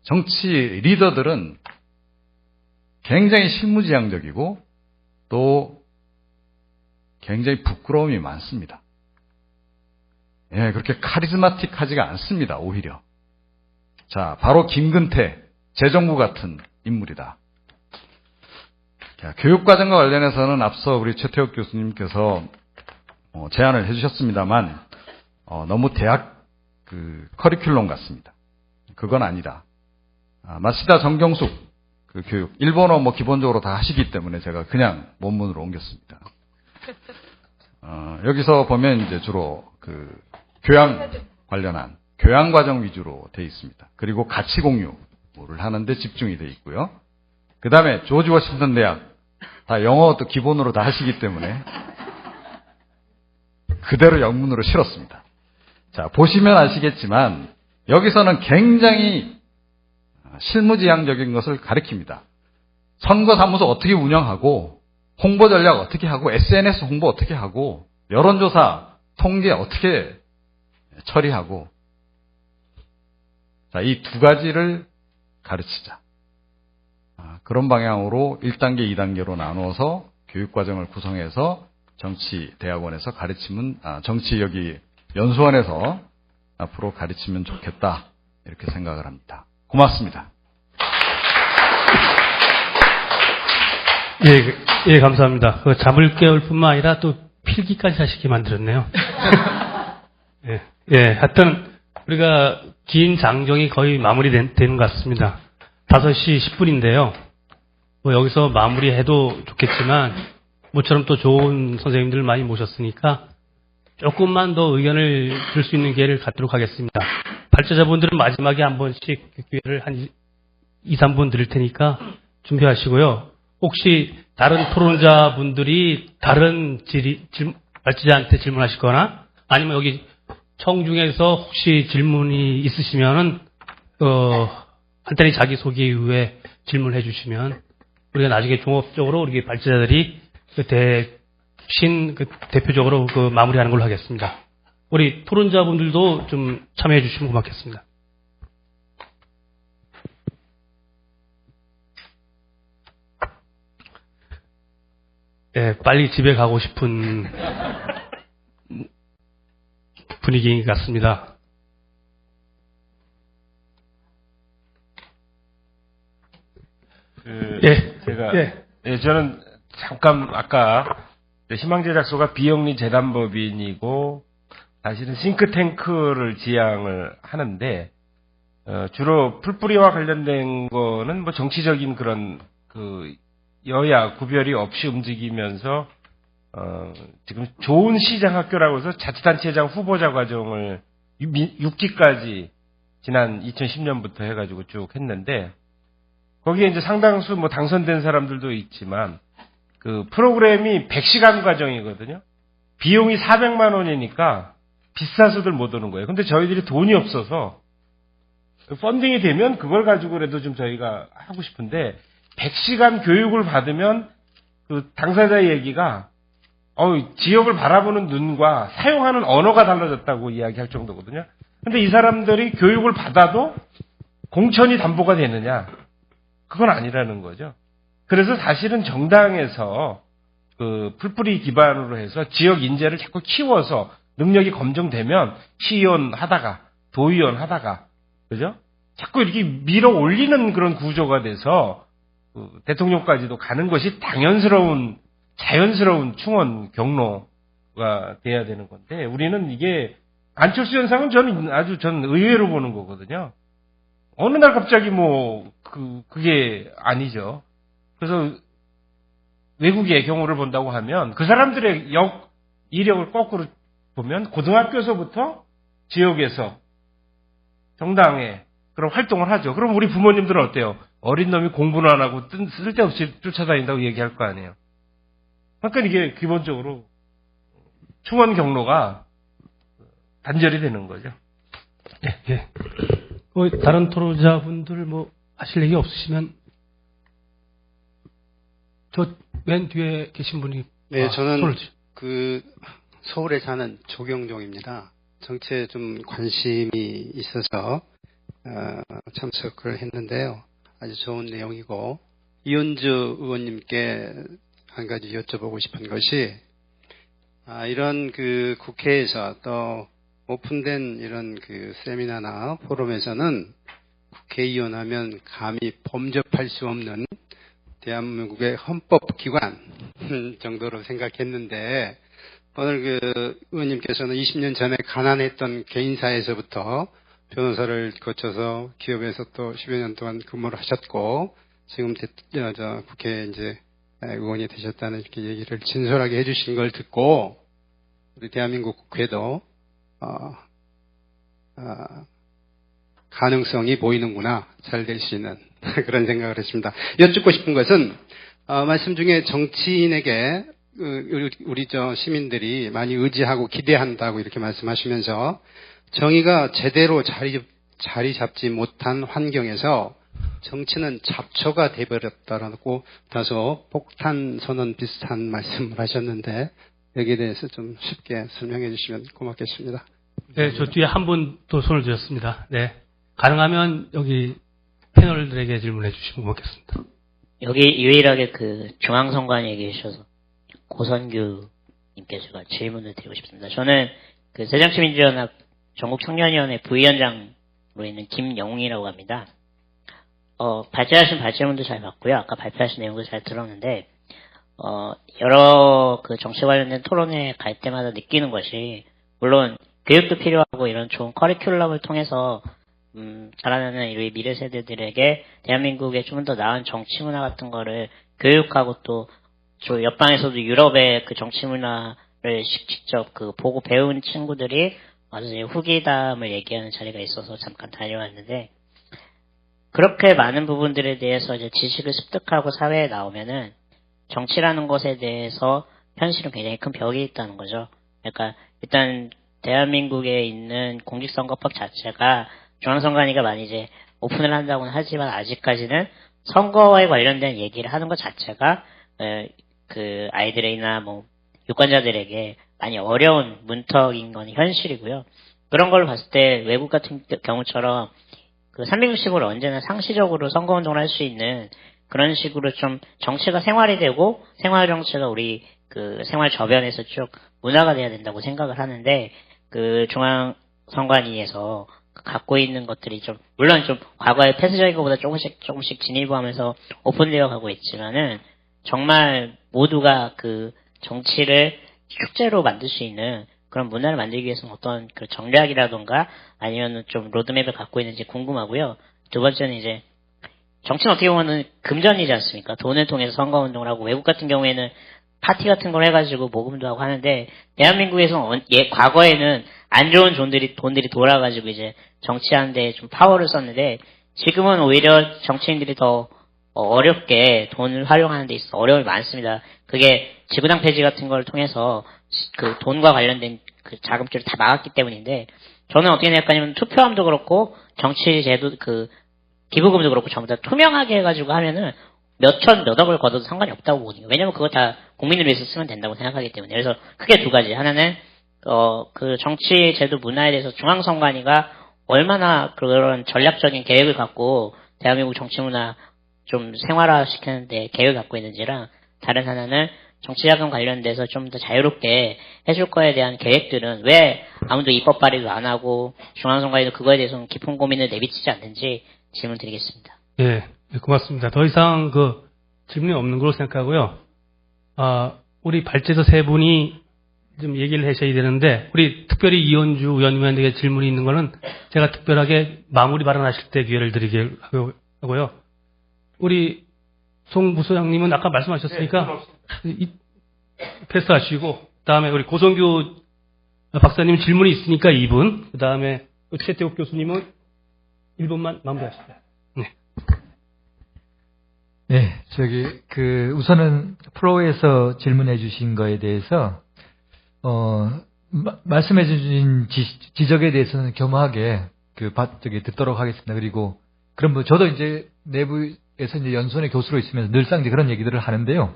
Speaker 10: 정치 리더들은 굉장히 실무지향적이고 또 굉장히 부끄러움이 많습니다. 예, 그렇게 카리스마틱하지가 않습니다. 오히려. 자, 바로 김근태, 재정구 같은 인물이다. 자, 교육과정과 관련해서는 앞서 우리 최태욱 교수님께서 제안을 해주셨습니다만 너무 대학 커리큘럼 같습니다. 그건 아니다. 마시다 정경숙 그 교육, 일본어 기본적으로 다 하시기 때문에 제가 그냥 원문으로 옮겼습니다. 여기서 보면 이제 주로 교양 관련한 교양 과정 위주로 되어 있습니다. 그리고 가치 공유를 하는데 집중이 되어 있고요. 그 다음에 조지 워싱턴 대학 다 영어도 기본으로 다 하시기 때문에 그대로 영문으로 실었습니다. 자, 보시면 아시겠지만 여기서는 굉장히 실무지향적인 것을 가리킵니다. 선거사무소 어떻게 운영하고 홍보 전략 어떻게 하고 SNS 홍보 어떻게 하고 여론조사 통계 어떻게 처리하고, 자, 이 2가지를 가르치자. 그런 방향으로 1단계, 2단계로 나누어서 교육과정을 구성해서 정치대학원에서 가르치면, 정치 여기 연수원에서 앞으로 가르치면 좋겠다. 이렇게 생각을 합니다. 고맙습니다.
Speaker 1: 예, 감사합니다. 잠을 깨울 뿐만 아니라 또 필기까지 하시게 만들었네요. 하여튼 우리가 긴 장정이 거의 마무리되는 것 같습니다. 5시 10분인데요. 여기서 마무리해도 좋겠지만 모처럼 또 좋은 선생님들 많이 모셨으니까 조금만 더 의견을 줄 수 있는 기회를 갖도록 하겠습니다. 발제자분들은 마지막에 한 번씩 기회를 한 2, 3분 드릴 테니까 준비하시고요. 혹시 다른 토론자분들이 다른 발제자한테 질문하시거나 아니면 여기 청중에서 혹시 질문이 있으시면은 간단히 자기소개 이후에 질문해 주시면 우리가 나중에 종합적으로 우리 발제자들이 대표적으로 마무리하는 걸로 하겠습니다. 우리 토론자분들도 좀 참여해 주시면 고맙겠습니다. 네, 빨리 집에 가고 싶은 분위기 같습니다.
Speaker 2: 저는 잠깐 아까 희망제작소가 비영리 재단법인이고 사실은 싱크탱크를 지향을 하는데 주로 풀뿌리와 관련된 거는 뭐 정치적인 그런 여야 구별이 없이 움직이면서 지금 좋은 시장학교라고 해서 자치단체장 후보자 과정을 6기까지 지난 2010년부터 해가지고 쭉 했는데 거기에 이제 상당수 뭐 당선된 사람들도 있지만 그 프로그램이 100시간 과정이거든요. 비용이 400만 원이니까 비싸서들 못 오는 거예요. 근데 저희들이 돈이 없어서 펀딩이 되면 그걸 가지고라도 좀 저희가 하고 싶은데 100시간 교육을 받으면 그 당사자의 얘기가 지역을 바라보는 눈과 사용하는 언어가 달라졌다고 이야기할 정도거든요. 근데 이 사람들이 교육을 받아도 공천이 담보가 되느냐? 그건 아니라는 거죠. 그래서 사실은 정당에서 그 풀뿌리 기반으로 해서 지역 인재를 자꾸 키워서 능력이 검증되면 시의원 하다가 도의원 하다가 그죠? 자꾸 이렇게 밀어 올리는 그런 구조가 돼서 대통령까지도 가는 것이 자연스러운 충원 경로가 돼야 되는 건데 우리는 이게 안철수 현상은 저는 의외로 보는 거거든요. 어느 날 갑자기 그게 아니죠. 그래서 외국의 경우를 본다고 하면 그 사람들의 이력을 거꾸로 보면 고등학교에서부터 지역에서 정당에 그런 활동을 하죠. 그럼 우리 부모님들은 어때요? 어린 놈이 공부는 안 하고 쓸데없이 쫓아다닌다고 얘기할 거 아니에요. 그러니까 이게 기본적으로 충원 경로가 단절이 되는 거죠.
Speaker 1: 예. 다른 토론자분들 하실 얘기 없으시면 저 맨 뒤에 계신 분이
Speaker 11: 네, 저는 서울에 사는 조경종입니다. 정치에 좀 관심이 있어서 참석을 했는데요. 아주 좋은 내용이고 이현주 의원님께 한 가지 여쭤보고 싶은 것이 이런 국회에서 또 오픈된 이런 세미나나 포럼에서는 국회의원 하면 감히 범접할 수 없는 대한민국의 헌법기관 정도로 생각했는데 오늘 의원님께서는 20년 전에 가난했던 개인사에서부터 변호사를 거쳐서 기업에서 또 10여 년 동안 근무를 하셨고 지금 국회에 이제 의원이 되셨다는 이렇게 얘기를 진솔하게 해주신 걸 듣고 우리 대한민국 국회도 가능성이 보이는구나. 잘 될 수 있는 그런 생각을 했습니다. 여쭙고 싶은 것은 말씀 중에 정치인에게 우리 시민들이 많이 의지하고 기대한다고 이렇게 말씀하시면서 정의가 제대로 자리 잡지 못한 환경에서 정치는 잡초가 돼버렸다라고 다소 폭탄 선언 비슷한 말씀을 하셨는데 여기에 대해서 좀 쉽게 설명해 주시면 고맙겠습니다.
Speaker 1: 네, 저 뒤에 한 분 또 손을 드렸습니다. 네, 가능하면 여기 패널들에게 질문해 주시면 고맙겠습니다.
Speaker 12: 여기 유일하게 중앙선관위에 계셔서 고선규 님께 제가 질문을 드리고 싶습니다. 저는 새정치민주연합 전국청년위원회 부위원장으로 있는 김영웅이라고 합니다. 발제하신 발제문도 잘 봤고요. 아까 발표하신 내용도 잘 들었는데, 여러 정치 관련된 토론회 갈 때마다 느끼는 것이, 물론 교육도 필요하고 이런 좋은 커리큘럼을 통해서, 자라나는 우리 미래 세대들에게 대한민국의 좀 더 나은 정치 문화 같은 거를 교육하고 또, 옆방에서도 유럽의 정치 문화 직접 그 보고 배운 친구들이 와서 이제 후기담을 얘기하는 자리가 있어서 잠깐 다녀왔는데, 그렇게 많은 부분들에 대해서 이제 지식을 습득하고 사회에 나오면은 정치라는 것에 대해서 현실은 굉장히 큰 벽이 있다는 거죠. 그러니까 일단 대한민국에 있는 공직선거법 자체가 중앙선관위가 많이 이제 오픈을 한다고는 하지만 아직까지는 선거에 관련된 얘기를 하는 것 자체가 그 아이들이나 뭐 유권자들에게 많이 어려운 문턱인 건 현실이고요. 그런 걸 봤을 때 외국 같은 경우처럼 그 360을 언제나 상시적으로 선거운동을 할 수 있는 그런 식으로 좀 정치가 생활이 되고 생활 정치가 우리 그 생활 저변에서 쭉 문화가 돼야 된다고 생각을 하는데, 그 중앙선관위에서 갖고 있는 것들이 좀 물론 좀 과거의 폐쇄적인 것보다 조금씩 진입하면서 오픈되어 가고 있지만은 정말 모두가 그 정치를 축제로 만들 수 있는 그런 문화를 만들기 위해서는 어떤 그 전략이라던가 아니면 좀 로드맵을 갖고 있는지 궁금하고요. 두 번째는 이제 정치는 어떻게 보면은 금전이지 않습니까? 돈을 통해서 선거운동을 하고, 외국 같은 경우에는 파티 같은 걸 해가지고 모금도 하고 하는데, 대한민국에서는 과거에는 안 좋은 돈들이 돌아가지고 이제 정치하는데 좀 파워를 썼는데, 지금은 오히려 정치인들이 더 어렵게 돈을 활용하는 데 있어 어려움이 많습니다. 그게 지구당 폐지 같은 걸 통해서 그 돈과 관련된 그 자금줄을 다 막았기 때문인데, 저는 어떻게 생각하냐면 투표함도 그렇고 정치 제도 그 기부금도 그렇고 전부 다 투명하게 해가지고 하면은 몇억을 걷어도 상관이 없다고 보거든요. 왜냐면 그거 다 국민을 위해서 쓰면 된다고 생각하기 때문에. 그래서 크게 두 가지. 하나는 그 정치 제도 문화에 대해서 중앙선관위가 얼마나 그런 전략적인 계획을 갖고 대한민국 정치 문화 좀 생활화시키는데 계획을 갖고 있는지랑, 다른 하나는 정치자금 관련돼서 좀 더 자유롭게 해줄 거에 대한 계획들은 왜 아무도 입법 발의도 안 하고 중앙선관위도 그거에 대해서는 깊은 고민을 내비치지 않는지 질문 드리겠습니다.
Speaker 1: 예, 고맙습니다. 더 이상 그 질문이 없는 걸로 생각하고요. 우리 발제자 세 분이 좀 얘기를 하셔야 되는데, 우리 특별히 이현주 의원님에게 질문이 있는 거는 제가 특별하게 마무리 발언하실 때 기회를 드리게 하고요. 우리 송 부소장님은 아까 말씀하셨으니까 패스하시고, 다음에 우리 고성규 박사님 질문이 있으니까 2분, 그 다음에 최태욱 교수님은 1분만 마무리하시죠. 네.
Speaker 5: 네, 우선은 프로에서 질문해 주신 거에 대해서, 말씀해 주신 지적에 대해서는 겸허하게 듣도록 하겠습니다. 그리고, 그럼 저도 이제 내부에서 이제 연수원의 교수로 있으면서 늘상 이제 그런 얘기들을 하는데요.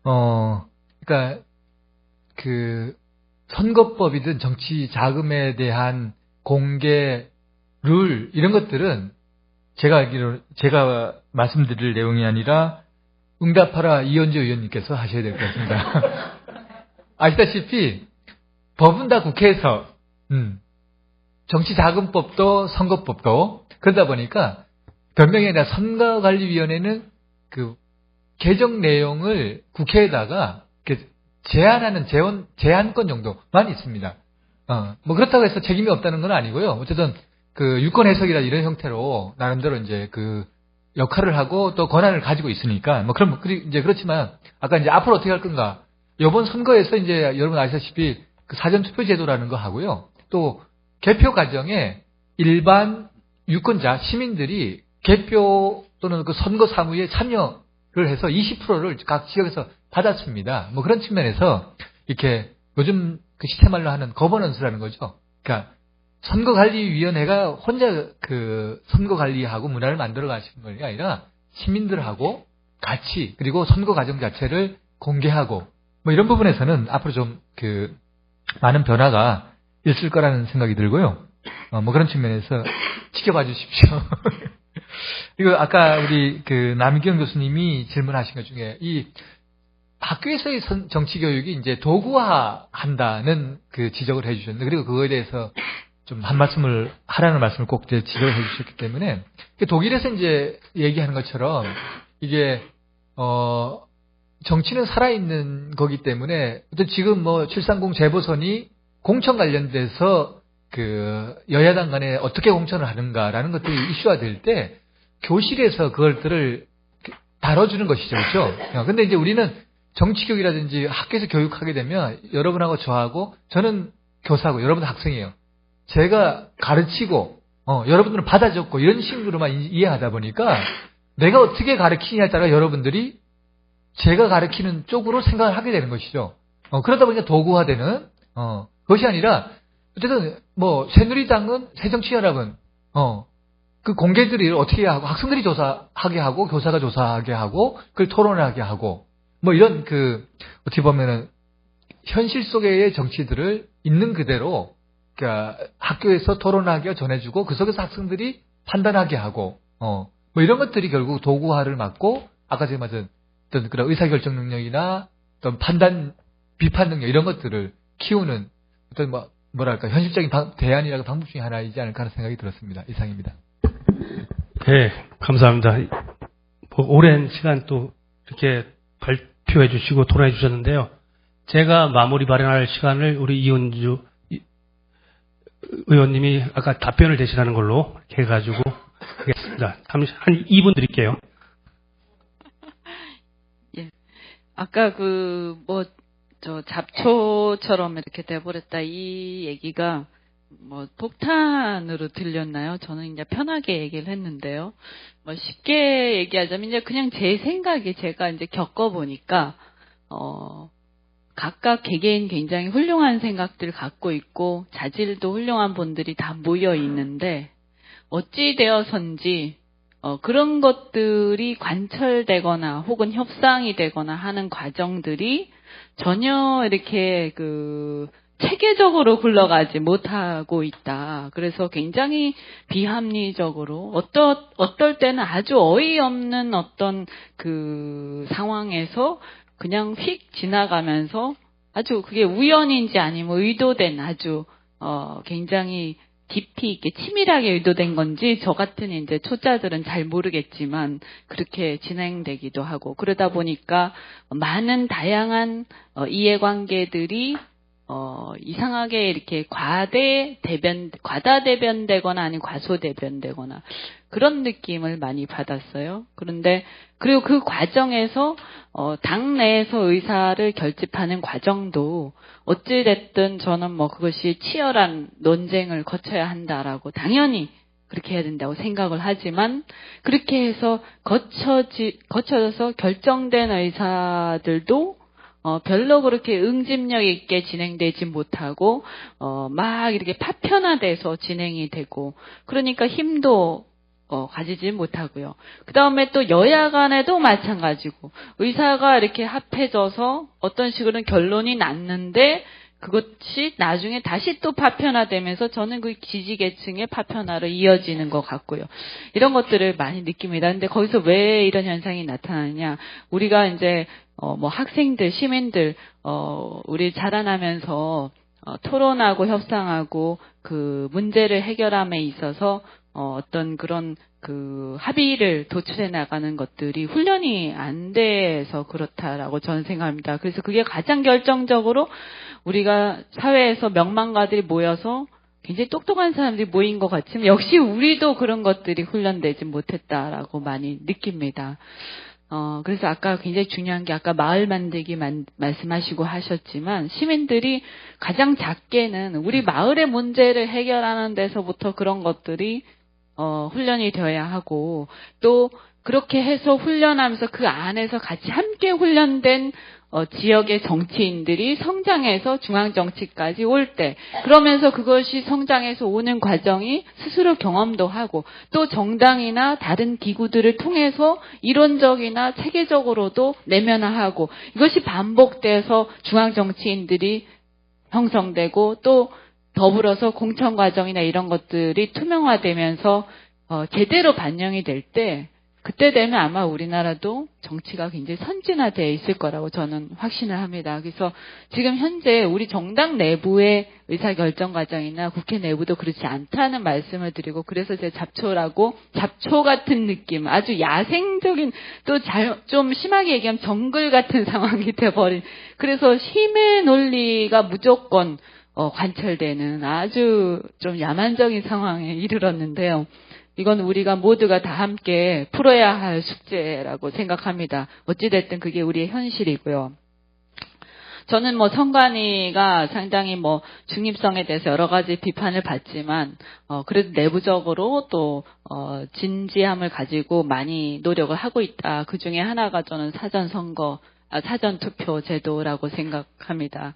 Speaker 5: 그러니까, 선거법이든 정치 자금에 대한 공개 룰, 이런 것들은 제가 말씀드릴 내용이 아니라 응답하라 이현주 의원님께서 하셔야 될 것 같습니다. 아시다시피 법은 다 국회에서 정치자금법도 선거법도 그러다 보니까 변명이 아니라 선거관리위원회는 그 개정 내용을 국회에다가 제안하는 제안권 정도만 있습니다. 뭐 그렇다고 해서 책임이 없다는 건 아니고요. 어쨌든 그 유권 해석이라 이런 형태로 나름대로 이제 그 역할을 하고 또 권한을 가지고 있으니까 뭐 그럼 이제 그렇지만 아까 이제 앞으로 어떻게 할 건가? 이번 선거에서 이제 여러분 아시다시피 그 사전 투표 제도라는 거 하고요. 또 개표 과정에 일반 유권자 시민들이 개표 또는 그 선거 사무에 참여를 해서 20%를 각 지역에서 받았습니다. 뭐 그런 측면에서 이렇게 요즘 그 시스템말로 하는 거버넌스라는 거죠. 그러니까 선거관리위원회가 혼자 그 선거관리하고 문화를 만들어 가시는 것이 아니라 시민들하고 같이, 그리고 선거 과정 자체를 공개하고 뭐 이런 부분에서는 앞으로 좀 많은 변화가 있을 거라는 생각이 들고요. 뭐 그런 측면에서 지켜봐 주십시오. 그리고 아까 우리 남기영 교수님이 질문하신 것 중에 이 학교에서의 정치 교육이 이제 도구화한다는 그 지적을 해주셨는데, 그리고 그거에 대해서 좀 한 말씀을 하라는 말씀을 꼭 이제 지적을 해주셨기 때문에, 독일에서 이제 얘기하는 것처럼 이게 정치는 살아있는 거기 때문에 지금 뭐 730 재보선이 공천 관련돼서 여야당 간에 어떻게 공천을 하는가라는 것들이 이슈화 될 때 교실에서 그것들을 다뤄주는 것이죠. 그렇죠? 근데 이제 우리는 정치교육이라든지 학교에서 교육하게 되면 여러분하고 저하고 저는 교사고 여러분은 학생이에요. 제가 가르치고 여러분들은 받아 적고 이런 식으로만 이해하다 보니까 내가 어떻게 가르치느냐에 따라 여러분들이 제가 가르치는 쪽으로 생각을 하게 되는 것이죠. 그러다 보니까 도구화되는 그것이 아니라 어쨌든 뭐 새누리당은 새정치연합은 그 공개들이 어떻게 하고 학생들이 조사하게 하고 교사가 조사하게 하고 그걸 토론하게 하고 뭐 이런 그 어떻게 보면은 현실 속의 정치들을 있는 그대로 그러니까 학교에서 토론하게 전해주고 그 속에서 학생들이 판단하게 하고 뭐 이런 것들이 결국 도구화를 막고 아까 제가 말한 어떤 그런 의사결정 능력이나 어떤 판단 비판 능력 이런 것들을 키우는 어떤 뭐랄까 현실적인 대안이라고 방법 중에 하나이지 않을까 하는 생각이 들었습니다. 이상입니다.
Speaker 1: 네, 감사합니다. 오랜 시간 또 이렇게 발표해 주시고 토론해 주셨는데요. 제가 마무리 발언할 시간을 우리 이은주 의원님이 아까 답변을 대신하는 걸로 이렇게 해가지고 하겠습니다. 한 2분 드릴게요.
Speaker 13: 예. 아까 잡초처럼 이렇게 돼버렸다 이 얘기가 폭탄으로 들렸나요? 저는 이제 편하게 얘기를 했는데요. 쉽게 얘기하자면 이제 그냥 제 생각에 제가 이제 겪어보니까, 각각 개개인 굉장히 훌륭한 생각들 갖고 있고, 자질도 훌륭한 분들이 다 모여 있는데, 어찌 되어선지, 그런 것들이 관철되거나 혹은 협상이 되거나 하는 과정들이 전혀 이렇게 체계적으로 굴러가지 못하고 있다. 그래서 굉장히 비합리적으로 어떨 때는 아주 어이없는 어떤 상황에서 그냥 휙 지나가면서 아주 그게 우연인지 아니면 의도된 아주 굉장히 깊이 있게 치밀하게 의도된 건지 저 같은 이제 초짜들은 잘 모르겠지만 그렇게 진행되기도 하고 그러다 보니까 많은 다양한 이해관계들이 이상하게 이렇게 과다 대변되거나 아니면 과소 대변되거나 그런 느낌을 많이 받았어요. 그리고 그 과정에서 당 내에서 의사를 결집하는 과정도 어찌됐든 저는 그것이 치열한 논쟁을 거쳐야 한다라고 당연히 그렇게 해야 된다고 생각을 하지만 그렇게 해서 거쳐져서 결정된 의사들도 별로 그렇게 응집력 있게 진행되지 못하고, 막 이렇게 파편화돼서 진행이 되고, 그러니까 힘도, 가지지 못하고요. 그 다음에 또 여야 간에도 마찬가지고, 의사가 이렇게 합해져서 어떤 식으로는 결론이 났는데, 그것이 나중에 다시 또 파편화되면서 저는 그 지지계층의 파편화로 이어지는 것 같고요. 이런 것들을 많이 느낍니다. 근데 거기서 왜 이런 현상이 나타나느냐. 우리가 이제, 학생들, 시민들, 우리 자라나면서, 토론하고 협상하고 그 문제를 해결함에 있어서, 어떤 그런 합의를 도출해 나가는 것들이 훈련이 안 돼서 그렇다라고 저는 생각합니다. 그래서 그게 가장 결정적으로 우리가 사회에서 명망가들이 모여서 굉장히 똑똑한 사람들이 모인 것 같지만 역시 우리도 그런 것들이 훈련되지 못했다라고 많이 느낍니다. 그래서 아까 굉장히 중요한 게 아까 마을 만들기 말씀하시고 하셨지만 시민들이 가장 작게는 우리 마을의 문제를 해결하는 데서부터 그런 것들이 훈련이 되어야 하고 또 그렇게 해서 훈련하면서 그 안에서 같이 함께 훈련된 지역의 정치인들이 성장해서 중앙정치까지 올 때 그러면서 그것이 성장해서 오는 과정이 스스로 경험도 하고 또 정당이나 다른 기구들을 통해서 이론적이나 체계적으로도 내면화하고 이것이 반복돼서 중앙정치인들이 형성되고 또 더불어서 공천 과정이나 이런 것들이 투명화되면서 제대로 반영이 될 때 그때 되면 아마 우리나라도 정치가 굉장히 선진화되어 있을 거라고 저는 확신을 합니다. 그래서 지금 현재 우리 정당 내부의 의사결정 과정이나 국회 내부도 그렇지 않다는 말씀을 드리고 그래서 제가 잡초 같은 느낌, 아주 야생적인 또 좀 심하게 얘기하면 정글 같은 상황이 돼버린 그래서 힘의 논리가 무조건 관철되는 아주 좀 야만적인 상황에 이르렀는데요. 이건 우리가 모두가 다 함께 풀어야 할 숙제라고 생각합니다. 어찌됐든 그게 우리의 현실이고요. 저는 뭐 선관위가 상당히 뭐 중립성에 대해서 여러 가지 비판을 받지만, 그래도 내부적으로 또, 진지함을 가지고 많이 노력을 하고 있다. 그 중에 하나가 저는 사전투표 제도라고 생각합니다.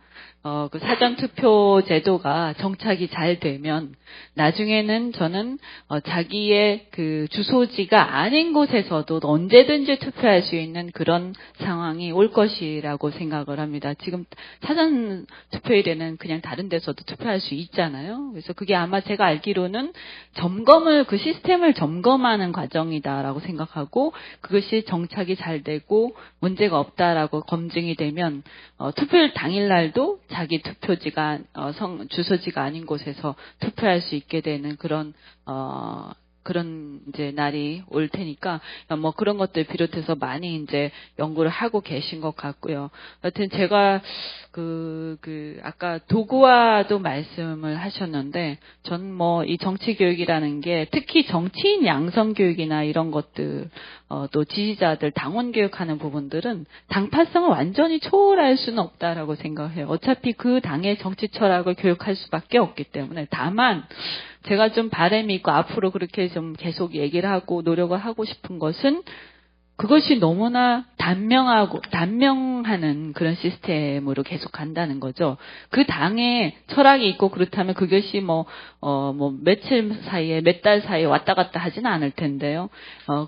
Speaker 13: 그 사전투표 제도가 정착이 잘 되면 나중에는 저는 자기의 그 주소지가 아닌 곳에서도 언제든지 투표할 수 있는 그런 상황이 올 것이라고 생각을 합니다. 지금 사전투표일에는 그냥 다른 데서도 투표할 수 있잖아요. 그래서 그게 아마 제가 알기로는 그 시스템을 점검하는 과정이다라고 생각하고, 그것이 정착이 잘 되고 문제가 없다라고 검증이 되면 투표일 당일날도 자기 투표지가 주소지가 아닌 곳에서 투표할 수 있게 되는 그런 이제 날이 올 테니까, 뭐 그런 것들 비롯해서 많이 이제 연구를 하고 계신 것 같고요. 여튼 제가 아까 도구화도 말씀을 하셨는데, 전 뭐 이 정치 교육이라는 게 특히 정치인 양성 교육이나 이런 것들, 또 지지자들 당원 교육하는 부분들은 당파성을 완전히 초월할 수는 없다라고 생각해요. 어차피 그 당의 정치 철학을 교육할 수밖에 없기 때문에. 다만 제가 좀 바람이 있고 앞으로 그렇게 좀 계속 얘기를 하고 노력을 하고 싶은 것은, 그것이 너무나 단명하는 그런 시스템으로 계속 간다는 거죠. 그 당에 철학이 있고 그렇다면 그것이 며칠 사이에, 몇 달 사이에 왔다 갔다 하지는 않을 텐데요.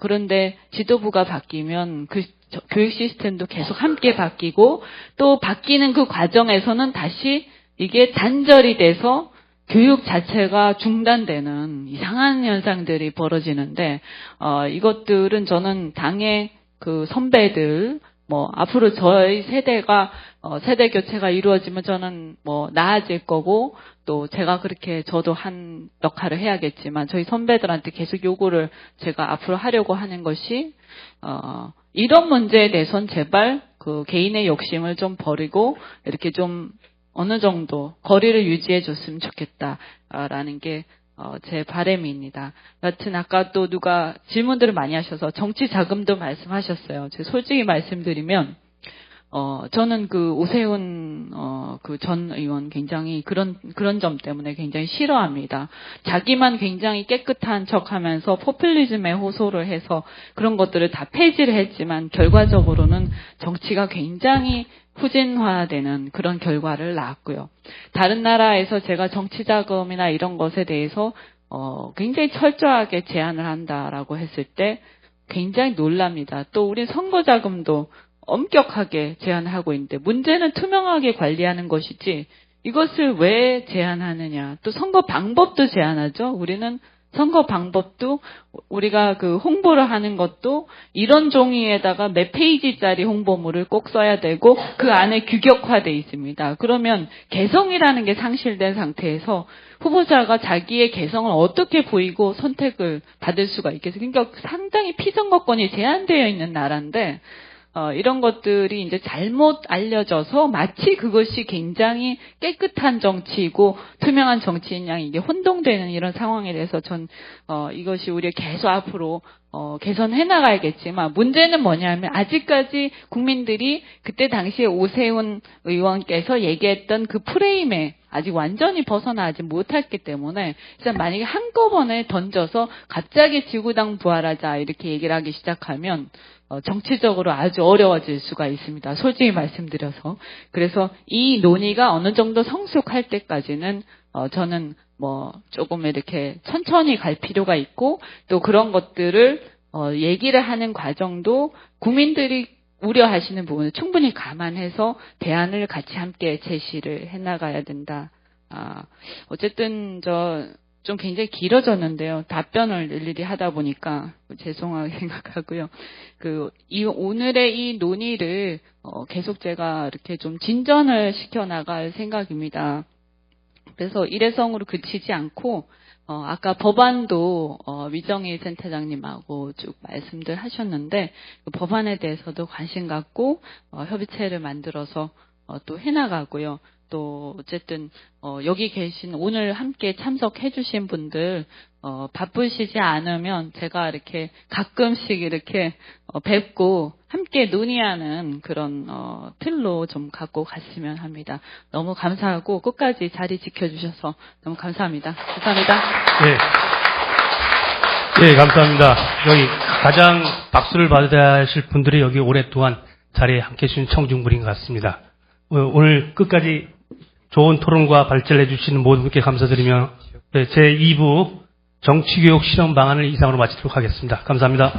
Speaker 13: 그런데 지도부가 바뀌면 그 교육 시스템도 계속 함께 바뀌고, 또 바뀌는 그 과정에서는 다시 이게 단절이 돼서 교육 자체가 중단되는 이상한 현상들이 벌어지는데, 이것들은 저는 당의 그 선배들, 앞으로 저희 세대가, 세대 교체가 이루어지면 저는 나아질 거고, 또 제가 그렇게 저도 한 역할을 해야겠지만, 저희 선배들한테 계속 요구를 제가 앞으로 하려고 하는 것이, 이런 문제에 대해서는 제발 그 개인의 욕심을 좀 버리고, 이렇게 좀 어느 정도 거리를 유지해 줬으면 좋겠다라는 게 제 바람입니다. 여튼 아까 또 누가 질문들을 많이 하셔서 정치 자금도 말씀하셨어요. 제가 솔직히 말씀드리면 저는 그 오세훈 그 전 의원 굉장히 그런 점 때문에 굉장히 싫어합니다. 자기만 굉장히 깨끗한 척하면서 포퓰리즘에 호소를 해서 그런 것들을 다 폐지를 했지만, 결과적으로는 정치가 굉장히 후진화되는 그런 결과를 낳았고요. 다른 나라에서 제가 정치 자금이나 이런 것에 대해서 굉장히 철저하게 제한을 한다라고 했을 때 굉장히 놀랍니다. 또 우리 선거 자금도 엄격하게 제한하고 있는데, 문제는 투명하게 관리하는 것이지 이것을 왜 제한하느냐. 또 선거 방법도 제한하죠. 우리는 선거 방법도 우리가 그 홍보를 하는 것도 이런 종이에다가 몇 페이지짜리 홍보물을 꼭 써야 되고 그 안에 규격화되어 있습니다. 그러면 개성이라는 게 상실된 상태에서 후보자가 자기의 개성을 어떻게 보이고 선택을 받을 수가 있겠어요. 그러니까 상당히 피선거권이 제한되어 있는 나라인데, 이런 것들이 이제 잘못 알려져서 마치 그것이 굉장히 깨끗한 정치이고 투명한 정치인 양 이게 혼동되는 이런 상황에 대해서 전 이것이 우리가 계속 앞으로 개선해 나가야겠지만, 문제는 뭐냐면 아직까지 국민들이 그때 당시에 오세훈 의원께서 얘기했던 그 프레임에 아직 완전히 벗어나지 못했기 때문에, 일단 만약에 한꺼번에 던져서 갑자기 지구당 부활하자 이렇게 얘기를 하기 시작하면 정치적으로 아주 어려워질 수가 있습니다. 솔직히 말씀드려서. 그래서 이 논의가 어느 정도 성숙할 때까지는 저는 조금 이렇게 천천히 갈 필요가 있고, 또 그런 것들을 얘기를 하는 과정도 국민들이 우려하시는 부분을 충분히 감안해서 대안을 같이 함께 제시를 해나가야 된다. 어쨌든 좀 굉장히 길어졌는데요. 답변을 일일이 하다 보니까 죄송하게 생각하고요. 오늘의 이 논의를 계속 제가 이렇게 좀 진전을 시켜 나갈 생각입니다. 그래서 일회성으로 그치지 않고, 아까 법안도 위정희 센터장님하고 쭉 말씀들 하셨는데, 그 법안에 대해서도 관심 갖고 협의체를 만들어서 또 해나가고요. 또 어쨌든 여기 계신 오늘 함께 참석해 주신 분들 바쁘시지 않으면 제가 이렇게 가끔씩 이렇게 뵙고 함께 논의하는 그런 틀로 좀 갖고 갔으면 합니다. 너무 감사하고 끝까지 자리 지켜주셔서 너무 감사합니다. 감사합니다.
Speaker 1: 네, 감사합니다. 여기 가장 박수를 받아야 하실 분들이 여기 오랫동안 자리에 함께 해주신 청중분인 것 같습니다. 오늘 끝까지 좋은 토론과 발제를 해주시는 모든 분께 감사드리며 제 2부 정치교육 실험 방안을 이상으로 마치도록 하겠습니다. 감사합니다.